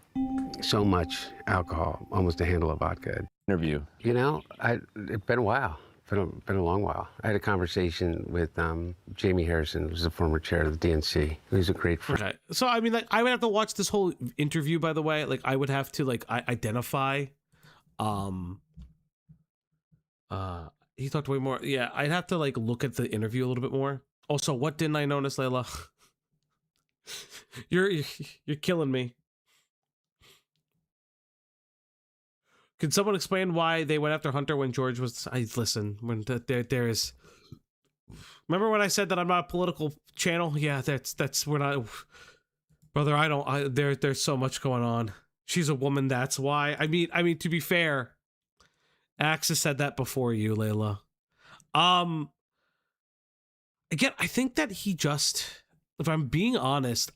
so much alcohol, almost a handle of vodka. Interview. You know, it's been a while. Been a long while. I had a conversation with Jamie Harrison, who's the former chair of the DNC. He's a great friend. Okay, so I mean, like, I would have to watch this whole interview. By the way, like, I would have to like identify. He talked way more. Yeah, I'd have to like look at the interview a little bit more. Also, what didn't I notice, Layla? You're killing me. Can someone explain why they went after Hunter when George was? Listen, when there is. Remember when I said that I'm not a political channel? Yeah, that's we're not, brother. I don't. There's so much going on. She's a woman. That's why. I mean, to be fair, Axe has said that before you, Layla. Again, I think that he just, if I'm being honest,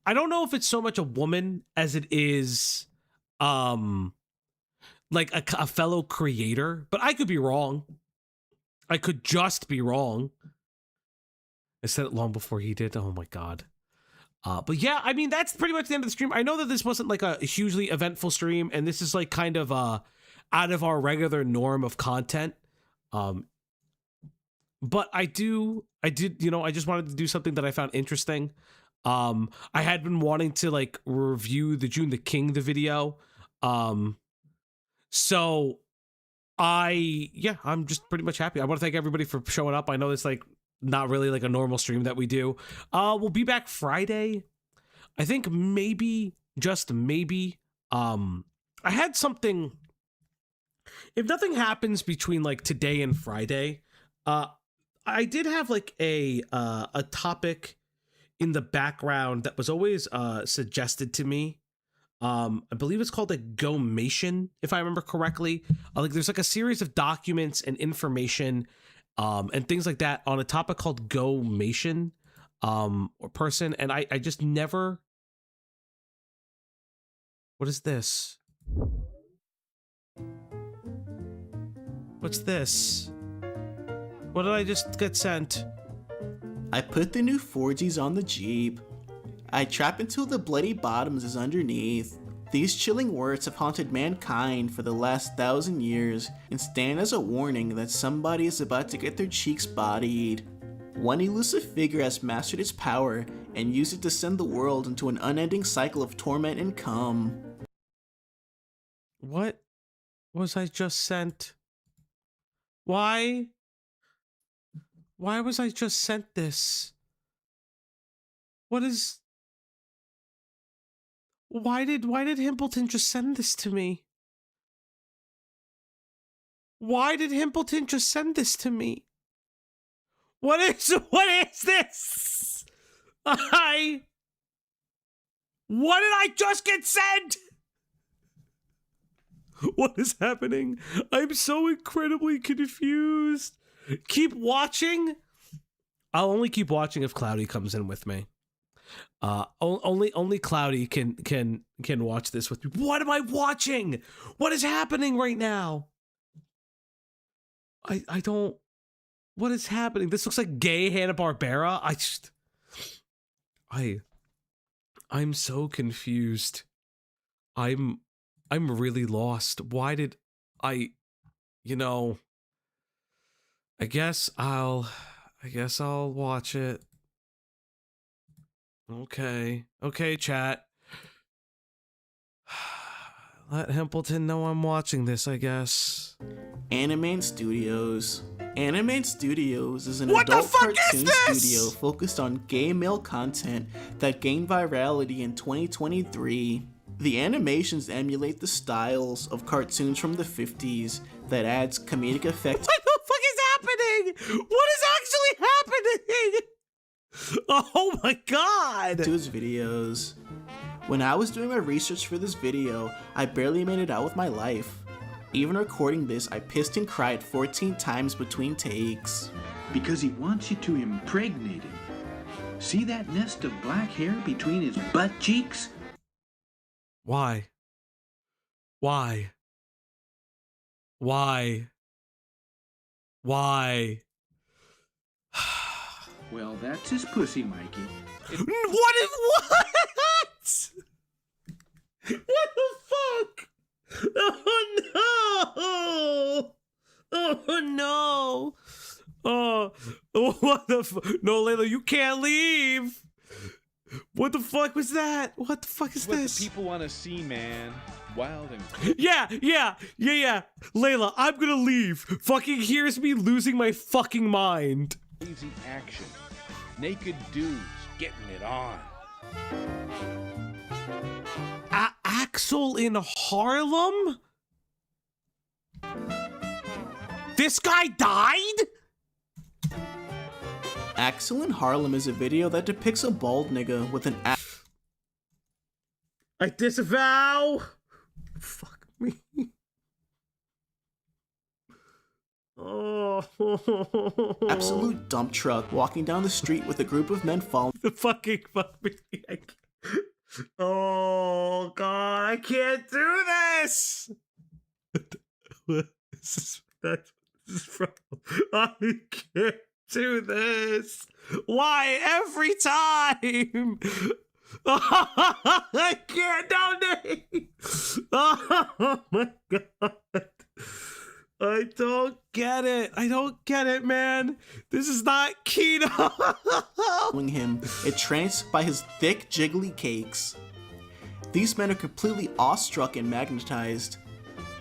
I don't know if it's so much a woman as it is, like a fellow creator, but I could be wrong. I could just be wrong. I said it long before he did. Oh my God. But yeah, I mean, that's pretty much the end of the stream. I know that this wasn't like a hugely eventful stream, and this is like kind of out of our regular norm of content. But I did, you know, I just wanted to do something that I found interesting. I had been wanting to like review the June the King, the video. So I'm just pretty much happy. I want to thank everybody for showing up. I know it's like not really like a normal stream that we do. We'll be back Friday. I think maybe, just maybe, I had something, if nothing happens between like today and Friday, I did have like a topic in the background that was always suggested to me. I believe it's called a Go-mation, if I remember correctly. Like there's like a series of documents and information and things like that on a topic called Go-mation or person, and I just never. What is this? What's this? What did I just get sent? I put the new 4Gs on the Jeep. I trap until the bloody bottoms is underneath. These chilling words have haunted mankind for the last 1,000 years and stand as a warning that somebody is about to get their cheeks bodied. One elusive figure has mastered its power and used it to send the world into an unending cycle of torment and cum. What was I just sent? Why was I just sent this? What is... Why did Himpleton just send this to me? Why did Himpleton just send this to me? What is this? What did I just get sent? What is happening? I'm so incredibly confused. Keep watching. I'll only keep watching if Cloudy comes in with me. Only Cloudy can watch this with me. What am I watching? What is happening right now? I don't. What is happening? This looks like gay Hanna-Barbera. I'm so confused. I'm really lost. Why did I, you know, I guess I'll watch it. Okay, chat. Let Himpleton know I'm watching this, I guess. Animane Studios. Animane Studios is an adult cartoon studio focused on gay male content that gained virality in 2023. The animations emulate the styles of cartoons from the 50s that adds comedic effect. What the fuck is happening? What is actually happening? Oh my God! To his videos. When I was doing my research for this video, I barely made it out with my life. Even recording this, I pissed and cried 14 times between takes. Because he wants you to impregnate him. See that nest of black hair between his butt cheeks? Why? Why? Well, that's his pussy, Mikey. What? What the fuck? Oh no! Oh no! Oh, what the fuck? No, Layla, you can't leave! What the fuck was that? What the fuck is what this? The people want to see, man. Wild and Yeah. Layla, I'm gonna leave. Fucking here's me losing my fucking mind. Crazy action. Naked dudes getting it on. Axel in Harlem? This guy died? Axel in Harlem is a video that depicts a bald nigga with an I disavow! Fuck me. Oh. Absolute dump truck walking down the street with a group of men following. The fucking fuck me. Oh God, I can't do this. This is from. I can't do this? Why every time? I can't donate. Oh my god. I don't get it. I don't get it, man. This is not keto. him, entranced by his thick, jiggly cakes. These men are completely awestruck and magnetized.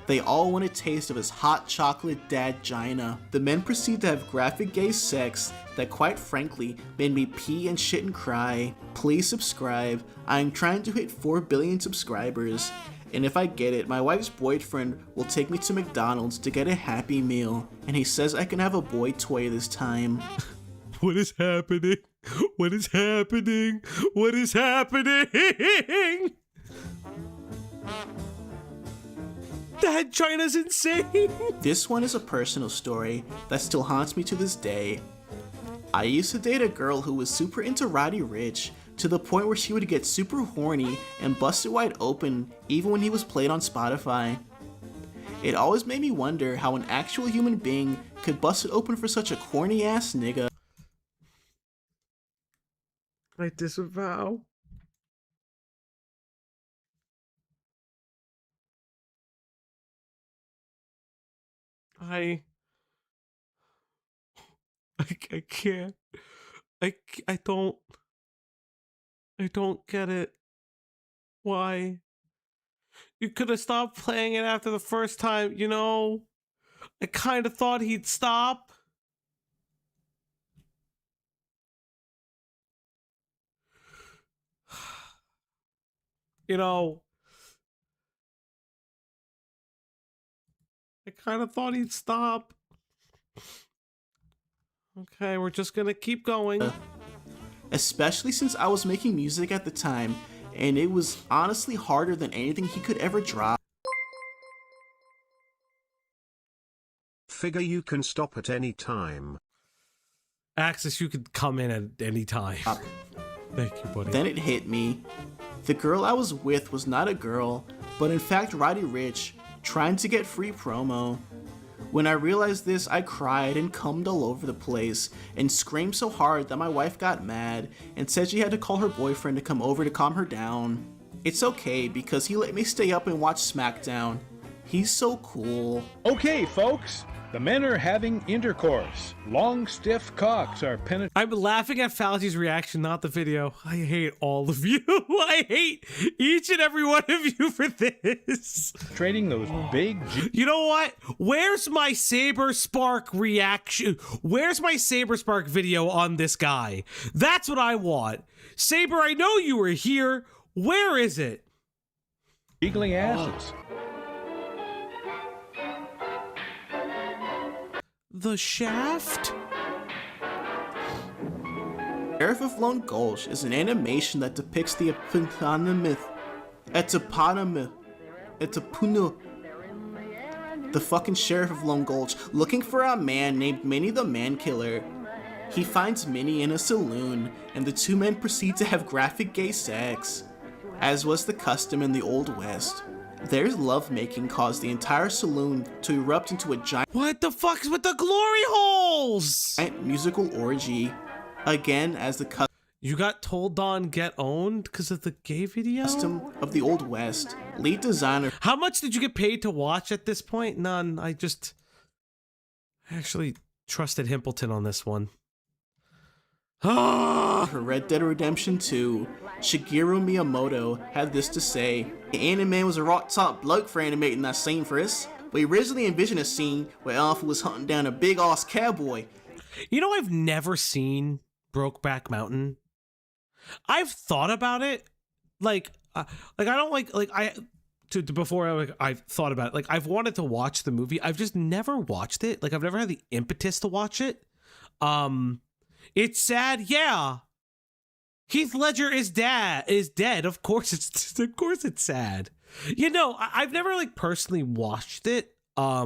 They all want a taste of his hot chocolate dad-gina. The men proceed to have graphic gay sex that quite frankly made me pee and shit and cry. Please subscribe. I am trying to hit 4 billion subscribers. And if I get it, my wife's boyfriend will take me to McDonald's to get a Happy Meal. And he says I can have a boy toy this time. What is happening? What is happening? What is happening? That China's insane. This one is a personal story that still haunts me to this day. I used to date a girl who was super into Roddy Ricch, to the point where she would get super horny and bust it wide open even when he was played on Spotify. It always made me wonder how an actual human being could bust it open for such a corny ass nigga. I disavow. I can't. I don't get it. Why? You could have stopped playing it after the first time, you know? I kind of thought he'd stop. You know, I kind of thought he'd stop. Okay, we're just gonna keep going. Especially since I was making music at the time, and it was honestly harder than anything he could ever drop. Figure you can stop at any time. Axis, you could come in at any time. Thank you, buddy. Then it hit me. The girl I was with was not a girl, but in fact Roddy Ricch, trying to get free promo. When I realized this, I cried and cummed all over the place and screamed so hard that my wife got mad and said she had to call her boyfriend to come over to calm her down. It's okay because he let me stay up and watch SmackDown. He's so cool. Okay, folks. The men are having intercourse. Long, stiff cocks are penetrating. I'm laughing at Fauci's reaction, not the video. I hate all of you. I hate each and every one of you for this. Trading those big... You know what? Where's my Saber Spark reaction? Where's my Saber Spark video on this guy? That's what I want. Saber, I know you were here. Where is it? Jiggly asses. The Shaft? Sheriff of Lone Gulch is an animation that depicts the eponymous the fucking Sheriff of Lone Gulch looking for a man named Minnie the Man Killer. He finds Minnie in a saloon, and the two men proceed to have graphic gay sex, as was the custom in the Old West. Their lovemaking caused the entire saloon to erupt into a giant— What the fuck's with the glory holes? Musical orgy. Again, as the You got told on get owned because of the gay video? Custom of the Old West. Lead designer— How much did you get paid to watch at this point? None. I actually trusted Himpleton on this one. For Red Dead Redemption 2, Shigeru Miyamoto had this to say: "The anime was a rock top bloke for animating that scene for us. We originally envisioned a scene where Alpha was hunting down a big ass cowboy." You know, I've never seen Brokeback Mountain. I've thought about it, before I've thought about it. Like, I've wanted to watch the movie. I've just never watched it. Like, I've never had the impetus to watch it. It's sad, yeah. Heath Ledger is dead. Of course it's sad. You know, I've never personally watched it. I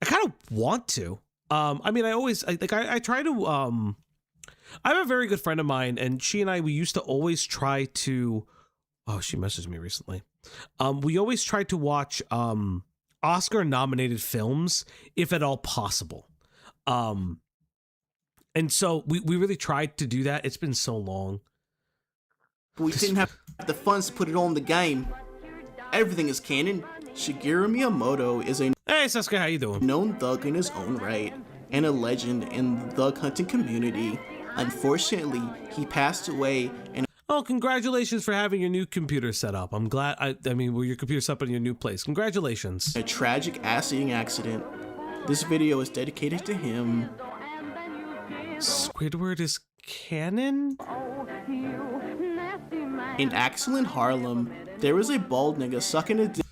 kind of want to. I mean, I try to. I have a very good friend of mine, and she and we used to always try to. Oh, she messaged me recently. We always try to watch Oscar-nominated films, if at all possible. And so we really tried to do that. It's been so long. We didn't have the funds to put it all in the game. Everything is canon. Shigeru Miyamoto is a hey Sasuke, how you doing? Known thug in his own right and a legend in the thug hunting community. Unfortunately, he passed away in Oh, congratulations for having your new computer set up. I'm glad. I mean, your computer set up in your new place. Congratulations. a tragic ass-eating accident. This video is dedicated to him. Squidward is canon? In Axel in Harlem, there was a bald nigga sucking a dick.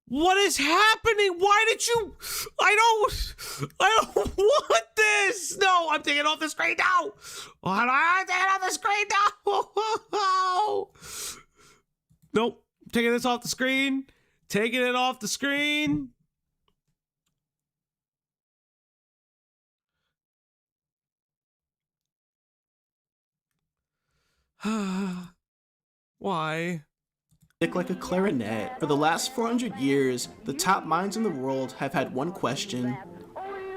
What is happening? Why did you? I don't want this. No, I'm taking it off the screen now. I'm taking it off the screen now. Nope. Taking this off the screen. Taking it off the screen. Why? Like a clarinet. For the last 400 years, the top minds in the world have had one question.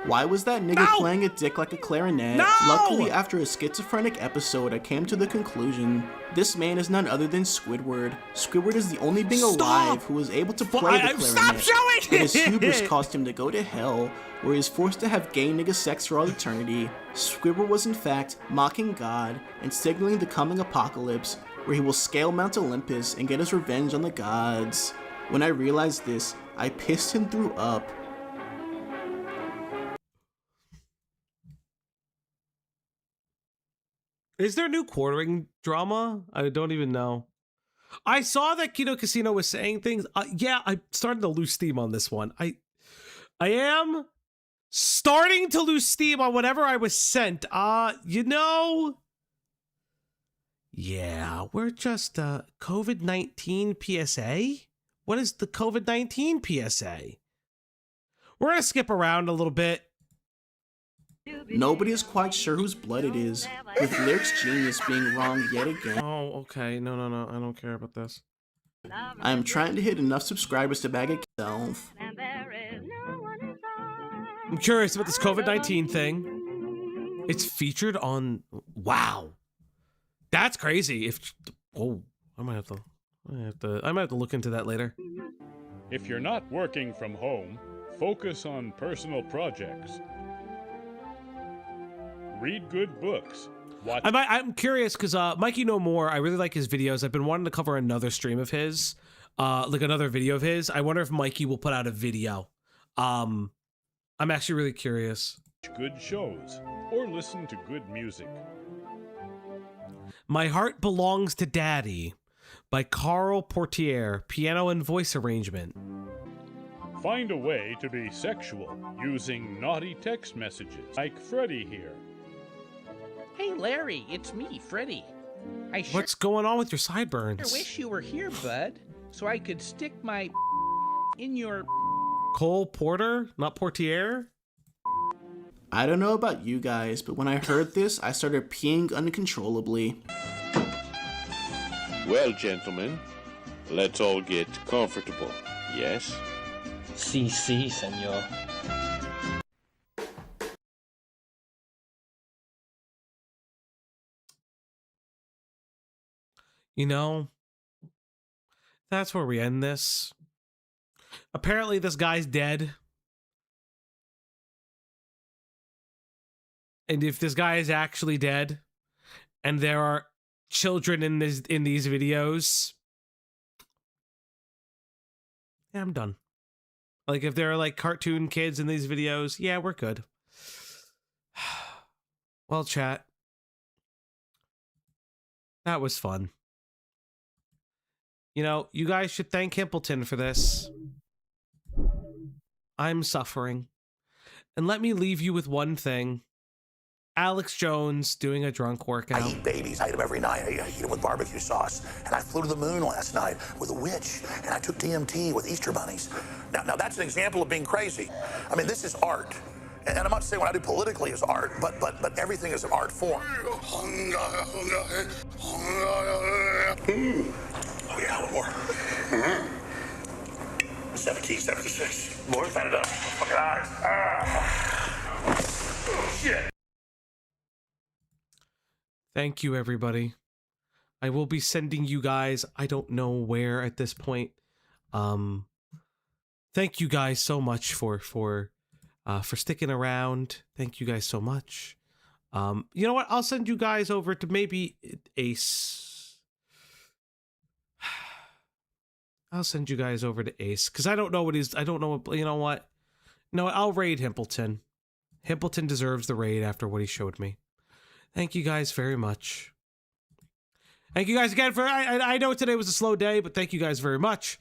Why was that nigga playing a dick like a clarinet? No! Luckily, after a schizophrenic episode, I came to the conclusion this man is none other than Squidward. Squidward is the only being alive who was able to play the clarinet. Stop showing But his hubris caused him to go to hell, where he is forced to have gay nigga sex for all eternity. Squidward was in fact mocking God and signaling the coming apocalypse, where he will scale Mount Olympus and get his revenge on the gods. When I realized this, I pissed and threw up. Is there new quartering drama? I don't even know. I saw that Kino Casino was saying things. Yeah, I'm starting to lose steam on this one. I am starting to lose steam on whatever I was sent. You know... Yeah, we're just COVID-19 PSA? What is the COVID-19 PSA? We're gonna skip around a little bit. Nobody is quite sure whose blood it is, with Lyric's genius being wrong yet again. Oh, okay. No, I don't care about this. I am trying to hit enough subscribers to bag itself. I'm curious about this COVID-19 thing. It's featured on... Wow. That's crazy. I might have to look into that later. If you're not working from home, focus on personal projects. Read good books. Watch. I'm curious because Mikey No More, I really like his videos. I've been wanting to cover another stream of his, like another video of his. I wonder if Mikey will put out a video. I'm actually really curious. Good shows or listen to good music. My Heart Belongs to Daddy by Carl Portier, piano and voice arrangement. Find a way to be sexual using naughty text messages, like Freddy here. Hey Larry, it's me, Freddy. What's going on with your sideburns? I wish you were here, bud, so I could stick my in your... Cole Porter, not Portier? I don't know about you guys, but when I heard this, I started peeing uncontrollably. Well, gentlemen, let's all get comfortable, yes? Si, senor. You know, that's where we end this. Apparently this guy's dead. And if this guy is actually dead, and there are children in these videos, yeah, I'm done. Like, if there are like cartoon kids in these videos, yeah, we're good. Well, chat, that was fun. You know, you guys should thank Himpleton for this. I'm suffering. And let me leave you with one thing. Alex Jones doing a drunk workout. I eat babies. I eat them every night. I eat them with barbecue sauce. And I flew to the moon last night with a witch. And I took DMT with Easter bunnies. Now that's an example of being crazy. I mean, this is art. And I'm not saying what I do politically is art, but everything is an art form. Oh yeah, one more. 17, 76. More, fan it up. Fucking eyes. Shit. Thank you, everybody. I will be sending you guys, I don't know where at this point. Thank you guys so much for sticking around. Thank you guys so much. You know what? I'll send you guys over to maybe Ace. I'll send you guys over to Ace because I don't know what he's. I don't know what. You know what? No, I'll raid Himpleton. Himpleton deserves the raid after what he showed me. Thank you guys very much. Thank you guys again for. I know today was a slow day, but thank you guys very much.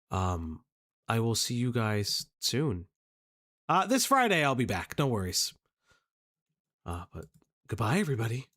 I will see you guys soon. This Friday I'll be back. No worries. But goodbye, everybody.